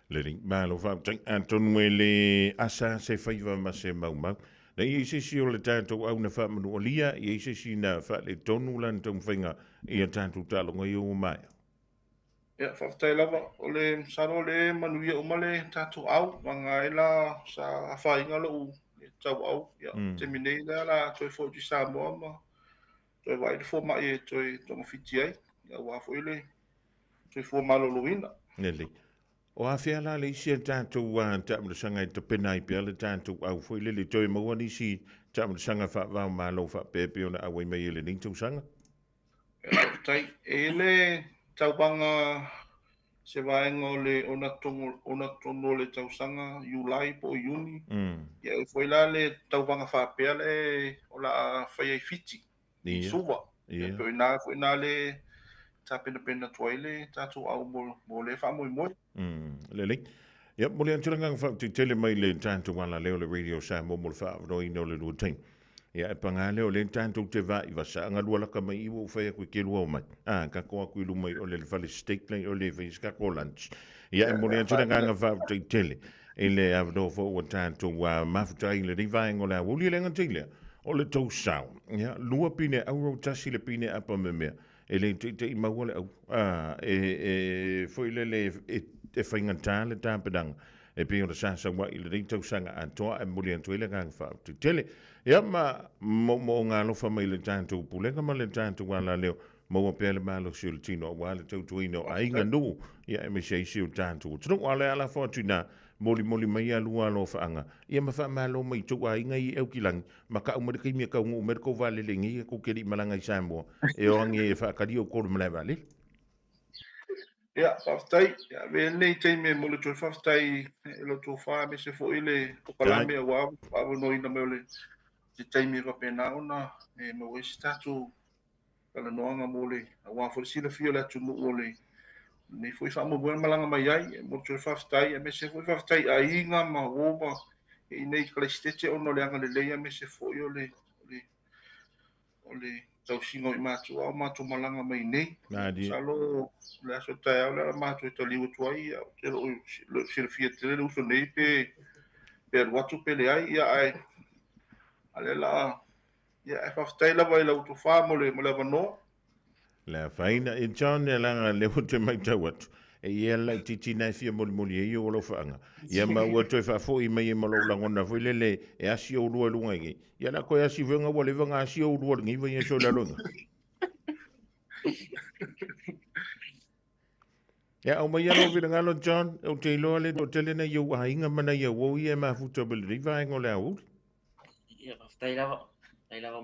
Lering, malo whautai antonu e le asa se whaiva ma se mau. Na i se si o le tātou au na whamanu o lia, i se si na wha le tonu lan tau whainga i a tātou talonga i o mai. Ia, whaftai lava o le saro le manuia o male tātou au, manga e la sa whainga lo tau au, ia, te minei la toi fōti Samoa ma toi vai le fo mai e toi tonga fiti ai ia wa fo ile toi fo malo loina nele o a fia la le isi tātou ta mo sanga te pena i pe le tātou au fo ile le toi mo ni si ta mo sanga fa va malo fa pepe ona awai mai le ning tu sanga tai ele tau banga se vai ngole ona tongo le tau sanga Julai po Juni ia fo ile le tau banga fa pe le ola fa ia fiti suva e pe na le tapena toile tatu au mo le fa mo le ia mo le antanga fa tele mai le tanto wala le radio sa mo fa no ino le routine ia e pangale o le tanto te va i vasa nga lua ka mai o fa ku ke lua mai ka ko ku lu mai o le fa le steak play o le fiska ko lunch ia mo le antanga fa tele ele avdo fo o tanto wa mafuta ile riva ngola wo le ngantile o le tau sau, ia, lua pine auro tasi le pine apa me mea, e le te i mawale au, foi le whaingata le tāpedanga, e pio na sasa wa i le rei tau sanga antoa, e muli antoa ile ngang wha te tele, ia mo ngā lofa mai le tātou pulenga ma le tātou wala leo, mo a pele malo si o le tino, wa le tau tuino, a inga nu, ia e me se isi o tātou, tunu wale ala fortuna, moli mai alua lo faanga ia ma fa malo mai tu ai ngai eu kilang maka umar ki mi ka umar ko vale lengi ko keri malanga Samoa e o ngi fa ka dio ko mala vale Ia, whaftai, ia, me nei teime mo le toi whaftai e lo tō wha me se fo i le pokalame a wau, wau no ina me o le te teime wa pena ona, e mo e si tatu kala noanga mo le, a wau fo le sila fio le atu mo o le, ne foi wha mo buena malanga mai ai, e mo toi whaftai, e me se foi whaftai a inga ma woma, e nei kala stete ono le anga le leia me se fo i o le tau singo i mātu au mātu malanga mai nei. Salo le aso tai au le mātu e taliu tuai au te lo sila fia te le uso nei pe watu pe le ai ia ai ale la ia e whaftai lawa i lau tu wha mo le wanoa. La faina e John e langa le hote mai tau atu. E ia lai titi nai fia moli e o lo whaanga. Ia ma ua toi whafo i mai e malo langona fo lele e asi o lua lunga i. Ia la koe asi venga wale vanga asi o lua ngi vai e so la lunga. Ia au mai alo vina ngalo John o te iloa le do tele na iau a inga mana ia wau i e ma futa beli riva e ngole au. Ia whaftai lawa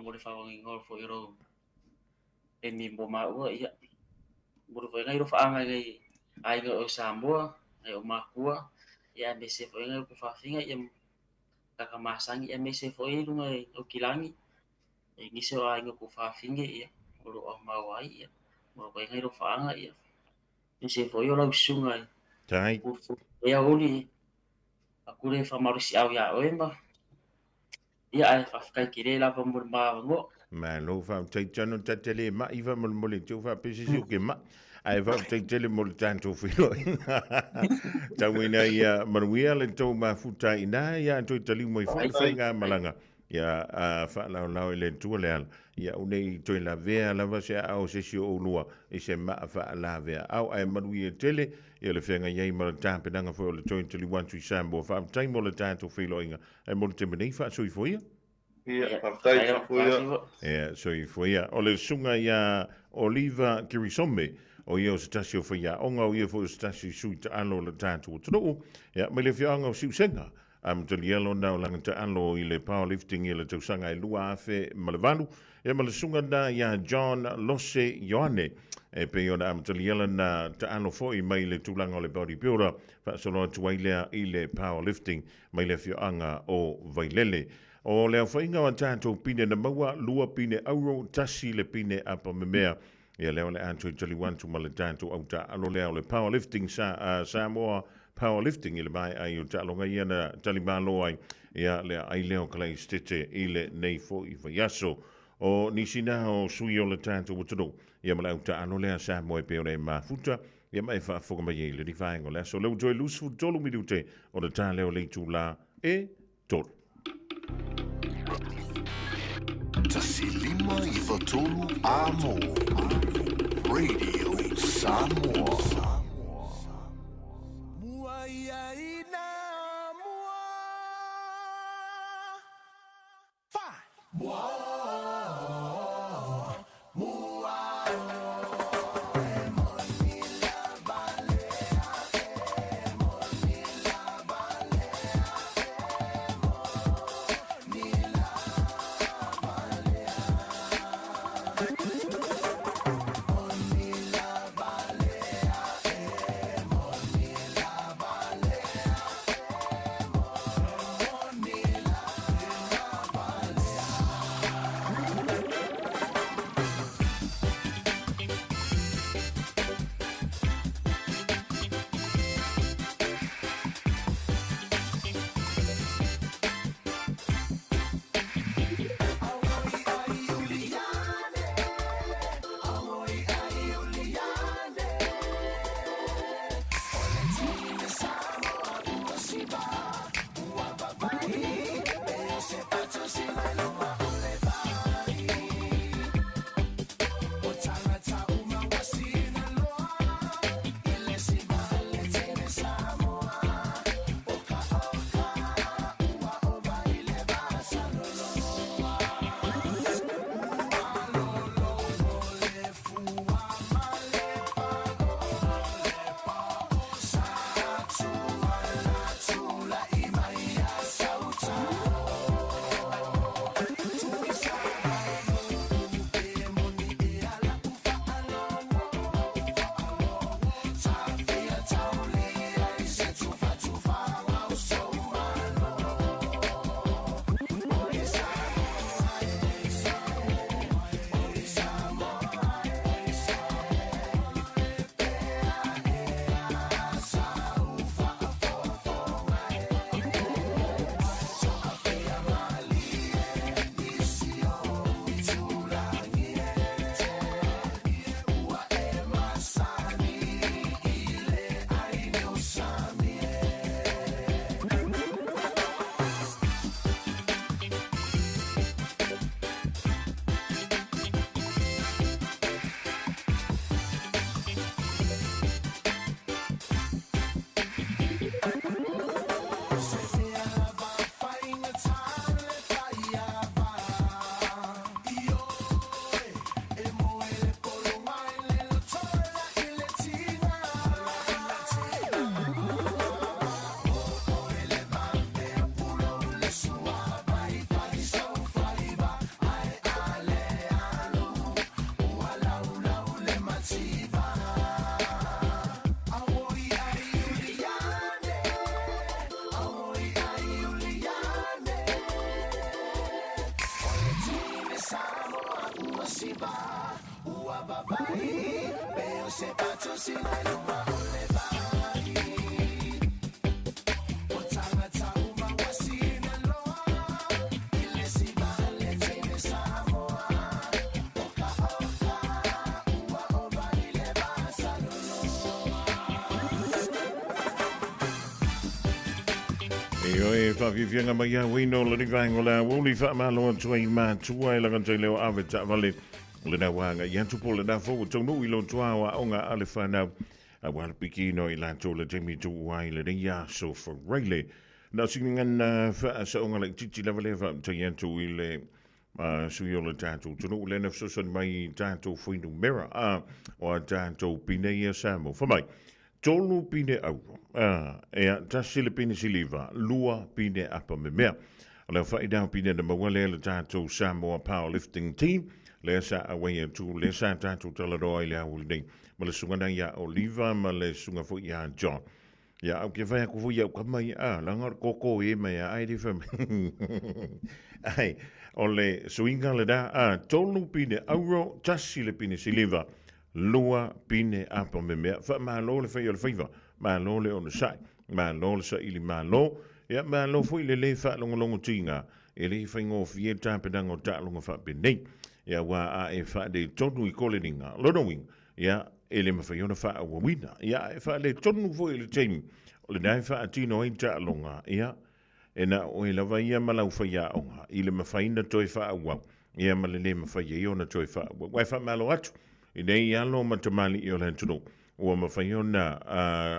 mo le whawangi ngol fo i rou. E mi mo ma ua ia. Mo le whainga i ro whaanga ngai ainga o Samoa, ai o Makua, ia me se fo inga ko whawhinga ia kakamasangi ia me se fo i lunga o Kilangi. E ngise o ainga ko whawhinga ia, o lo o Mawai ia, mo ko inga i ro whaanga ia. Me se fo i o lau sunga ia. Tai. Ia oli, a kure whamarisi au ia o ema. Ia ai whawhikai kire lava mo le mawango. Ma lo fa tai tano tatele ma iva mol tu fa pesi o ke ma ai va tai tele mol tanto filo tawina ia manuia le to ma futa ina ia to tali moi fa nga malanga ia fa la le tu le ia unei to la vea la va se au se si o lua e se ma fa la vea au ai manuia tele ia le fenga ia ma tampe nanga fo le to tali one to sambo fa tai mol tanto filo inga ai mol te meni fa so i foia. Ia, whaftai sa fuia. Ia, so i fuia. O le sunga ia Oliva Kirisome, o ia o stasi o fuia. Onga o ia fo stasi sui ta alo le tātu o tano. Ia, me le whianga o siusenga. Am te lielo nao langa te alo i le powerlifting i le tausanga i lua afe malevanu. Ia, me le sunga na ia John Lose Ioane. E pe ona am te lielo na te alo fo i mai le tūlanga o le bodybuilder. Whaasoloa tuailea i le powerlifting. Mai le whianga o Vailele. O lea whainga wa tātou pine na maua, lua pine auro, tasi le pine apa me mea. Ia leo le anto i tali wantu ma le tātou au ta alo leo le powerlifting Samoa powerlifting i le mai ai o ta alonga ia na tali malo ai. Ia lea ai leo kalai stete i le nei fo i whaiaso. O nisina o sui o le tātou utano. Ia ma le au ta alo lea Samoa pe o le mafuta. Ia mai whaafoka mai e le ni whaengo lea. So leo joe lusu tolu midute o le tā leo le tū la e tolu. Tasilima Ivatolu Amo Radio Samoa. ua siva, ua vavai, peo se pato sina luma ole vai. O tangata uma wasina loa, ile siva le tene Samoa. Oka oka, ua ova ile basa E whawiwhianga mai a wino le ringaingo la wuli whaamalo tua I mātua e langa leo awe ta vale le na wanga I antupo le na fōu tonu I lo tua wa onga ale whanau a walpiki no I la tō le Jamie tu wai le rea so for Rayleigh na singan wha sa onga le titi lava le wha ta yantu I le sui o le tātou tonu le na fsosan mai tātou whainu mera o a tātou pineia Samo whamai tolu pine au ea tasile pine siliva lua pine apa me mea o le whaidau pine na mawale le tātou Samoa powerlifting team le sa away tu le sa tātou talaroa I le au nei ma le sungana ia Oliva ma le sunga fo ia John ia au ke whai aku fo ia ukamai langar koko e mai ai di wham ai o le suinga le da tolu pine auro tasile pine siliva lua pine apa me mea fa malo le fai o le faiva malo le ona sai malo le sa ili malo ya malo foi le fa longo tinga e le fai ngo fie tapenanga ta longo fa penei ya wa a e fa de tonu I koleninga lono wing ya ele me fai ona fa wa wina ya e fa le tonu foi le team o le dai fa atino I ta longa ya e na o e lava ia malau fai ya onga ile me fai na toi fa wa ya malele me fai ia ona toi fa wa fa malo atu I nei alo matamali I o le tunu ua mawhaiona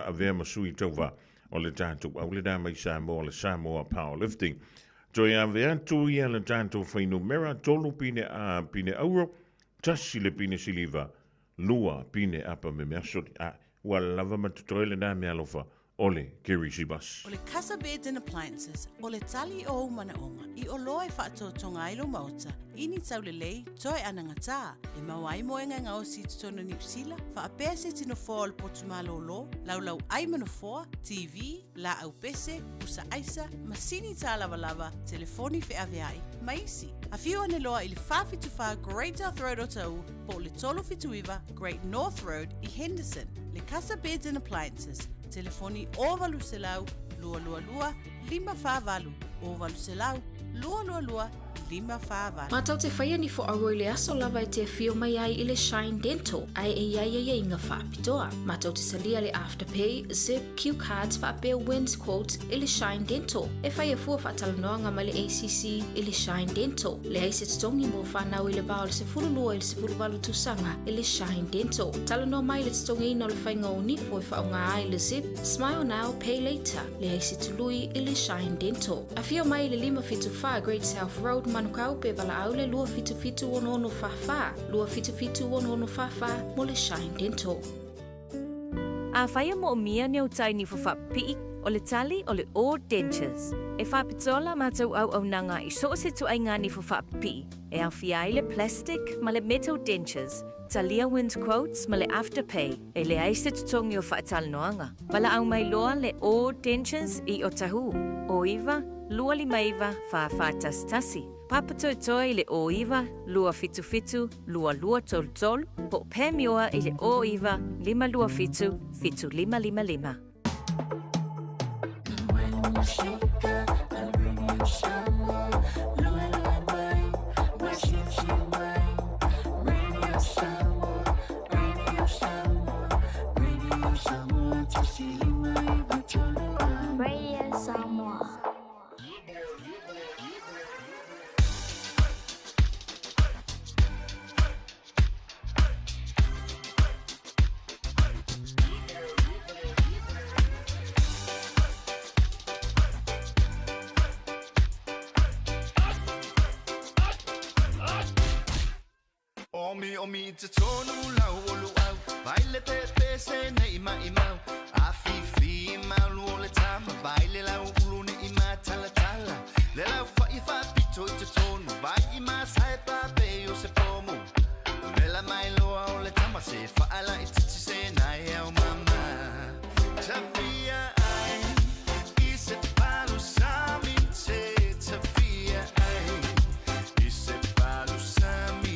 a vea masui tauwa o le tātou au le dama I Samoa le Samoa powerlifting. Toi a vea tui a le tātou whainu mera tolu pine a pine auro tasi le pine siliva lua pine apa me mea sori ua lava matutoi le nā mea alofa ole Kerry Sibas. O le Casa Beds and Appliances, o le tali o mana onga, I o loa e whaatotonga ailo mauta, ini tau le lei, toi ananga tā, e mawai moenga ngā o si tutona New Zealand, wha a pese tino fōa o le potumalo lo, lau ai mano fōa, TV, la au pese, usa aisa, masini tā lava lava, telefoni fe aveai, maisi. A whiu ane loa I le whawhituwha Great North Road o tau, po le tolo fituiva Great North Road I Henderson, le Casa Beds and Appliances, telefoni ovalu selau, lua lua lua, lima whāwalu, ovalu selau, lua lua lua, lima whāwalu. Mātau te whaia ni fo aroi le aso lava te whio mai ai I le Shine Dental, ai e ia inga whaapitoa. Mātau te salia le Afterpay, Zip, Q Cards, whaapea wins quotes I le Shine Dental. E whaia fua whaatalanoanga ma le ACC I le Shine Dental. Le aise tongi mo whanau I le bao le se fululua I le se fuluwalu tusanga I le Shine Dental. Talanoa mai le tongi ina le whainga o nifo I whaonga ai le Zip, Smile Now, Pay Later. Le aise tului I le Shine Dental. A whio mai le 575 Great South Road, Manukau pe bala aule lua fitu ono fafa. Lua fitu ono fafa mo le Shine Dental. A whaia mo o mia neu tai ni whawhapi'i o le tali o le All Dentures. E whapitola mātou au nanga I so se tu ai ngā ni whawhapi'i. E au whiai le plastic ma le metal dentures. Talia wins quotes ma le Afterpay. E le aise tutongi o whaatalanoanga. Bala au mai loa le All Dentures I o tahu. O iwa, lua lima iwa, whaafatas tasi. Papatoitoi le o iwa, lua fitu, lua tol, po pemioa I le o iwa, lima lua fitu lima. Radio Samoa. Omi te tonu lau olu au Baile pepe se ne ima imau Afifi mau lu le tama Baile lau ulu ne ima tala Le lau wha pito te tonu Vai ima sai pape o se pomu Vela mai loa o le tama Se whaala I titi se nai au mama Tawhia ai I se palu sami te Tawhia ai I se palu sami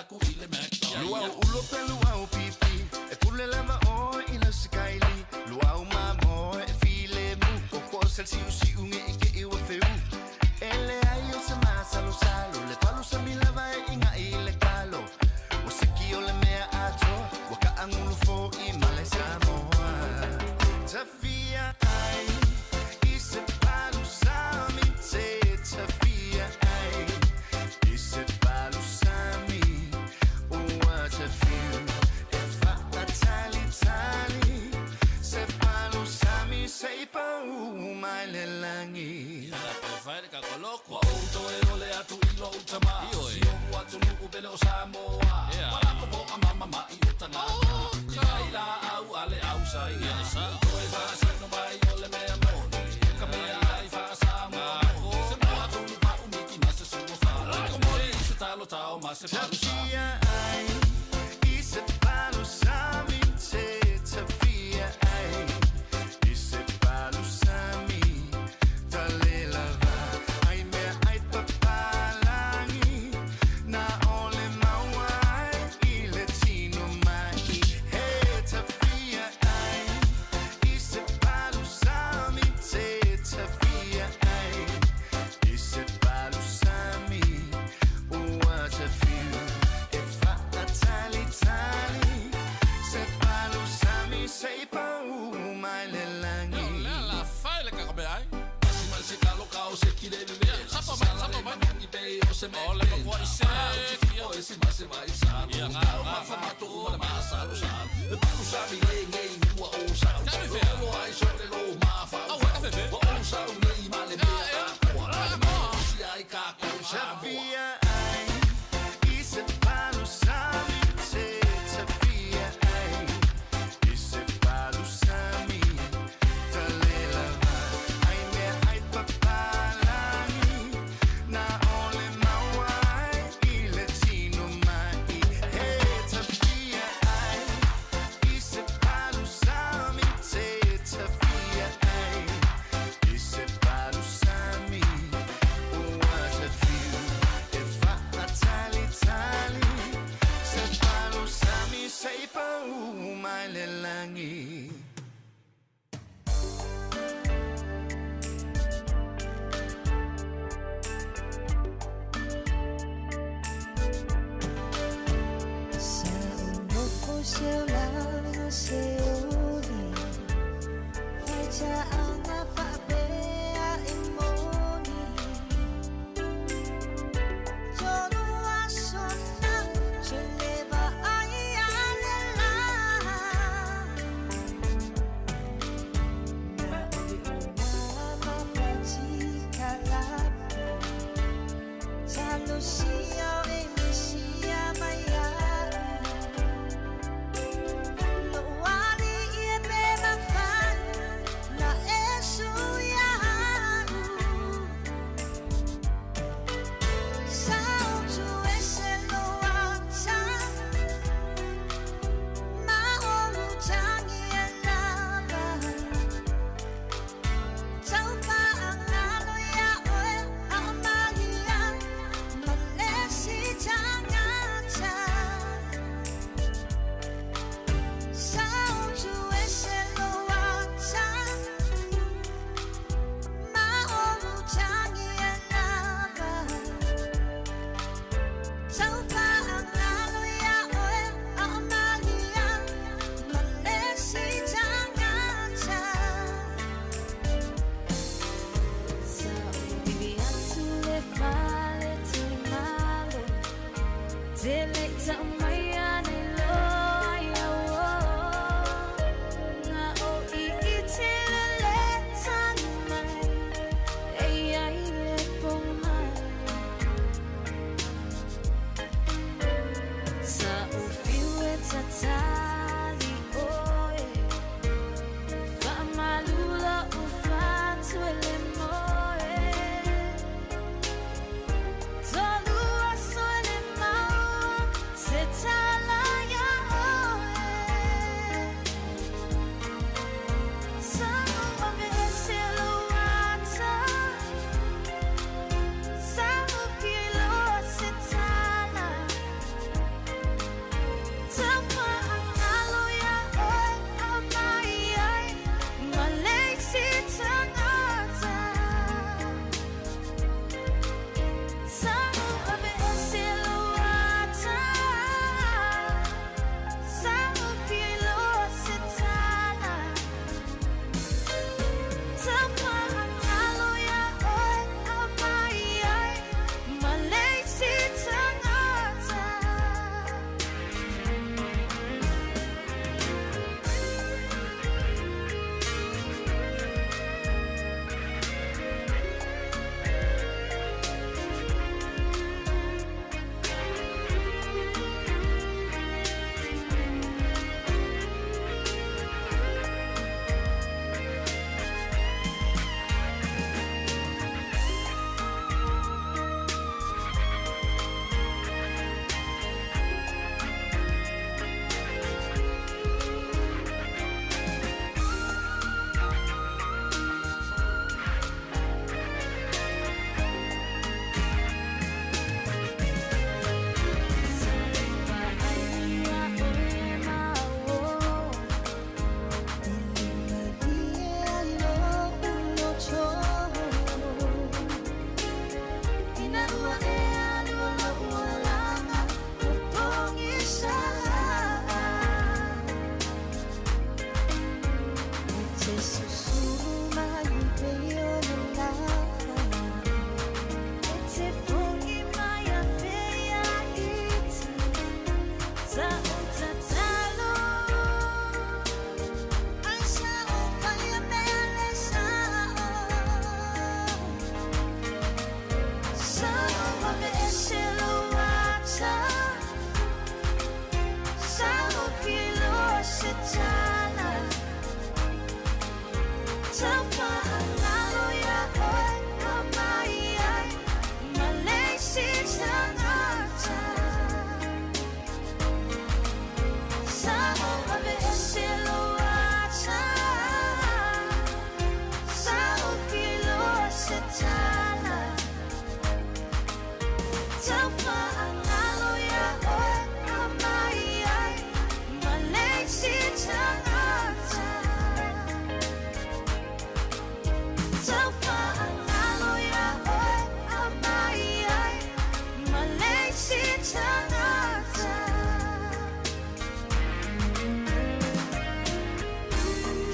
aku ile mekto. Luau ulo pe luau pipi. E pule lava o ina sikaili. Luau mamo e file mu. Koko sel si unge ike iwa feu. Ele ayo se masa lo salo. Le palu sa mi lava e inga ile kalo. O se ki o le mea ato. Waka angulu fo I male Samoa. Tafia ai. Ise palu sami te tafia ai. Ise palu sami. What a few. If I tali. Se palu sami sei pa mai le langi. Fai ka koloko auto e ole atu ilo utama. Si o atu luku bele o Samoa. Wala ko mo mama ma I utana. Ila au ale au sai. Toi fa sa no mai ole me amoni. Ka me ai fa Samoa. Se mo atu lupa umiki na se suo fa. Ko mo se talo tao ma se palu sa. Ai ise palu sami te tafia ai. Ise palu sami tale lava. Ai me ai papalangi na ole mawai I latino mai. Hey tafia ai. Ise palu sami te tafia ai. Ise palu sami. What a few. If I tali. Se palu sami sei pa mai le langi. La fai le ka be ai. Si mal se kalo ka o se kile be. Sapa ba ni pe o se me. Ole ko I se. O ese ma se vai sa. Ya ma fa ma to o ma sa lo sa. Le palu sami le ngai ni wa o sa. Lo ai so le lo ma fa. O sa ngai ma le be. Si ai ka ko sa. Tafia ai. Ise palu sami te tafia ai. Ise palu sami tale lava. Ai me ai papalangi na ole mawai I latino mai. Hey tafia ai. Ise palu sami te tafia ai. Ise palu sami. What a few. If I tali. Se palu sami sei pa mai le langi.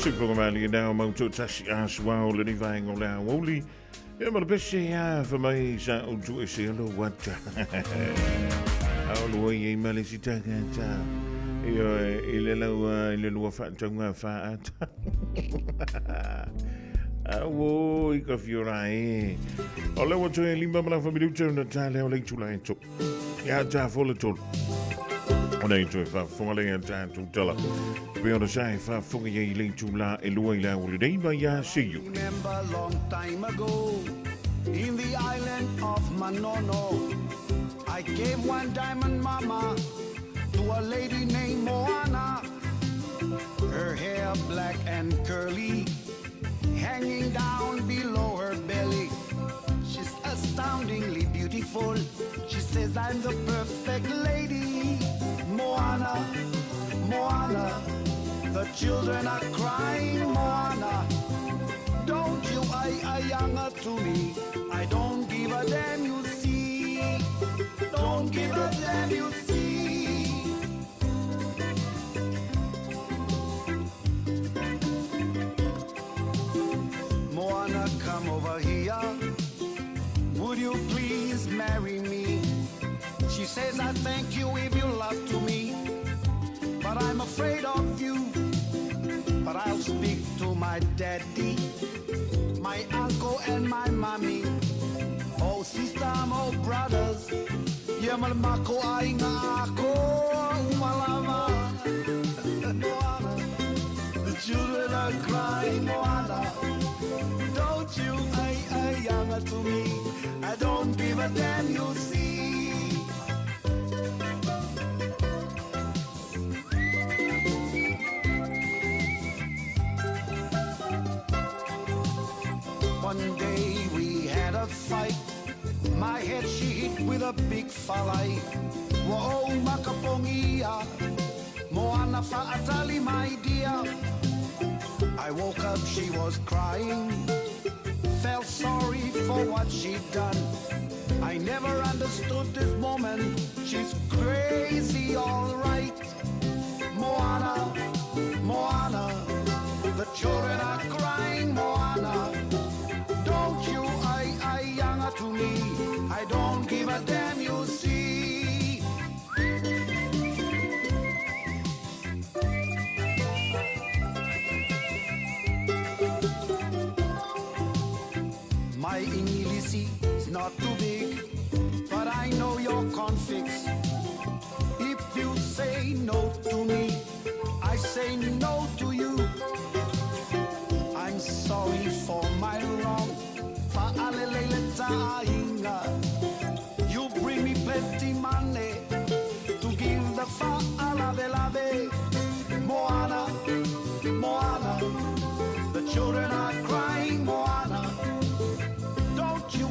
Super mali now mautu tasi aswa o le ni vai ngola woli. E ma pese ya fa mai sa o tu e se lo wata. Au lo ye mali sita kata. Ile lo fa tanga fa ata. Awo I ka fiora e. Ole wa tu e limba mala fa bidu tu na tale o le chula ento. Ya ja folle tol. Ona into fa fonga le ta tu tala. Pe ona sai fa fonga ye le chula e lo ila o le dei ba ya see you. Remember long time ago in the island of Manono, I gave one diamond mama to a lady named Moana. Her hair black and curly, hanging down below her belly. She's astoundingly beautiful. She says I'm the perfect lady. Moana, Moana, the children are crying. Moana, don't you younger to me. I don't give a damn, you see. Don't give a damn, you see. Moana, come over here. Would you please marry me? She says I thank you if you love to me, but I'm afraid of you. But I'll speak to my daddy, my uncle and my mommy. Oh sister, oh brothers, yamal mako ay nga ako umalama. Moana, the children are crying. Moana, don't you younger to me. I don't give a damn, you see. One day we had a fight. My head she hit with a big falai. Whoa, makapongia. Moana fa'atali, my dear. I woke up, she was crying. Felt sorry for what she'd done. I never understood this woman. She's crazy, all right. Moana, Moana, the children are crying. Moana, don't you younger to me. I don't give a damn, you see. My Ingilisi is not too big, but I know your conflicts. If you say no to me, I say no to you. I'm sorry for my wrong. You bring me plenty money to give the fa'alave. Moana, Moana, the children are crying. Moana, don't you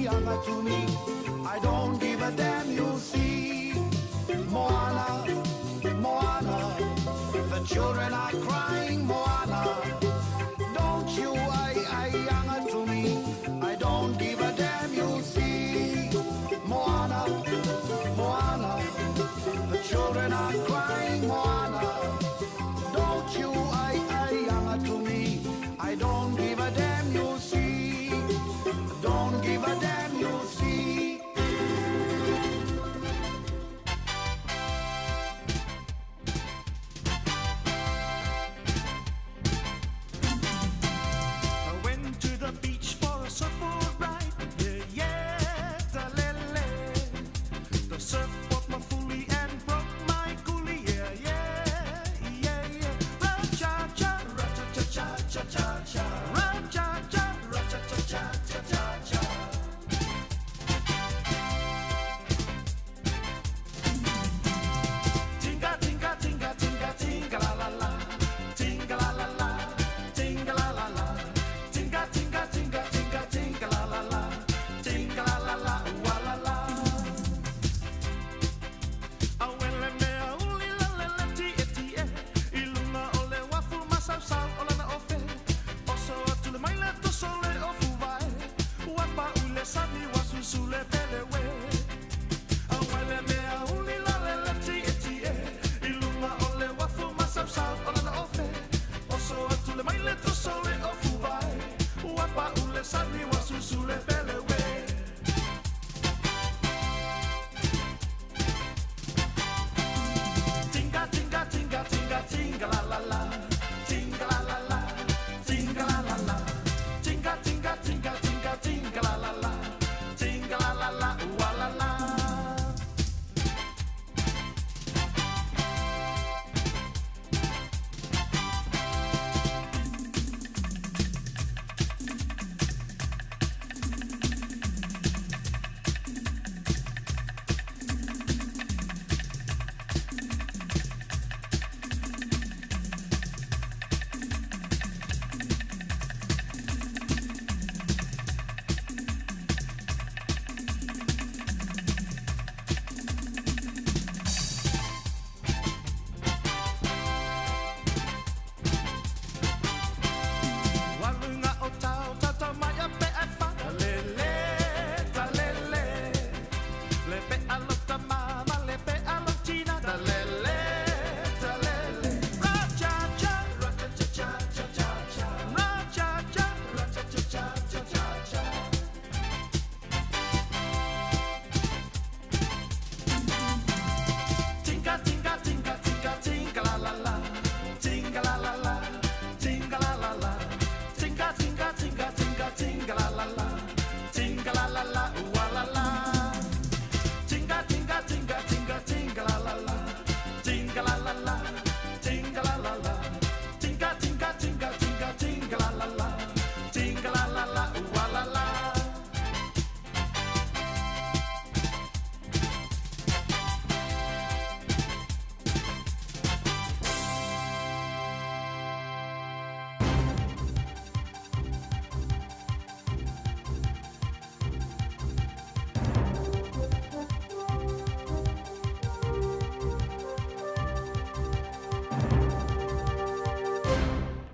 younger to me. I don't give a damn, you see. Moana, Moana, the children are crying. Moana, don't you younger to me. I don't give a damn, you see. Moana, Moana, the children are crying. Moana, don't you younger to me. I don't give a damn, you see. Don't give a damn, you see.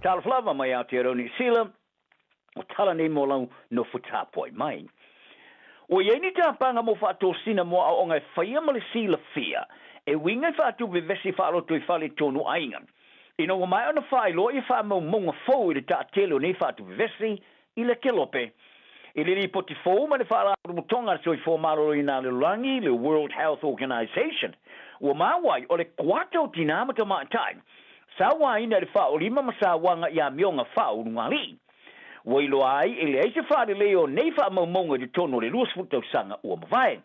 talaflava mai Aotearoa Sila o tala nei mo lau no futapoi mai. O ye ni tapanga mo whaatosina mo a o ngai whaia ma le sila fia, e wingai whaatu vevesi whaaloto I whale tonu ainga. Ino o mai ona whailo I wha mau monga fau I le ta telo nei whaatu vevesi I le kelope. I le li poti fau ma le whaala mutonga so I fo maroro I nā le rangi, le World Health Organization. O mawai o le kwato dinamata maatai. Sa wai na le wha o lima masa wanga I a mionga whau nungali. Wailo ai ele ai se whare leo nei wha maumonga de tono le luas futau sanga ua mawai.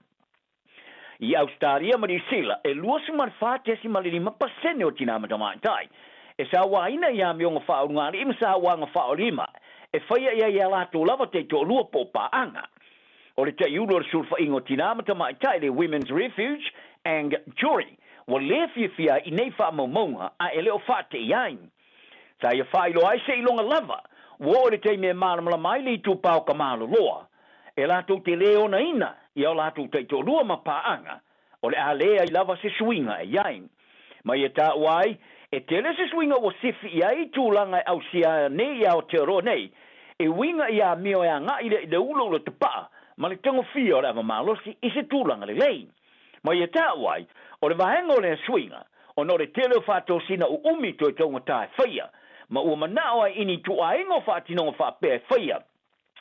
I Australia ma Sila e luas man whātesi ma le 5% o tinamata maatai. E sa waina I a mionga whao ngari ima sa wanga whao lima. E whaia ia lato lava te to lua po paanga. O le te iulo le sulfa ingo tinamata maatai le Women's Refuge and Jury. Wa le fia I nei wha maumonga a e leo whate iain. Sa ia whailo ai se ilonga lava. Wo le te me malamala mai li tu pau ka malo loa. E lato te leo na ina, I o lato te to lua ma paanga. O le a lea I lava se swinga e yain. Ma ia ta wai, e tele se swinga o sifi I ai tūlanga au sia nei au te ro nei. E winga I a mio e a nga I le ulo le te paa, ma le tango fia o le ava malosi I se tūlanga le lei. Ma ia ta wai, o le vahenga o le swinga, o no le tele o whato sina u umi to e tonga tae whaia. Ma ua manao ai ini tu aingo whaatinonga whaapea whaia.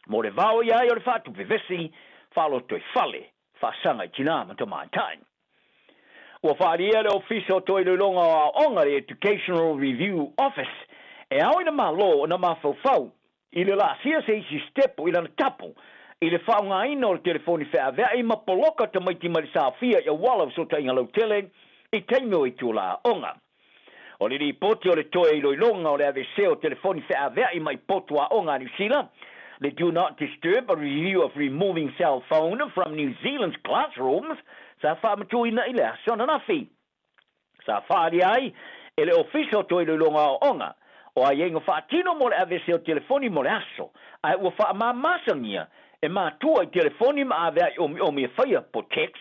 Mo le vau iai o le whaatu vevesi, whalo toi whale, whaasanga I tinama ta mātain. Ua whaaria le ofisa o toi loilonga o onga le Educational Review Office, e au ina malo o na mawhauwhau, I le la sia se isi stepo I lana tapu, I le whaunga ina o le telefoni whea vea I mapoloka ta maiti marisa fia I wala so ta inga lau tele, I teimio I tu la onga. O le ripoti o le toe I loilonga o le AVC o telefoni whea vea I mai potu a onga New Zealand. Le do not disturb a review of removing cell phone from New Zealand's classrooms. Sa whamatu ina I le asona na fi. Sa whaari ai, e le official toe I loilonga o onga. O a yenga whaatino mo le AVC o telefoni mo le aso. Ai ua wha mamasangia e mātua I telefoni ma a vea I omi e whaia po text.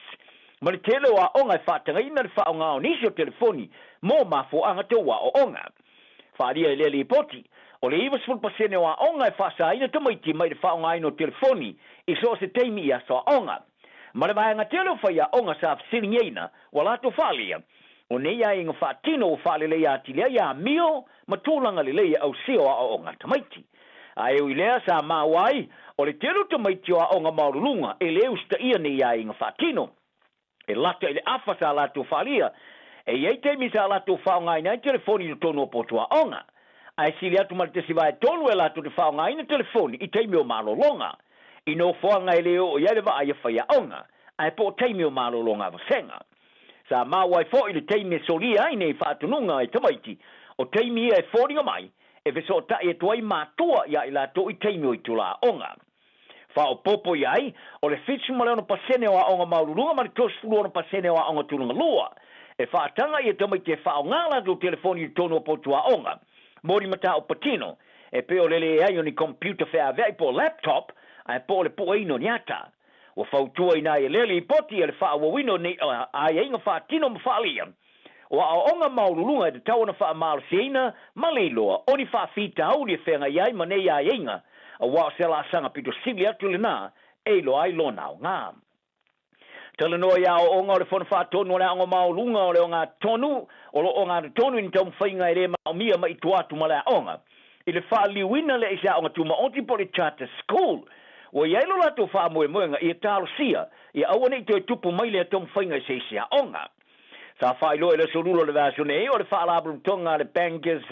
Ma le tele o a onga I whaatanga ina le whaonga o nisi o telefoni mo mafo anga te wa o onga. Whaaria le li poti. O le iwa sful pasene o a onga e whaasa ina tamaiti mai le whaonga ino telefoni I so se teimi I aso a onga. Ma le maanga tele o whaia onga sa afsiling eina wa lato whalia. O nei a inga whaatino o whaale le ati lea ia mio ma tūlanga le leia au seo a onga tamaiti. A eu I lea sa mawai o le telo tamaiti o a onga maurulunga e le usta ia nei a inga whaatino. E lata I le afa sa lato whalia. E iei teimi sa lato whaonga ina I telefoni no tono o potua onga. Ai sili atu ma te siwa e tonu e lato te whaonga ina telefoni I teimi o malolonga. I no whaonga e leo o iere wa aia whaia onga. Ai po teimi o malolonga vasenga. Sa mawai fo I le teimi e solia ai nei whaatununga e tamaiti. O teimi e whoringa mai. E veso ta e tuai mātua ia I lato I teimi o I tula onga. Fa o popo iai, o le fitsu ma leono pasene o a onga maururunga ma le tosfulu ono pasene o a onga tulunga lua. E whaatanga I e tamaiti e whaongala do telefoni I tono o potua onga. Mori mata o patino, e pe o lele ai o ni computer whea vei po laptop, a e po le po eino niata. O whautua ina e lele I poti e le whaawawino ni a e inga whaatino ma whaalia. O a onga maururunga e te tawana wha maalo seina, ma leiloa, o ni whaafita au li e whenga iai ma nei a e inga. A wao se la sanga pito sili atu le nā, e lo ai lo nao ngā. Tala noa ia o onga o le whona whaatonu o le anga maurunga o le onga tonu, o lo onga tonu ni tau mwhainga e re ma mia ma I tuatu ma le onga. I le whaaliwina le isa onga tuma onti po le charter school. O iai lo lato wha moe moenga I e talo sia, I awane I toi tupu mai le tau mwhainga I se isia onga. Sa whailo e le sorulo le vasone o le whaalabru tonga le Bankers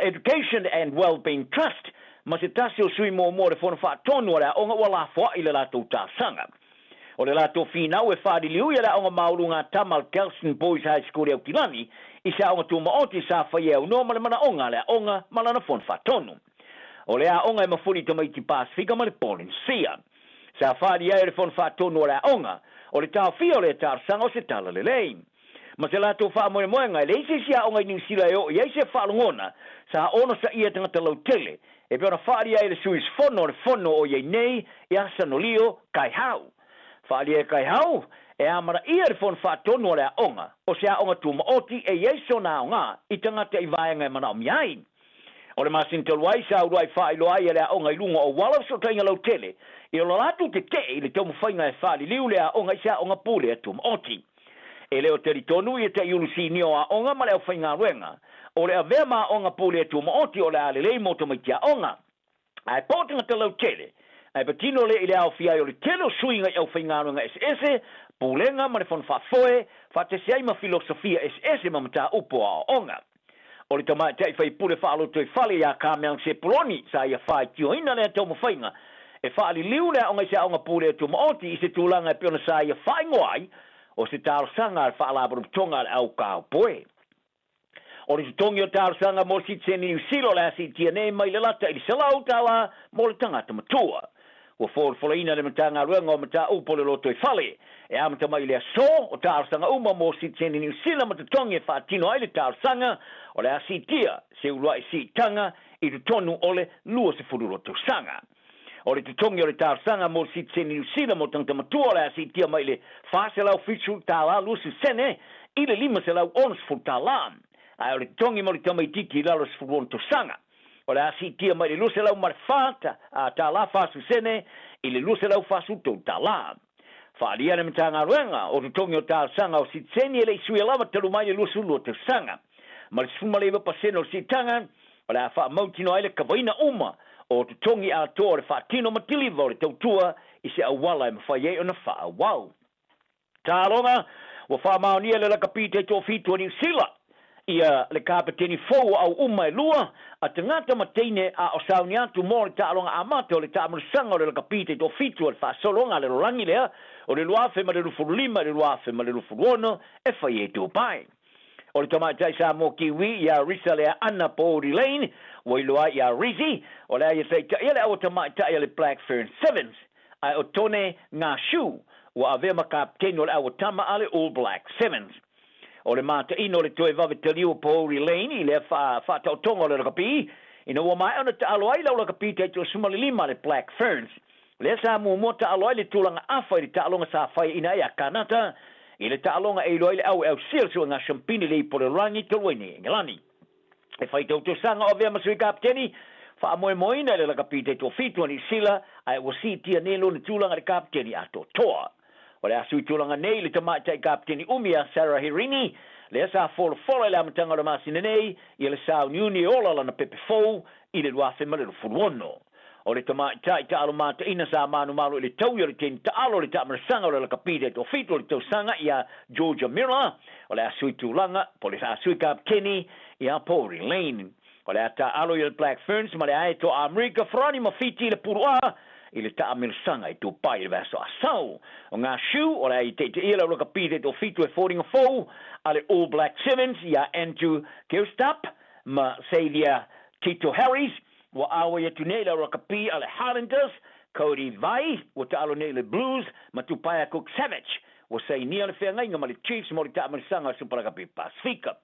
Education and Wellbeing Trust. Ma se tasi o sui mo le whona whaatonu o le onga wa la fwa I le lato tāsanga. O le lato finau e whaadiliu I le onga maurunga Tamal Kelson Boys High School e Autilani, I se onga tuma oti sa whaia au no ma le mana onga le onga ma lana whona whaatonu. O le a onga e mawhuni tamaiti Pasifika ma le Polin Sia. Sa whaadi ai le whona whaatonu o le onga, o le tau fia o le tāsanga o se tala le lei. Ma se lato wha moe moenga, le isi sia onga I New Zealand o, I eise whaalungona, sa ono sa ia tangata lau tele, e peona whaari ai le suis fono o iei nei, I asa no lio, kai hau. Whaari ai kai hau, e amara ia le whona whaatonu o le a onga, o se a onga tuma oti e ieiso na onga, I tangata I vaenga e mana o miai. O le masin tolu ai sa uruai wha ilo ai le aonga ilunga o wala so tainga lau tele. I o lalatu te i le tomu whainga e wha li liu le aonga isa aonga pule atu maoti. E leo te ritonu i te iulusi ni o aonga ma le au whainga ruenga. O le avea ma aonga pule atu maoti o le ale lei moto mai tia aonga. Ai pōtinga te lau tele. Ai patino le i le au fiai o le telo suinga i au whainga ruenga ese pulenga ma le fon whafoe fa te seai ma filosofia ese ma mata upo a aonga. O le tamai te fai pure whaalo tui whale ia ka meang se poloni sa ia whai tio ina lea tau mawhainga. E whaali liu lea onga se aonga pure tu maoti i se tūlanga e piona sa ia whai ngoai o se tārsanga al whaalabarum tonga al au kao poe. O le tongi o tārsanga mo si tseni usilo lea si tia ne mai le lata ili salau tawa mo le tangata matua. Ua whole ina le matanga ruenga o mata upo le loto i whale. E amata mai lea so o tārsanga uma mo si tseni usila mata tongi e whaatino ai le tārsanga o le asi tia se ulua i si tanga i tu tonu o le lua se furu roto sanga. O le tutongi o le tārsanga mo si tseni usila mo tangta matua o le asi tia mai le whaase lau fitu tāla lua su sene i le lima se lau onas furu tāla. Ai o le tutongi mo le tamaitiki lalo se furu roto sanga. O le asi tia mai le lua se lau marfata tāla whaasu sene i le lua se lau whaasu tau tāla. Whaalia na mitanga ruenga o tutongi o tārsanga o si tseni e le isui lava talu mai le lua su lua tau sanga. Ma le sfuma lewa paseno si tanga, o le a wha mautino ai le kawaina uma, o te tongi a toa le wha tino matiliva o le tautua, i se awala e mawhai e o na wha awau. Tā ronga, wa wha maonia le lakapite tō fitua New Zealand, ia le kapeteni fou au uma e lua, a te ngata mateine a o sauni atu mō le tā ronga amate o le tā marusanga o le lakapite tō fitua le wha solonga le rorangi lea, o le luafe ma le rufuru lima, le luafe ma le rufuru ono, e whai e tō pai. O le tamatai sa mo kiwi ia risa le ana Pori Lane, o iloa ia risi, o le ia sei ia le au tamatai le Black Fern Sevens, ai o tone ngā shu, o ave ma kapteni o le au tama ale All Black Sevens. O le mata ino le toe vave te liu Pori Lane, i le fa tau tonga le rakapi, ina ua mai ana te alo ai lau rakapi te tu sumali lima le Black Ferns. Le sa mu mota alo ai le tulanga afa i le talonga sa fai ina ia kanata, i le ta'alonga e loile au silsu ngā champini le po le rangi tolwini ngalani. E whai tautu sanga o vea masui kapteni, wha amoe moina le lakapite tō fitua ni sila, ai o si tia nelo ni tūlanga le kapteni a tō toa. O le asui tūlanga nei le tamaitai kapteni umia Sarah Hirini, le asa fola le amatanga o le masina nei, i le sao niuni ola lana pepe fou, i le luafe ma le rufuruono. O le tamaitai ta alo mata ina sa manu malu le tau le teni ta alo le tamarasanga o le lakapite to fito le tau sanga ia Georgia Mira o le asui tūlanga po le asui kapteni ia Pori Lane o le ata alo i le Black Ferns ma le ae to Amerika Frani ma fiti le purua i le tamarasanga i tō pai le vaso asau o ngā shu o le ae te ia le lakapite to fito e fōringa fōu a le All Black Sevens ia Andrew Killstap ma Celia Tito Harris wa awa ya tunela rakapi ale Highlanders, Cody Vai, wa ta'alo nele Blues, ma tupaya Cook Savage, wa say ni ale whenga inga mali Chiefs mori ta'amarisanga Super Rugby Pacifica.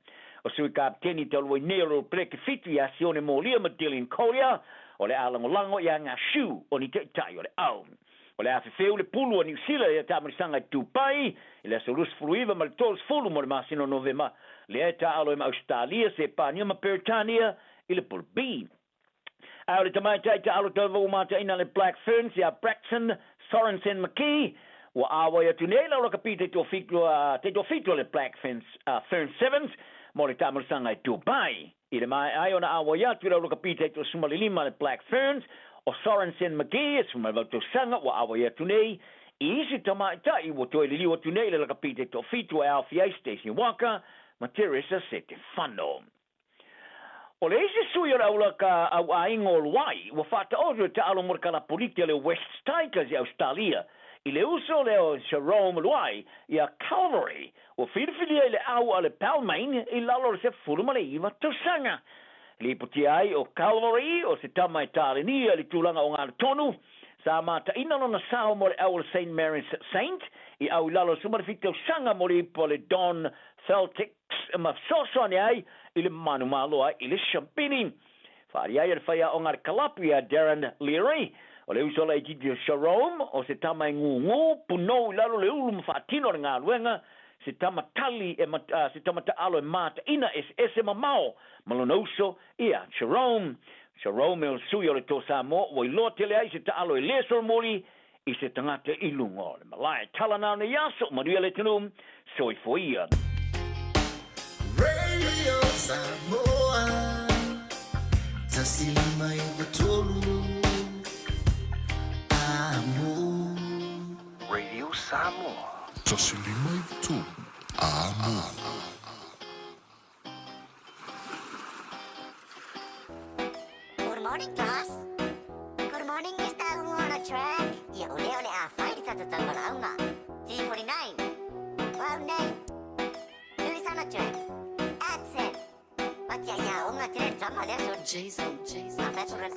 O sui kapteni talwai nero preke fitu ya sione molia ma Dylan Collier, o le alangolango ya ngā shu o ni te tai o le au. O le awhewheu le pulu o New Zealand ya ta'amarisanga tupai, i le asorus fruiva ma le tols fulu mo le masino novema, le e ta'alo ma Australia se pania ma Peritania, i le pulbi. Au le tamaitai ta alo tau mata ina le Black Ferns ia Braxton Sorensen McKee wa awa ia tunela o kapite to fitlo le Black Ferns Sevens mo le tamarasanga i Dubai i le mai ai ona awa ia tu o kapite to sumali lima le Black Ferns o Sorensen McKee sumali to sanga wa awa ia tunei i isi tamaitai wa to ili wa tunela le kapite to fitlo Alfie Station Waka ma Teresa Stefano. O le isi sui o laula ka au aingo o luai, wa whata oru te alo morka la politia le West Tigers i Australia, i le uso leo Jerome luai, i a Calvary, o whirwhiria i le au a le Palmain, i lalo se furuma le iwa tosanga. Li puti ai o Calvary, o se tamai tālenia li tūlanga o ngā tonu, sa mata ina lona sao mo le au le St. Mary's Saint, i au lalo sumarifitau sanga mo le ipo le Don Celtics, ma sosoni ai, i le manu maloa i le champini. Whaari ai whaia o ngār kalapi a Darren Leary, o le uso lai Gideon Sharom, o se tamai ngu punou i lalo le ulu mwhatino re ngā luenga, se tamatali se tamatalo e mata ina ese mamao malonoso ia Jerome el sui o le to Samoa o i loa tele ai se taalo e leso moli i se tangata i lungo le malai talana ne yaso maria le tunum soi foia Radio Samoa tasilima i batolu amo Radio Samoa tasilima i batolu amo Good morning, class. Good morning, Mr. On a track. Yeah, ole a fight at the Tangalanga. T49. Well, name. Who is on a track? Accent. But yeah, on a track, some of them. Jason. I'm better than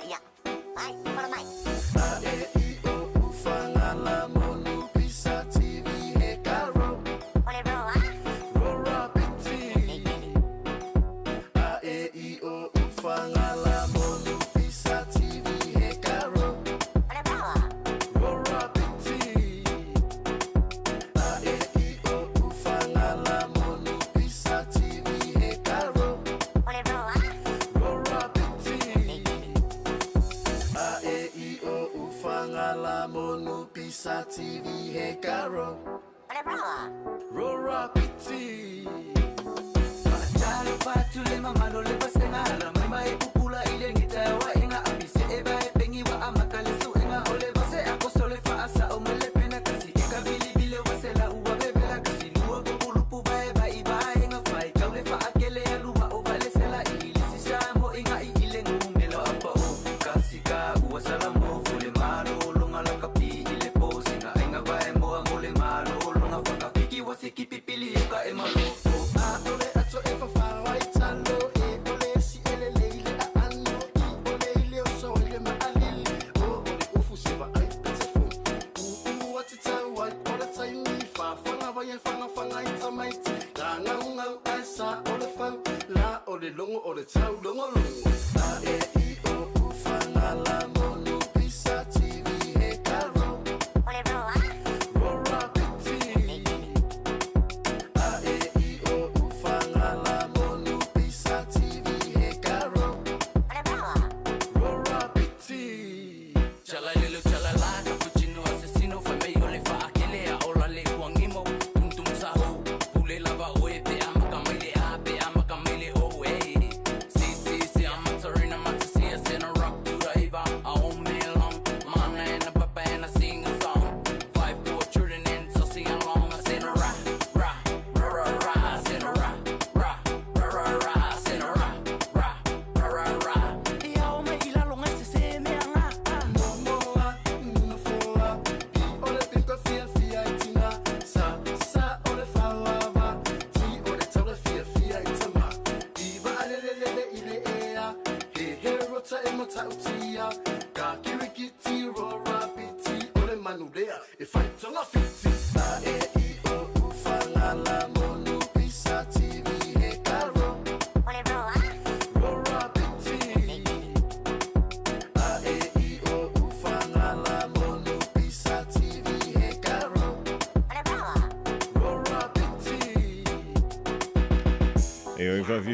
yeah. Bye, follow my. TV he caro Rora piti Jalo fatu le mama lo le pasena la mama e pupula ile ngita wa inga abise e ba e pengi wa amaka le su inga ole vase akoso le fa asa o mele pena kasi e ka bili wasela uwa bebe la kasi nuwa pupulu pu ba e ba i ba inga fai ka le fa akele ya luma o ba le sela ile si samo inga i ile ngumelo apa o kasi ka uwa salamo fule malo longa la kapi Siki pipili yoka e maloko ole ato e fa wa italo e ole si ele leile a anno I ole ile o so ile ma alili o ole ufu siba ai beautiful what it's all what all the time ni fa fanga va yen fanga ita might la nga asa ole fa la ole longo ole tau longo a e I o fanga la mono pisa TV e caro ole bro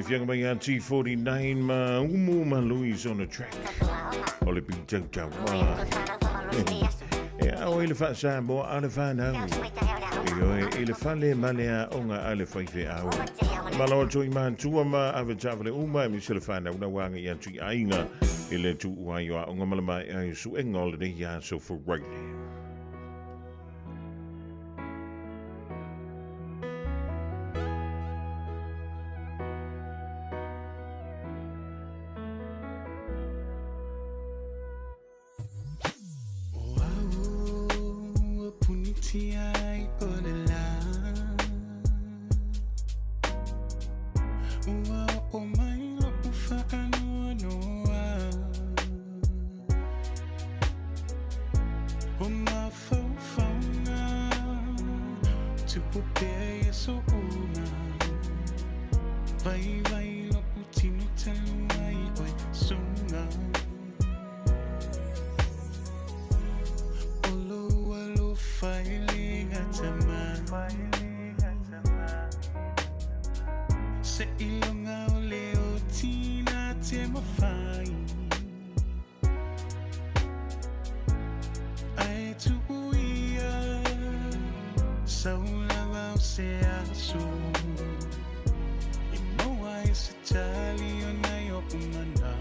Young man T49 ma umu ma Louis on the track. Ole big jow. Ja, o ile fa sa mo ale fa na. Yo ile fa le malea onga ale fa fe au. Malo to iman tu ma ave javle uma mi sele fa na una wanga ya tu ainga ile tu wa yo onga malama su engol de ya so for right now. saula se aso imoa ese tali ona yo kumana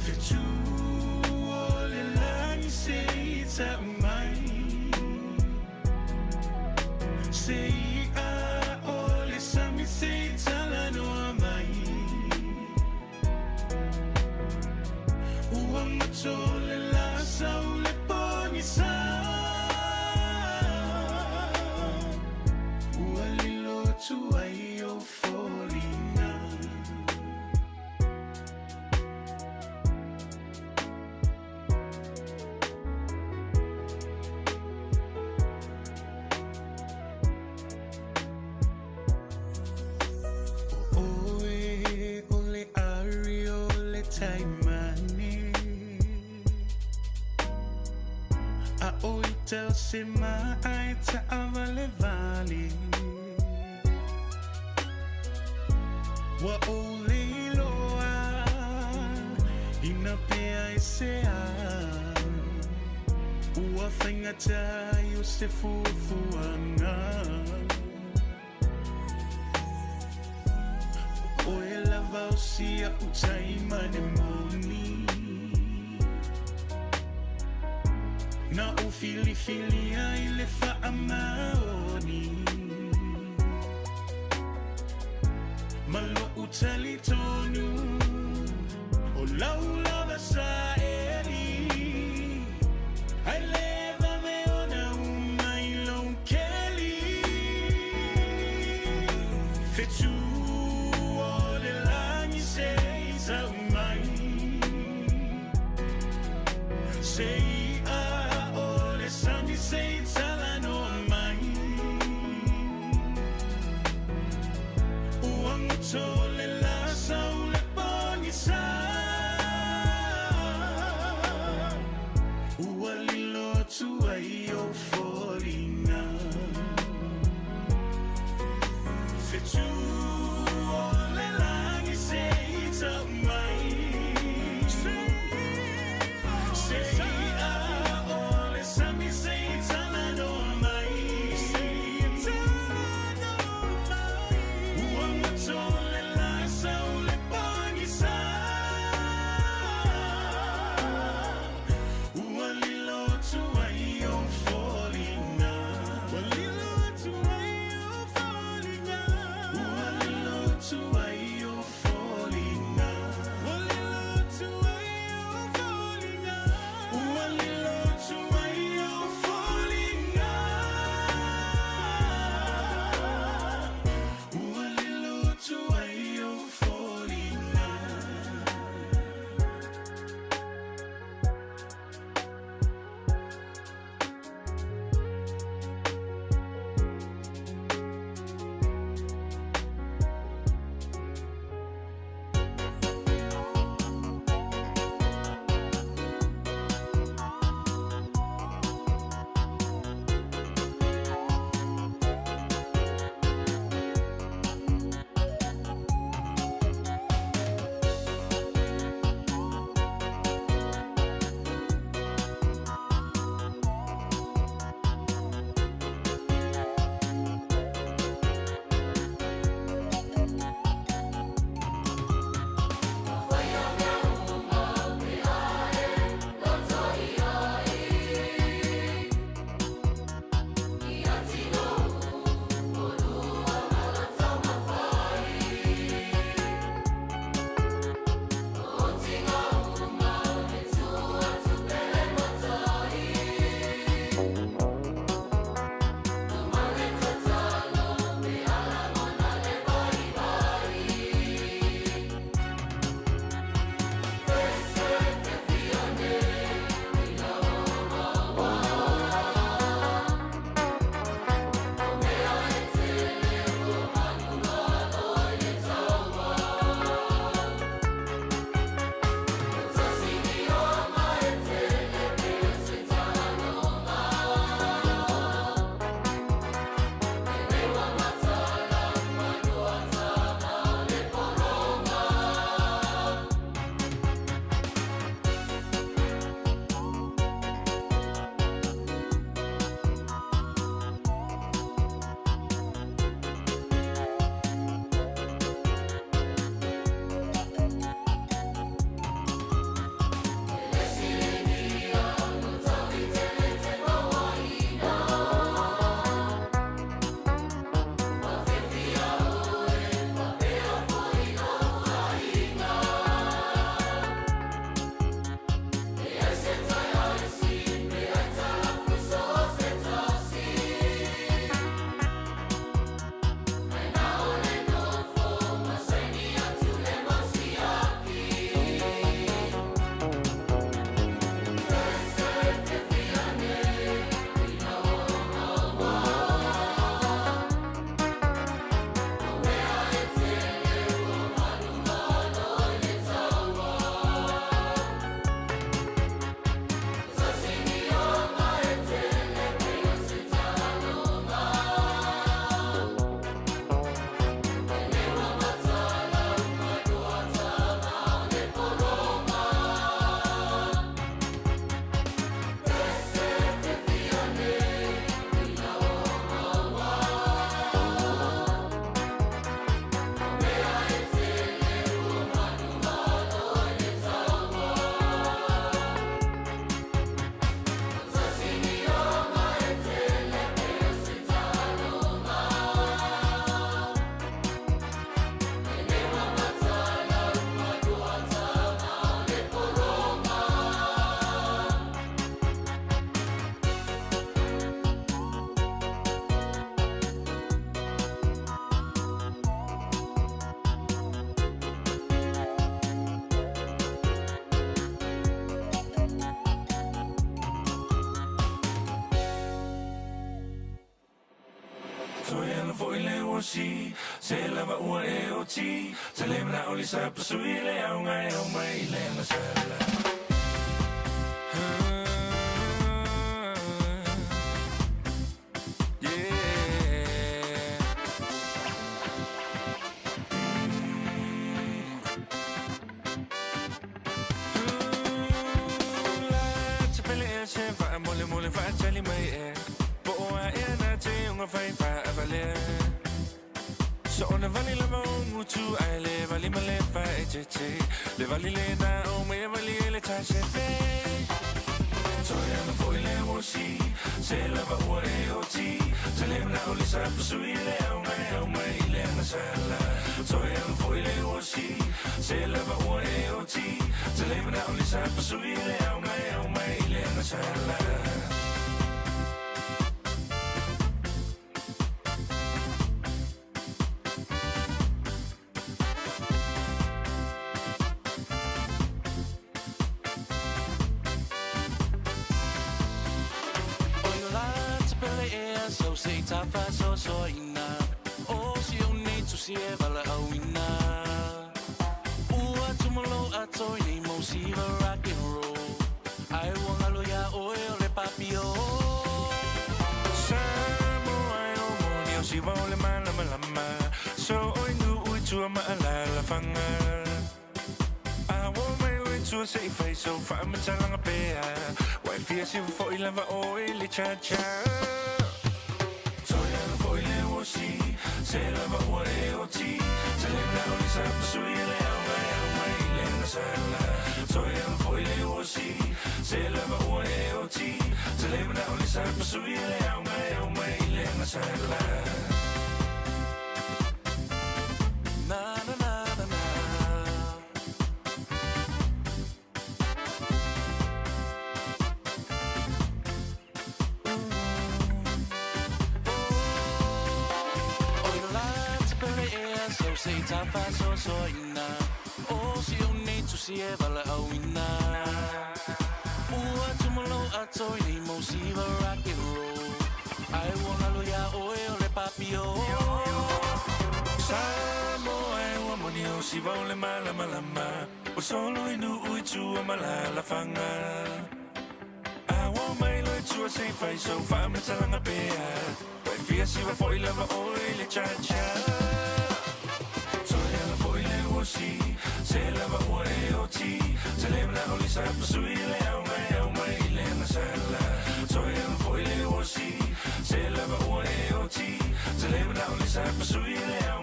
fetu ole lani se ita mai se a ole sami se tala no mai uang tole la saule poni sa to a euphoria. Oe, ole ari, ole taimani. A oita se mai ta avale vali. Wa ole loa ina pea isea ua whaingata i o se fufuanga o e lava o sia utai mane moni na o fili fili ai le wha maoni malo utali tonu o laula sa eri ai leva me ona mai long kelly fetu ole lani sei sa mai sei a ole sami sei sala no mai sole la saule poni sa ua lilo Soya no foi le wosi, se lava ua e o ti, se le mna o li sa pasui le au ngai au mai le na sala. Mole fa chali mai e po a e na te unga fai fa avale so ona vali la mo mutu ai le vali male fa e che le vali le da o me vali le cha se fe so ya no foi le wosi se la va o e o ti se le na o le sa sui le au mai le na sala so ya no foi le wosi se la va o e o ti se le na o le sa sui le au mai le na sala. Tafa so ina o si o nei tu si e vala au ina ua tumalo atoi nei mo si va rock and roll ai wanga lo ya o le papio samo ai o mo si va le mala so o nu u tu ma la fanga I want my way to a safe face so fa ma talanga pe wai fia si fo i lava o le cha se lava ua e o ti se le mna o li sa pasui le au mai le na sala so e am foi le o si se lava ua e o ti se le mna o li sa pasui le au mai le na sala na na na na na sei tafa so ina o si o nei tu si e vala au ina ua tumalo atoi nei mo si va rock and roll ai wanga lo ya o le papio samo ai wa moni o si va le malama o solo inu ui tu mala la fanga I want my life to a safe face so fa me talanga pe wai fia si va foi lava o le cha se lava ua e o ti se le mna o li sa pasui le au mai le na sala so e am foi le o si se lava ua e o ti se le mna o li sa pasui le au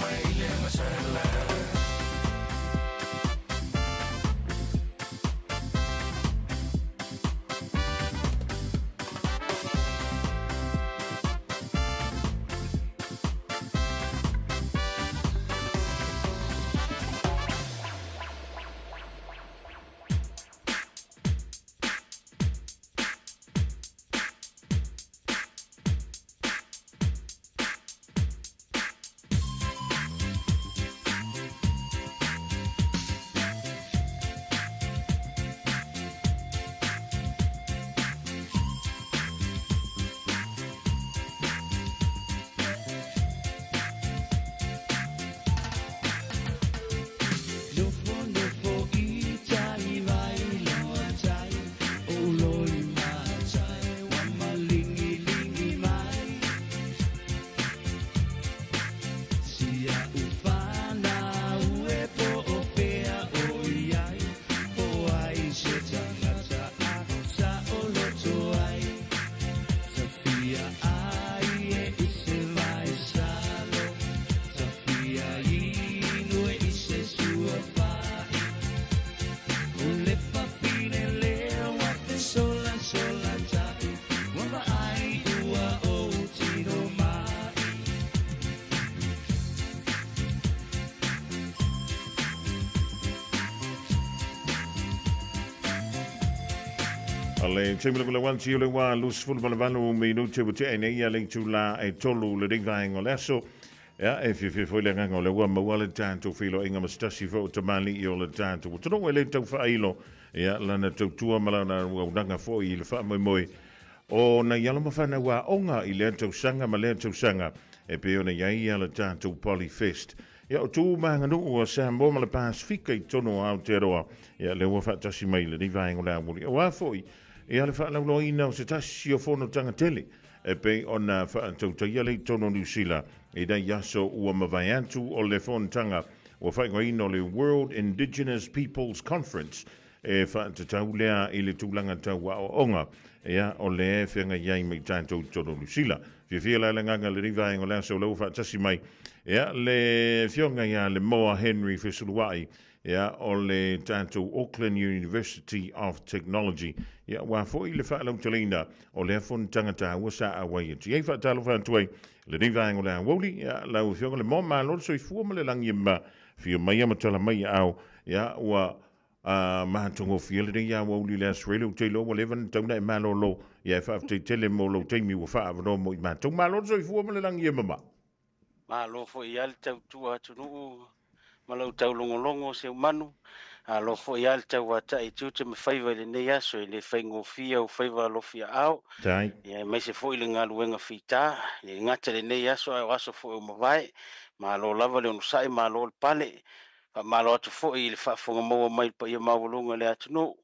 mai le na sala Ale chimle kula wan chi le wa lus ful bal vanu minuti bu te ne ya le chula e tolu le dinga ngol so ya e fi foi le ngol le wa ma wala tanto filo inga mastasi vo te mali yo le tanto tu no le tau fa ilo ya la na tu tu mala na wa danga fo il fa moi o na yala mawhana wa onga I lea tausanga ma lea tausanga e pe ona iai ala tātou Polyfest. Ia o tū maanga nuu o Samoa ma le Pasifika I tono au te roa. Ia le ua whaatasi mai le ni vaengo la wuri. O wafoi, ia le whaalau ina o se tasi o whono tanga tele. E pe ona whaatau taia le tono New Zealand. E dai yaso ua mawai atu o le whono tanga o whaingo ina o le World Indigenous Peoples Conference. E whaatatau lea I le tūlanga tau wa o onga. Ia o le e whenga iai mai tātou tono New Zealand. Fia la nganga le riva ngo la so lo fa tasi mai ya le fionga ya le Moa Henry Fisuluai ya o le tanto Auckland University of Technology ya wa fo I le fa lo telina o le fon tangata wa sa awai ti fa talo fa toi le riva ngo la woli ya la fionga le mo ma lo so I fu mo le langi ma fia mai ma tala mai au ya wa mahatongo fiele de ya woli le Australia te lo leven tona malo lo ya fa te tele mo lo te mi wa fa no mo ma to malo so fu mo le lang ye mama ma lo fo ia le tau tua tunu ma lo tau longo se manu a lo fo ia le tau ata I tu te me faiva le ne ya so le faingo fia o faiva lo fia au tai ya mai se fo ile ngalu wenga fita le ngata le ne ya so ai waso fo o mavai ma lo lava le unusai ma lo pale malo atu fo I le whaafonga maua mai pa ia mawalunga le atunu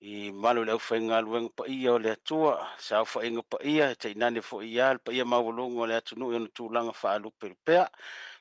I malo le au whainga luenga pa ia o le atua sa au whainga pa ia te inane fo ia pa ia mawalunga le atunu I ona tūlanga whaalupe rupea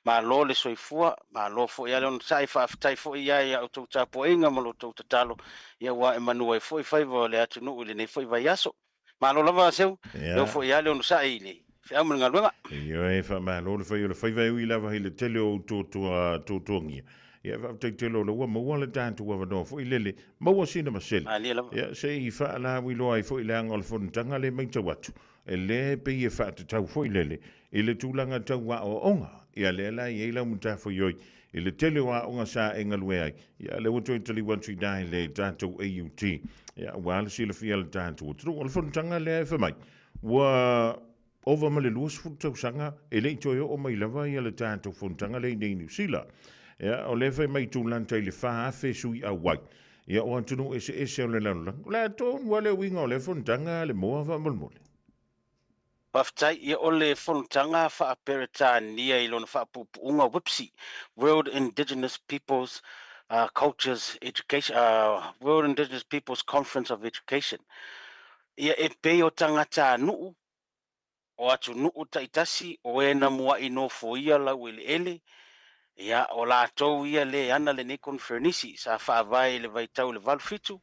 malo le soifua malo fo ia le ona sai whaafitai fo ia ia au tau tapo inga malo tau tatalo ia wa e manua I fo I whaiva o le atunu le nei fo I vai aso malo lava seu le fo ia le ona sai le whiau mga luenga yo e fa malo le whaiva ui lava hi le tele o tōtongia ia va te telo lo mo le tanto wa no fo ilele mo sina masel ia se I fa la wi lo ai fo ile angol fo tanga le mai tawatu e le pe ia fa te tau fo ilele ile tulanga tau wa o onga ia le la ia la muta fo yoi ile tele wa onga sa engalwe ai ia le woto tali one tree dai le tanto AUT ia wa le sila fiel tanto tru o fo tanga le fa mai wa over male luas fu tau sanga ele toyo o mai lava ia le tanto fo tanga le nei New Zealand ya o le fai mai tūlanta I le wha fe sui a wai. Ia o antunu ese o le lanulang. La tōn wale winga o le whuntanga le moa wha mulmule. Paftai ia o le whuntanga wha pereta nia I lona wha pupunga wipsi. World Indigenous Peoples Cultures Education, World Indigenous Peoples Conference of Education. Ia e pe o tangata nuu, o atu nuu taitasi, o e na mua ino fo ia lau ele. Ia o la tau ia le ana le ne konfernisi sa whaavai le vaitau le valfitu.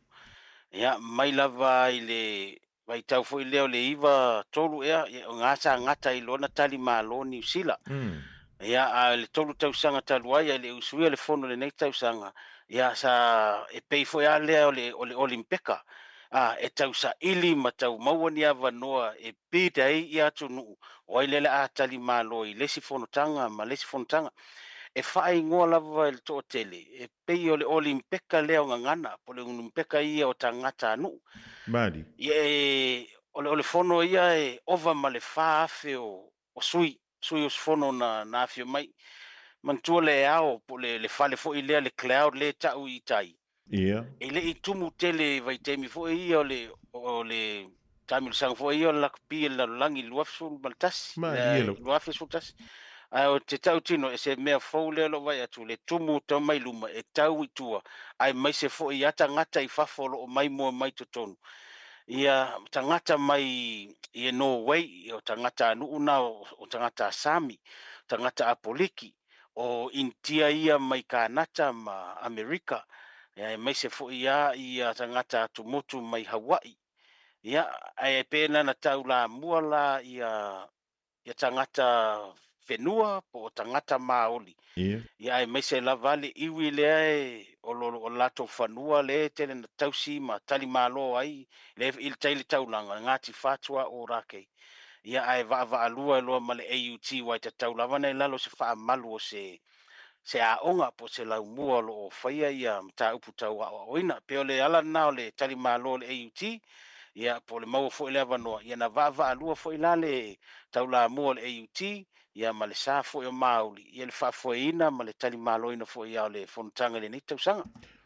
Ia mai lava I le vaitau fo I leo le iwa tolu ea o ngata I lona tali malo New Zealand. Ia le tolu tausanga taluai le usuia le fono le nei tausanga. Ia sa e pei fo ia lea o le Olimpeka. E tausa ili ma tau mauani ava noa e pida ia tunu o ile a tali malo I lesi fono tanga ma lesi fono tanga. E whae ngoa lava le tō tele, e pei o le Olimpeka leo ngangana, po le Olimpeka ia o tangata anu. Madi. Ia o le fono ia e ova ma le whaafe o sui o fono na afio mai. Mantua le ao, po le whale fo I lea le cloud le tau I tai. Ia. E le I tumu tele vai temi fo ia o le tamil sang fo ia o lakpi la langi luafsul maltasi. Luafsul sultasi. Ai te tau tino e se mea fou le lo vai atu le tumu tau mai luma e tau I tua ai mai se fo I ata ngata I fafolo o mai mua mai totonu ia tangata mai I Norway o tangata nuuna o tangata Sami tangata Apoliki o India ia mai Kanata ma Amerika ia mai se fo ia tangata tumutu mai Hawaii ia ai pena na tau la mua la ia tangata Whenua po tangata maoli. Ia ai mai se lavale iwi lea o lato whanua le tele na tausi ma tali malo ai le il taili taulanga ngati fatua o rake. Ia ai va alua loa ma le AUT wai te taulava nei lalo se wha malu o se a onga po se lau mua lo o whaia ia mta upu tau a oina. Peo le ala nao le tali malo le AUT ia po le mau fo ile avanoa. Ia na va alua fo ilale taula mua le AUT ia ma le sa fo o mauli ia le fa fo ina ma le tali malo ina fo ia le fontanga le ni tausanga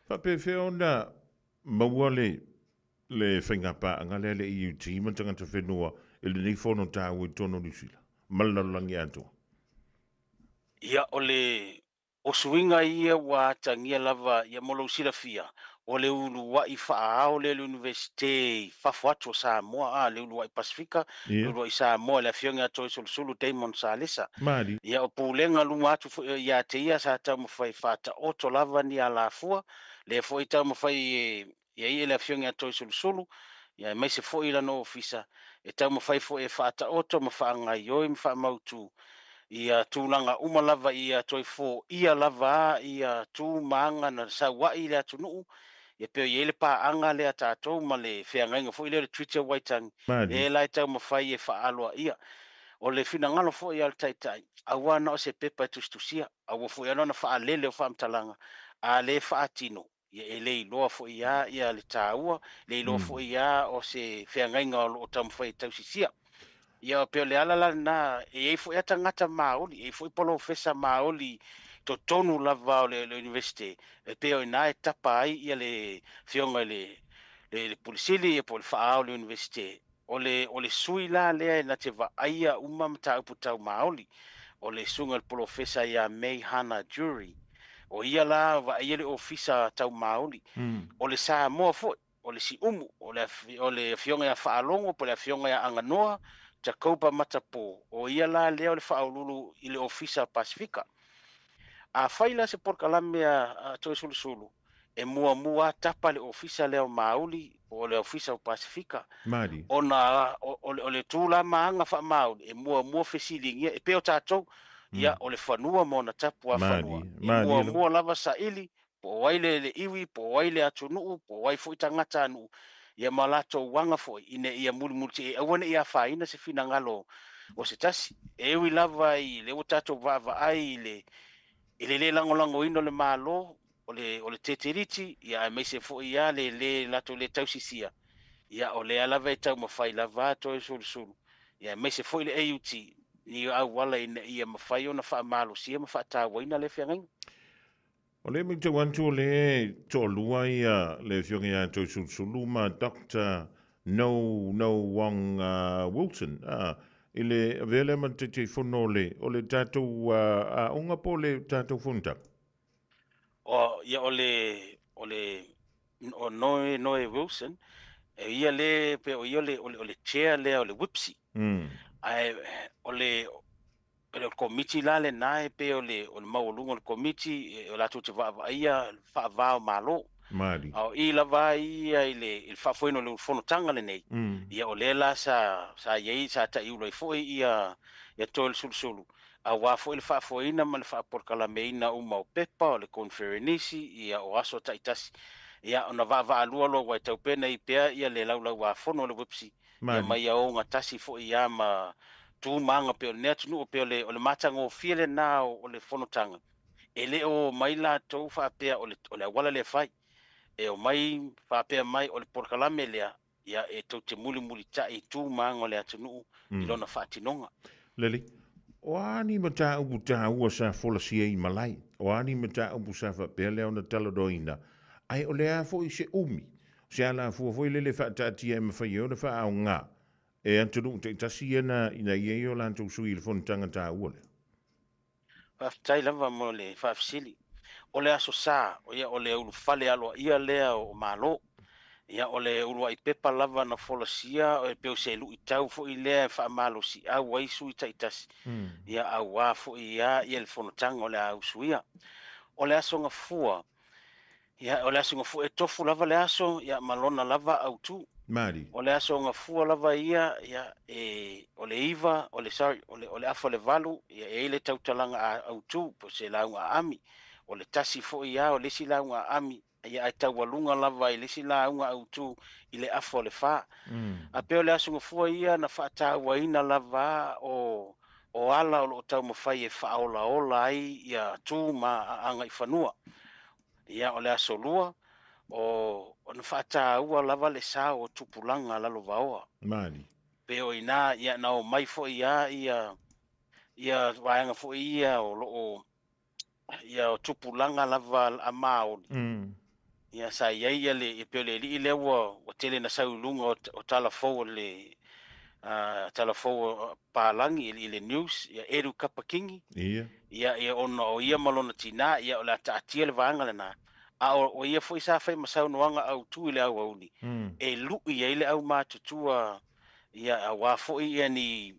fa pe fe ona mawale le whainga pāanga le le EUT man tangata whenua e le nei whono tāu i tono Nisila. Malalangi atua. Ia ole o suinga ia wa tangia lava ia molo sila fia. O le ulu wa i whaao le universite whafuatu Samoa le ulu wa i Pasifika, le ulu wa i Samoa le fionga toi sulu Damon Salesa. Mari. Ia o pulenga lunga atu ia te ia sa tau mawhai whata oto lava ni a la fua, le fo i tau mawhai ia ia le fionga toi sulu, ia mai se fo i lano ofisa, e tau mawhai fo e whata oto mawhaanga ioi mwha mautu, ia tūlanga umalava ia toi fo ia lava ia tū maanga na sa wai le atu nuu, ia peo i ele pā anga le atatou ma le whiangainga fo i le Twitter waitangi, e lai tau mawhai e whaaloa ia, o le fina ngalo fo i al taitai, awa na o se pepa tustusia, awa fo i anona wha lele o whaamtalanga, a le wha atino, ia e le iloa fo i a ia le tāua, le iloa fo i a o se whiangainga o tau mawhai tausisia. Ia peo le alala na e fo i ata ngata maoli, e fo i polo fesa maoli to tonu lava o le universite, e peo i na e tapa ai ia le fionga le polisili e po le whaao le universite, o le sui la lea na te va aia umamta upu tau maoli, o le sunga le profesa ia May Hana Jury, o ia la va aia le ofisa tau maoli, o le Samoa fo, o le si umu, o le fionga ia whaalongo, po le fionga ia anganoa, Jacoba Matapo, o ia la lea o le whaalulu i le ofisa Pasifika. A whaila se porkalame a toi sulu, e mua tapa le ofisa leo maoli, o le ofisa o Pasifika. Mari. O le tūla maanga wha maoli, e mua fesilingia, e peo tātou, ia o le whanua mo na tapu a whanua. E mua lava sa ili, po waile le iwi, po waile atu nuu, po wai fo i tangata nuu, ia malato wanga fo, ine ia mulimuti, e awane ia whaina se fina ngalo o se tasi, e wi lava i le o tātou vava ai le langolango ino le malo, o le teteriti, ia mai se fo ia le lato le tausisia, ia o le alava e tau mawhai lava to e sulu, ia mai se fo i le AUT, ni au wala ia mawhai o na wha malo sia mawha tā waina le whiangainga. O le mi te wantu le to lua ia le fionga ia to sulu ma Dr. No Wong Wilson. Ile vele ma te whono le o le tātou a unga po le tātou whunta. O ia o Noe Wilson, ia le pe o ia o le chair le o le whipsi. Ai o le komiti la le nae pe o le maulunga o le komiti o la tu va ia fa va malo. Mari. Au I lava ia il fa foi no le fono tanga le nei. Ia o le la sa ye sa ta iu le foi ia tol sulu. A wa foi le fa foi na mal fa por kala meina uma o pepa o le conferenisi ia o aso taitasi. Ia ona va alua lo wa tau pena I pea ia le lau wa fono le wipsi. Ia mai o nga tasi foi ia ma tu manga pe o net no pe o le matanga o fiele na o le fono tanga. Ele o mai la tou fa pea o le wala le fai. E o mai whapea mai o le porkalame lea ia e tau te muli ta I tū maanga le atunu I lona whaatinonga. Leli, o ani ma tā upu tā ua sa wholasia I malai, o ani ma tā upu sa whapea lea ona taladoina, ai o lea fo I se umi, se ala fo I lele whaatatia e mawhai o na wha au ngā, e antunu te tasi ina iei o lantou sui le whontanga tā ua lea. Whaftai lava mo le whafisili. O le aso sa, o ia o le ulu fale aloa ia lea o malo, ia o le ulu ai pepa lava na folasia, o e peo se lu I tau fo I lea wha malo si au waisu I taitasi, ia au wā fo I ia le whanotanga o le au suia. O le aso ngafua, ia o le aso ngafua e tofu lava le aso, ia malona lava au tu. Mari. O le aso ngafua lava ia o le iva, o le afa le valu, ia e le tautalanga au tu, po se launga ami. O le tasi fo ia o lesi launga ami ia ai tau walunga lava I lesi launga au tu I le afo le wha. A peo le asunga fua ia na whaata waina lava o ala o tau mawhai e whaola ola ai ia tu ma anga I whanua. Ia o le aso lua o na whaata ua lava le sa o tupulanga lalo vaoa. Mani. Peo ina ia na o mai fo ia waanga fo ia o loo ia o tupulanga lava a maoli. ia sa ia le pe le o tele na saulunga o talafou le talafou palangi i le news ia eru kapakingi ia ona o ia malona tina ia o la taatia le vaanga lena a o ia foi sa fai masau noanga au tu le au auni e lu ia ile au matutua ia a wa foi ia ni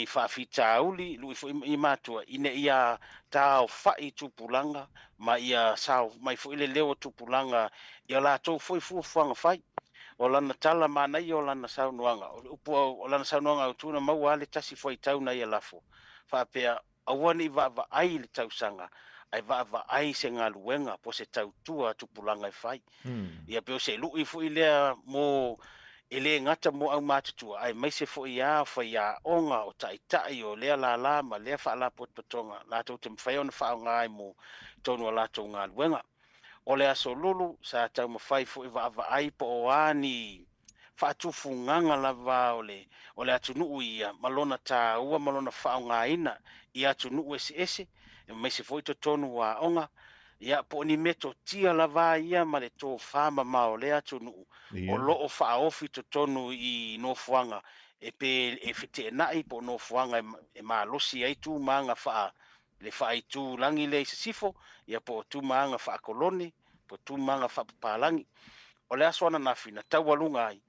fa fita uli lu foi i matua ine ia ta fai tupulanga ma ia sao mai foi le leo tupulanga ia la to foi fu fanga fai o lana tala mana i o lana saunoanga o lana saunoanga o tuna mau ale tasi foi tauna ia lafo fa pea awani va ai le tausanga ai va ai se ngaluenga po se tautua tupulanga e fai ia pe se lu i foi le mo ele ngata mo au matutua ai mai se foi ia foi ia onga o tai o le la ma le fa la potonga la to te fai on fa ngai mo tonu la to ngaluenga o le aso lulu sa tau mawhai fo i wa ai po o ani whaatufu nganga lava o le atu nuu ia malona ta ua malona whao ngā ina i atu nuu ese e mai se foi to tonu wa onga ia po ni meto tia lava ia ma le tō whama ma o le atu nuu o loo whaofi to tonu i no fuanga e pe e white nai po no fuanga e ma losi ai tu manga wha le whai tu langi le sifo ia po tu manga wha koloni po tu manga wha palangi o le aswana na fina tau walunga ai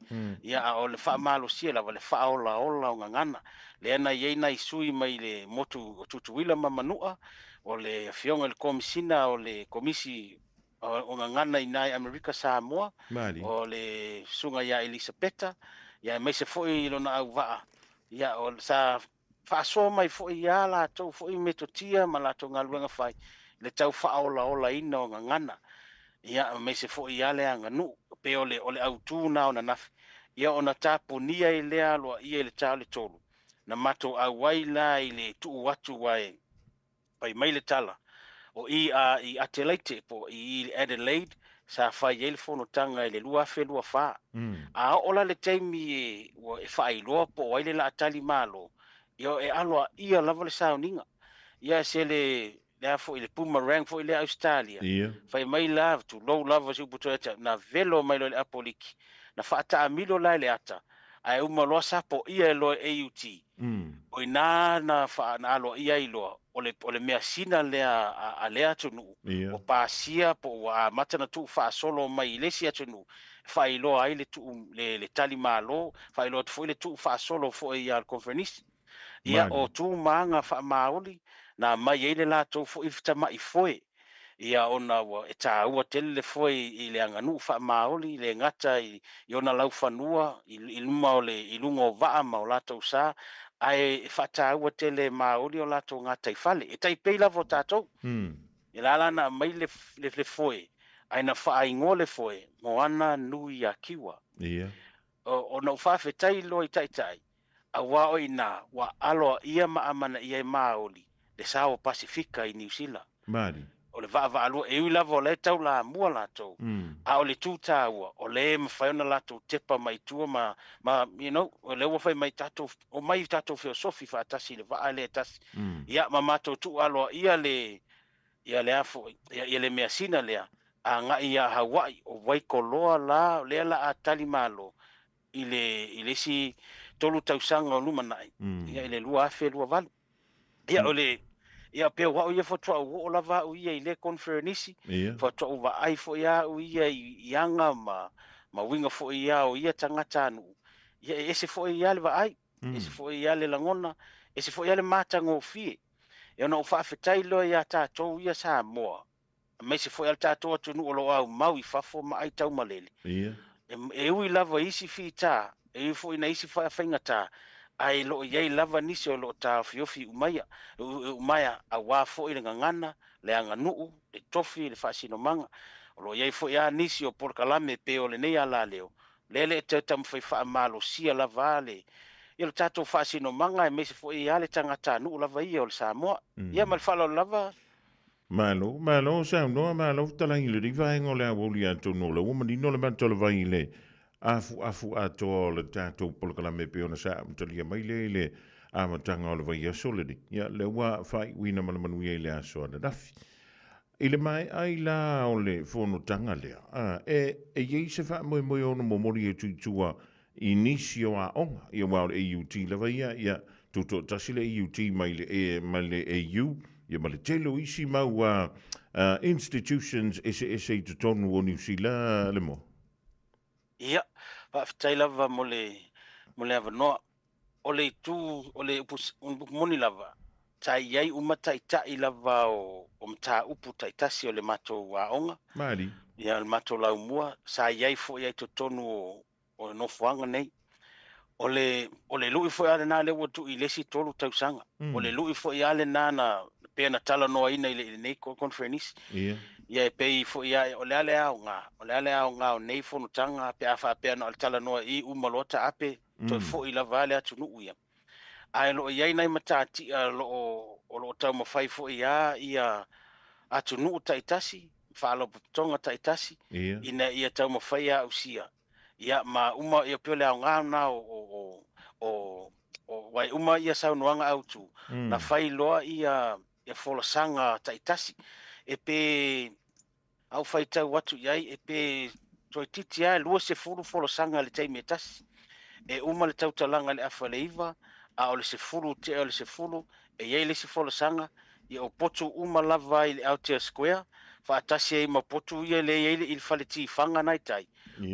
ia o le wha malo sia lava le wha ola o ngangana le ana iei nai sui mai le motu o tutuila mamanua o le fionga le komisina o le komisi o ngangana i nai Amerika Samoa o le sunga ia Elisabeta ia mai se foi lona au vaa ia o sa fa mai foi ia la tau foi metotia ma la tau ngaluenga fai le tau fa ola ina o ngangana ia mai se foi ia le anga nu pe ole au tu na ona naf ia ona tapo nia i le alo ia le tau le tolu na mato au waila i le tu watu wai pai mai le tala o i Adelaide po i Adelaide sa fai ele fono tanga le lua fe lua fa a ola le taimi e fai lo po ile la tali malo yo e alo ia lava le sauninga ia se le fo ile boomerang fo ile Australia fai mai love to low love su putoeta na velo mai le apoliki na fata amilo la le ata ai uma lo sapo ia lo AUT o ina na fa na lo ia ilo ole mea sina le a le atunu o pasia po a matana tu fa solo mai le si atunu fa ilo ai le tu le tali malo fa ilo tu le tu fa solo fo ia al conference ia o tu manga fa maoli na mai ele la tu fo ifta mai foi ia ona wa e ta ua tele foi i le anganu fa maoli le ngata i ona lau fanua i luma ole i lungo va ma o lato sa ai fata ua tele maoli o lato ngata i fale e tai peila vo tato i la na mai le foi ai na fa ai ngole foi mo ana nui a kiwa o no fa fe tai lo i tai a wa o ina wa alo ia ma amana ia maoli le sao Pasifika i New Zealand o le va alu e ula vole tau la mua la tau a o le tuta o le mawhaiona la tau tepa mai tua ma you know o le wafai mai tato o mai tato filosofi fa atasi le va le atasi ia ma mato tu alo ia le afo ia le mea sina lea a nga ia Hawaii o waikoloa la lea la atali malo i le si tolu tausanga o lumanai ia le lua afe lua valu ia o le ia pe wa ia foto o lava o ia ile conference foto o va ai fo ia o ia yanga ma winga fo ia o ia tangata nu ia ese fo ia le va ai ese fo ia le langona ese fo ia le mata ngo fi ia no fa fetai lo ia ta to ia sa mo me se fo ia ta to tu nu lo au mau i fa fo ma ai tau malele e ui lava isi fi ta e fo ina isi fa fingata ai lo ye lava nisi o lo ta fiofi umaya a wa fo i ngana le anga nuu le tofi le fasino manga o lo ye fo ya nisi o porkalame pe o le nei ala leo lele te tam fai fa malo sia lavale ia le tato fasino manga e me se fo ia le tangata nuu lava ia o le Samoa ia mal falo lava malo sa no malo tala ile di vai ngole a woli atu no le woman no le mantolo vai le afu ato le tato polkalame pe ona sa mtalia mai le amatanga o le vai solidi ia le wa fai wina mana manu ia le aso na dafi Ile mai ai la o le whonotanga lea. E iei se wha moe moe ono momori e tuitua I nisi o a onga. Ia wao le AUT lava ia tuto tasi le AUT mai le AU. Ia ma le telo isi mau institutions ese I tutonu o New Zealand le mo. Ia, whaafitai lava mo le avanoa. O le tu, o le moni lava. Tai iai umata I lava o mta upu taitasi o le mato wa onga. Mari. Ia le mato lau mua. Sa iai fo iai tutonu o nofuanga nei. O le lui fo ale na le watu I lesi tolu tausanga. O le lui fo ale na pe na tala noa ina I le nei conference. Ia. Ia pe fo ia o le ale au nga o nei fo no tanga pe afa pe na tala noa I umalota ape to fo I la vale atu nu ia. Ai lo ia nei matati lo tau mo fai fo ia atu nu taitasi fa lo tonga taitasi ina ia tau mo fai a usia. Ia ma uma ia pe le nga na o wai uma ia sa noanga autu na fai loa ia fola sanga taitasi e pe au fai tau watu iai e pe toi titi ai lua se fulu fola sanga le taimi tasi e uma le tau talanga le afa leiva a o le se fulu te o le se fulu e iai le se fola sanga i o potu uma lava I le Outer Square fa atasi e ma potu ia le iai le il fale ti fanga nai tai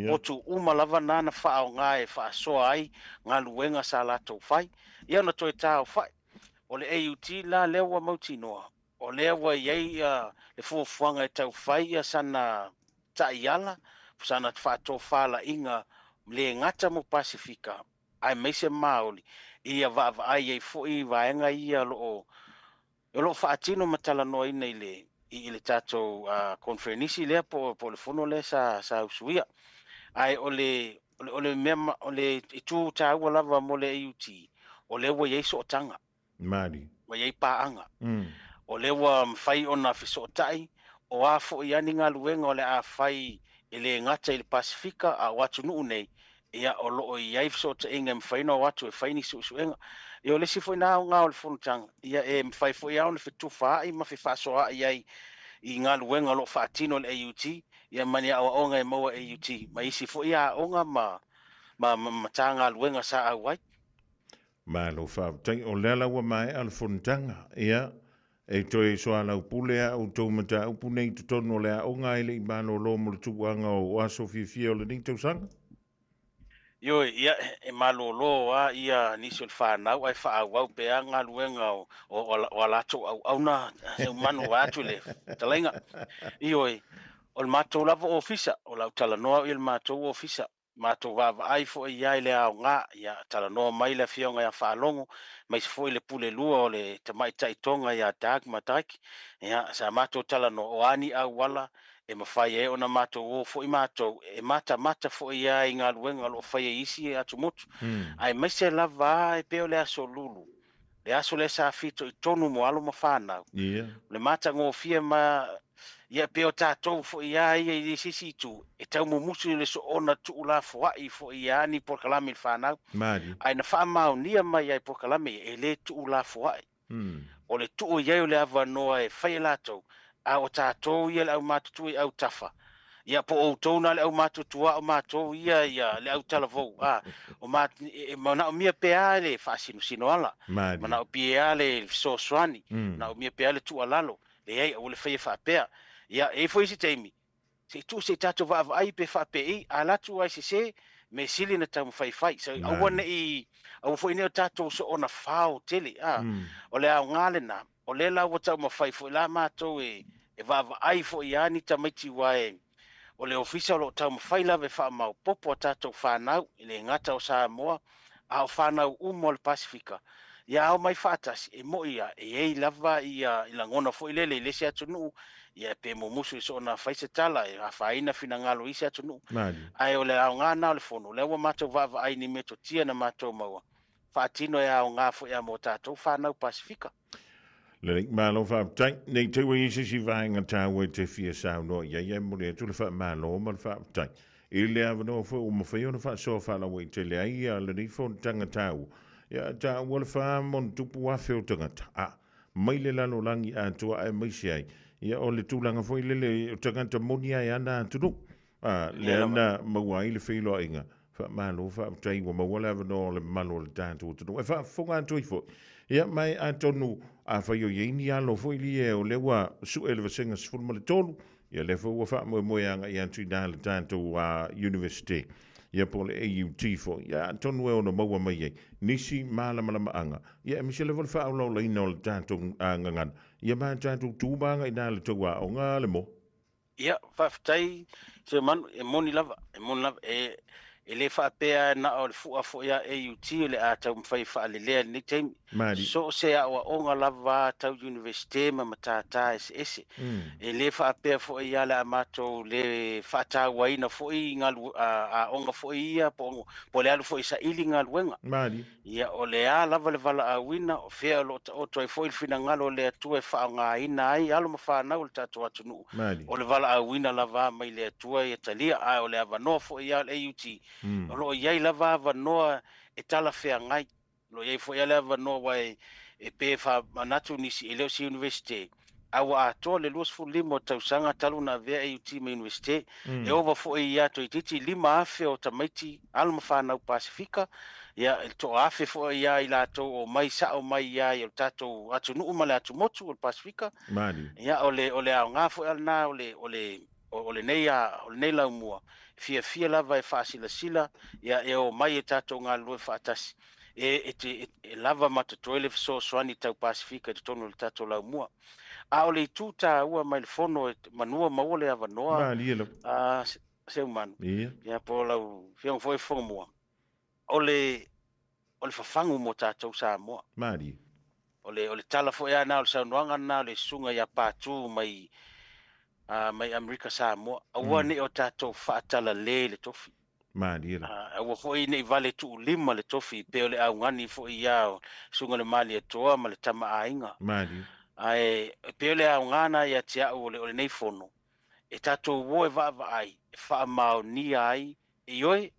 potu uma lava nana fa o ngae fa soa ai ngā luenga sa lato fai ia na toi tau fai o le AUT la lewa mauti noa o lewa iai le fuafuanga e tau fai ia sana taiala sana whaato whala inga le ngata mo Pasifika ai meise maoli ia va ai e foi vaenga ia lo whaatino matala noa ina I le tato conference le po le fono le sa usuia ai ole mema ole itu taua lava mo le AUT o le wa iei so tanga Mari wa iei paanga o le wa mfai ona fiso tai o a fo yani nga luenga o le a fai ele ngata I le Pasifika a watu nu nei ia o lo iei fiso ta inga mfai no watu e fai ni suenga ia le si foi na nga o le fonutanga ia e mfai foi ia o le fitu fa I ma fi fa so a iei I ngā luenga lo whaatino le AUT ia mani a onga e maua AUT ma isi fo ia onga ma tā ngā luenga sa au wai ma lo whaatai o lea laua mai al fontanga ia e toi soa lau pulea o tau mata upu nei tutono lea o ngai le I mano lo mo le tuanga o aso fia o le ning tausanga Yo ia e malolo ia nisi o whanau ai whaawau pe a ngā luenga o alato au na manu atu le talenga ioi o le matou lava ofisa o lau talanoa I le matou ofisa matou vava ai fo ia I le ao ngā ia talanoa mai le fionga ia whaalongo mai se fo I le pule lua o le tamai taitonga ia Dag Mataki ia sa matou talanoa o ani au wala e mawhai e ona matou o fo I matou e mata fo ia I ngā luenga lo whai e isi e atu motu ai mai se lava e peo le aso lulu le aso le sa fito I tonu mo alo ma whanau le mata ngō fia ma ia peo tātou fo ia I sisi tu e tau mo musu le so ona tu ula fuai fo ia ni por kalami whanau ai na wha mau nia mai ai por kalami e le tu ula fuai o le tu o iau le ava noa e whai latou a o tātou ia le au matutui au tafa. Ia po o tōna le au matutua o mātou ia le au talavou. O mana o mia pea le whaasinu sino ala. Mana o pia le sosoani. Na o mia pea le tu alalo. Le ei o le whaia whaapea. Ia e fo isi teimi. Se tu se tātou vaava ai pe whaapei. A latu ai se me sili na tau whai. So awane I au fo ineo tātou so ona whao tele. O le au ngale na. O le lau watau ma whai fo la mātou e vaava ai fo I ani tamaiti wae. O le ofisa lo tau ma whai lawe wha mau popo a tātou whanau I le ngata o Samoa a o whanau umo le Pasifika. Ia au mai whaatasi e mo ia e ei lava I la ngona fo I lele I lese atu nuu ia pe mo musu I so na whaise tala e a whaina fina ngalo isi atu nuu. Ai o le au ngana o le fono le wa mātou vaava ai ni meto tia na mātou maua. Whaatino e au ngā fo ia mo tātou whanau Pasifika. Le malo fa tai nei te we si vainga tawe te fia sao no ia mo le tu le fa malo mal fa tai ile avno fo o mo fa yo fa so fa la we te le ia le ni fo tanga tau ia ta wol fa mon tu pu a fe tanga mai le lano langi a tu ai mai sai ia o le tūlanga foi le o tangata moni ai ana tunu. Le ana maua i le whilo inga. Malo fa tai wa maua le avano le malo le tātou tunu. E fa fonga antui fo. Ia mai atonu a whaio yeini alo foi li e o lewa su ele vasenga sifulma le tolu. Ia le fa ua fa moe anga i antui nā le tātou university. Ia po le AUT fo. Ia atonu e ono maua mai ei. Nisi malama anga. Ia mi se le fa au lau la ina o le tātou ngangan. Ia ma tātou tūmanga i nā le tau a o ngā le mo. Ia, whaftai, se manu, e moni lava, e le whaapea na o le fua fo ia AUT le a tau mwhai wha le lea ni teimi. So se a o onga lava tau universite ma matata ese. E le whaapea fo ia le amato le whaata waina fo i ngalu a onga fo ia po le alu fo isa ili ngalu wenga. Ia o le a lava le vala a wina o fea lo ta oto e fo il fina ngalo le atua e wha ngā ina ai alo ma wha nau le tatu atunu. O le vala a wina lava mai le atua e talia a o le avanoa fo ia le AUT. Lo iai lava avanoa e tala fea ngai. Lo iai fo ia le avanoa wai e pe wha manatu nisi e leo si universite. Awa atoa le luas fu limo tausanga talu na vea AUT ma universite. E ova fo ia to i titi lima afe o tamaiti alma whanau Pasifika. Ia to afe fo ia i lato o mai sa o mai ia i o tato atu nuu ma le atu motu o Pasifika. Ia ole au ngā fo ia na ole nei lau mua. Fia lava e whaasila ia e o mai e tātou ngā lue whaatasi. E lava matatoele so soani tau Pasifika te tono le tātou lau mua. A o le tūta ua mai le fono manua maua le avanoa. Se umanu. Ia po lau fiong foi mua. O le whafangu mo tātou sa mua. O le tala fo ea na o le saunuanga na o le sunga ia pātū mai Amerika Samoa. Aua ne o tātou whaatala le tofi. Aua foi nei vale tu lima le tofi. Pe o le au ngani foi iao sunga le mali atoa ma le tama ainga. Pe o le au ngana ia tia o le nei fono. E tātou woe vava ai. E wha mao ni ai. E oi,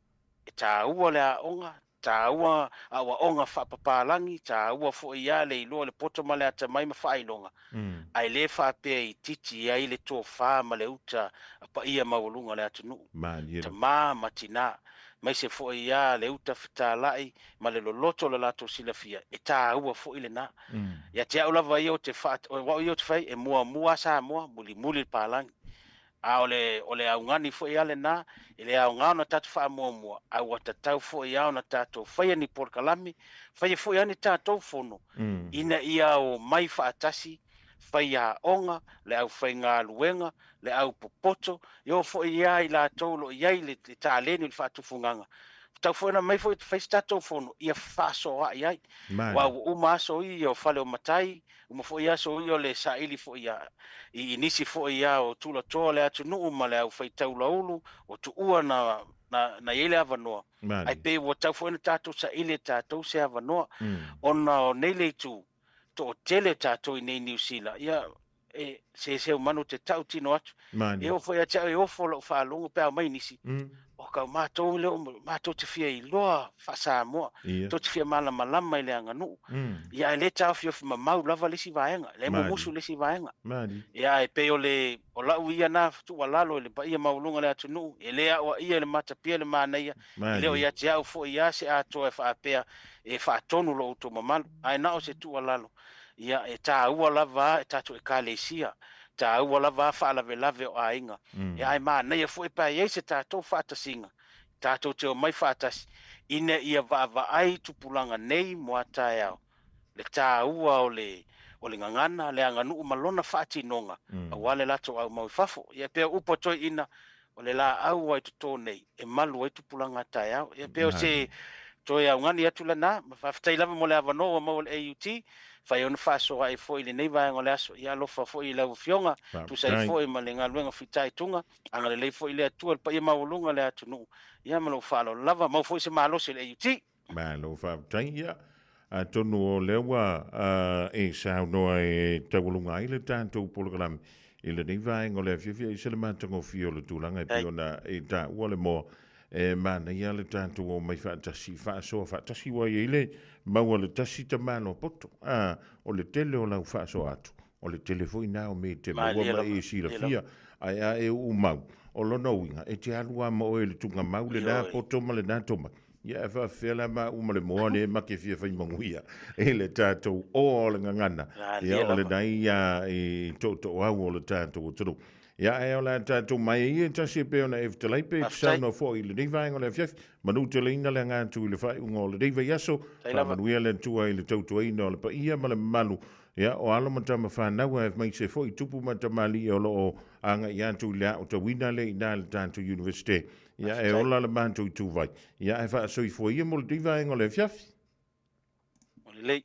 e tā ua le a onga. Tā ua awa onga whapapalangi. Tā ua foi ia le iloa le poto ma le ata mai ma whailonga. Ai le whapea i titi ai le tō wha ma le uta pa ia mawalunga le atu nuu. Ta mā matina. Mai se fo ia le uta whitālai ma le loloto le lato silafia. E tā ua fo ile na. Ia te au lava i o te whai e mua sa mua muli pālangi. A ole au ngani fo ia le na. E le au ngana tatu wha mua. Au atatau fo ia o na tātou whaia ni porkalami. Whaia fo ia ni tātou fono. Ina ia o mai whaatasi. Whaia onga, le au whai ngā luenga, le au popoto, yo fo ia i la tolo iai le tāleni le whaatufunganga. Tau fwena mai fo i whai statou fono, ia whaso a iai. Wa uma aso i o whale o matai, uma fo ia so i o le saili fo ia, i nisi fo ia o tula toa le atu nuu ma le au whai taula ulu, o tu ua na ele avanoa. Ai pe wa tau fwena tātou saili tātou se avanoa, ona o nei le tu, to tele tātou i nei New Zealand. Ia, se umanu te tau tino atu. E o fwea tia e ofo lau whaalongo pēr mai nisi. O kau mātou te fia i loa whasa moa. To te fia malama i le anga nuu. Ia e le tau fia mau lava lesi vaenga. Le mo musu lesi vaenga. Ia e pe o lau ia na tu walalo e le pa ia maulunga le atu nuu. E le awa ia le matapia le mānaia. E leo ia te au fo ia se ato e whaapea e whaatonu lo uto mamalu. Ai nao se tu walalo. Ia e tā ua lava e tātou e kālesia. Tā ua lava whaalave o ainga. E ai mā nei e fo e pai eise tātou whaatasinga. Tātou te o mai whaatasi. Ine ia va ai tupulanga nei moa tae au. Le tā ua o le ngangana, le anganuu malona whaatinonga. A wale lato au maui fafo. Ia pēr upo toi ina o le la au ai tuto nei. E malu ai tupulanga tae au. Ia pēr se toi au ngani atu lana. Mawhaftai lava mo le avanoa mo le AUT. Fai ona whasoa e fo i le nei vaenga le aso. Ia lofa fo i lau fionga. Tu sai fo i ma le ngā luenga whitai tunga. Anga le lei fo i le atua. Pa ia maulunga le atu nuu. Ia malo whalo lava. Mau fo i se malosi le AUT. Malo whaptai ia. A tonu o lewa e sao noa e tawalunga i le tātou polokalami. I le nei vaenga le fiafia i se le mātango fio le tūlanga. E piona e tā ua le mo. E mana ia le tātou o mai whaatasi. Whaasoa whaatasi wa i le. Maua le tasi ta mano poto. O le tele o lau whaaso atu. o le telefoni na o me te Ma, maua lia ma lava, e sila lia fia ai a e u mau o lona uiga e te alua ma o e le tuga mau le nā poto ma le nā toma ia e whaafela ma uma le moa ne ma ke fia whai manguia e le tātou o le ngangana ia o le nai ia e to au o le tātou o turu ia e o le tātou mai e tasi pe ona e vtalai pe sauna fo i le neivaenga le fiaf manu te leina le ngātu i le whai unga o le neiva yaso pa manuia le tua i le tautua ina o le pa ia ma le malu ia o alo matama whanau e mai se fo i tupu matamali o lo o anga i atu lea o ta wina le ina le tātou universite ia e ola le mātou i tūwai ia e wha soi fo ia mo le neivaenga le fiaf o le lei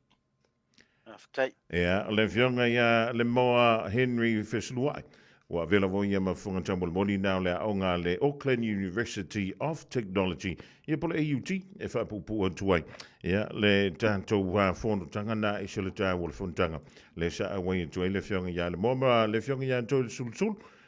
aftai ia le fionga ia le moa Henry Fesluai wa vela vo ia mafunga tambol moni now le onga le Auckland University of Technology ia pole AUT e fa pupu tuai ia le tanto wa fondo tangana e sele ta wol fontanga le sa away tuai le fionga ia le moma le fionga ia to sul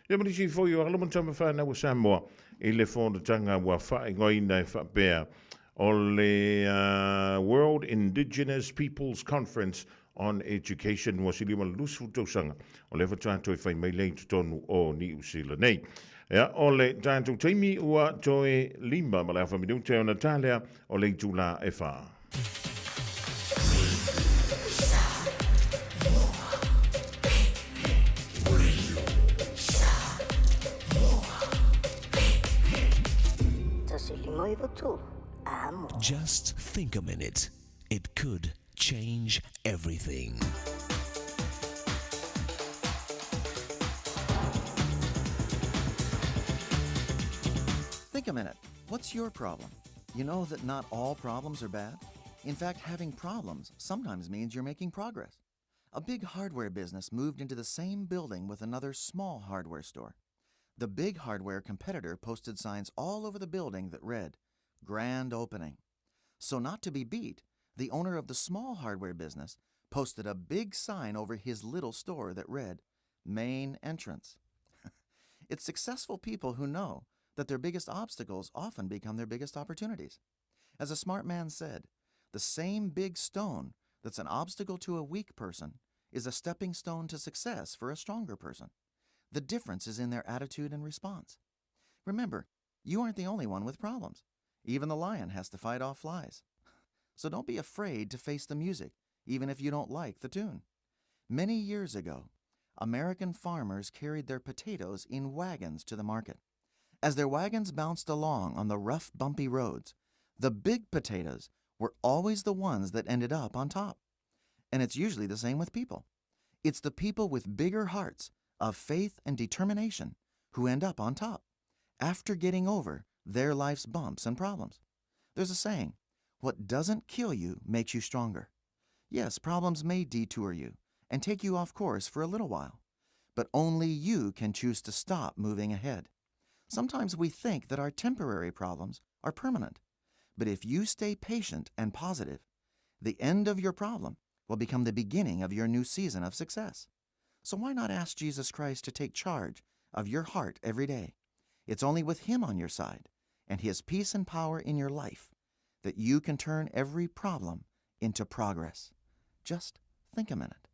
ia mani si fo yo alo mantama fa na wa Samoa e le fondo tanga wa fa ngoina fa bea o le World Indigenous Peoples Conference on Education was ili mal lusu tausanga o le whatato e whai mai lei tonu o ni usila nei. Ia, o le tātou teimi ua toe lima ma le awha minute o Natalia o le tula e wha. Just think a minute. It could change everything. Think a minute. What's your problem? You know that not all problems are bad? In fact, having problems sometimes means you're making progress. A big hardware business moved into the same building with another small hardware store. The big hardware competitor posted signs all over the building that read, "Grand Opening." So not to be beat, the owner of the small hardware business posted a big sign over his little store that read, "Main Entrance." It's successful people who know that their biggest obstacles often become their biggest opportunities. As a smart man said, the same big stone that's an obstacle to a weak person is a stepping stone to success for a stronger person. The difference is in their attitude and response. Remember, you aren't the only one with problems. Even the lion has to fight off flies. So don't be afraid to face the music, even if you don't like the tune. Many years ago, American farmers carried their potatoes in wagons to the market. As their wagons bounced along on the rough, bumpy roads, the big potatoes were always the ones that ended up on top. And it's usually the same with people. It's the people with bigger hearts of faith and determination who end up on top, after getting over their life's bumps and problems. There's a saying, what doesn't kill you makes you stronger. Yes, problems may detour you and take you off course for a little while, but only you can choose to stop moving ahead. Sometimes we think that our temporary problems are permanent, but if you stay patient and positive, the end of your problem will become the beginning of your new season of success. So why not ask Jesus Christ to take charge of your heart every day? It's only with Him on your side and His peace and power in your life that you can turn every problem into progress. Just think a minute.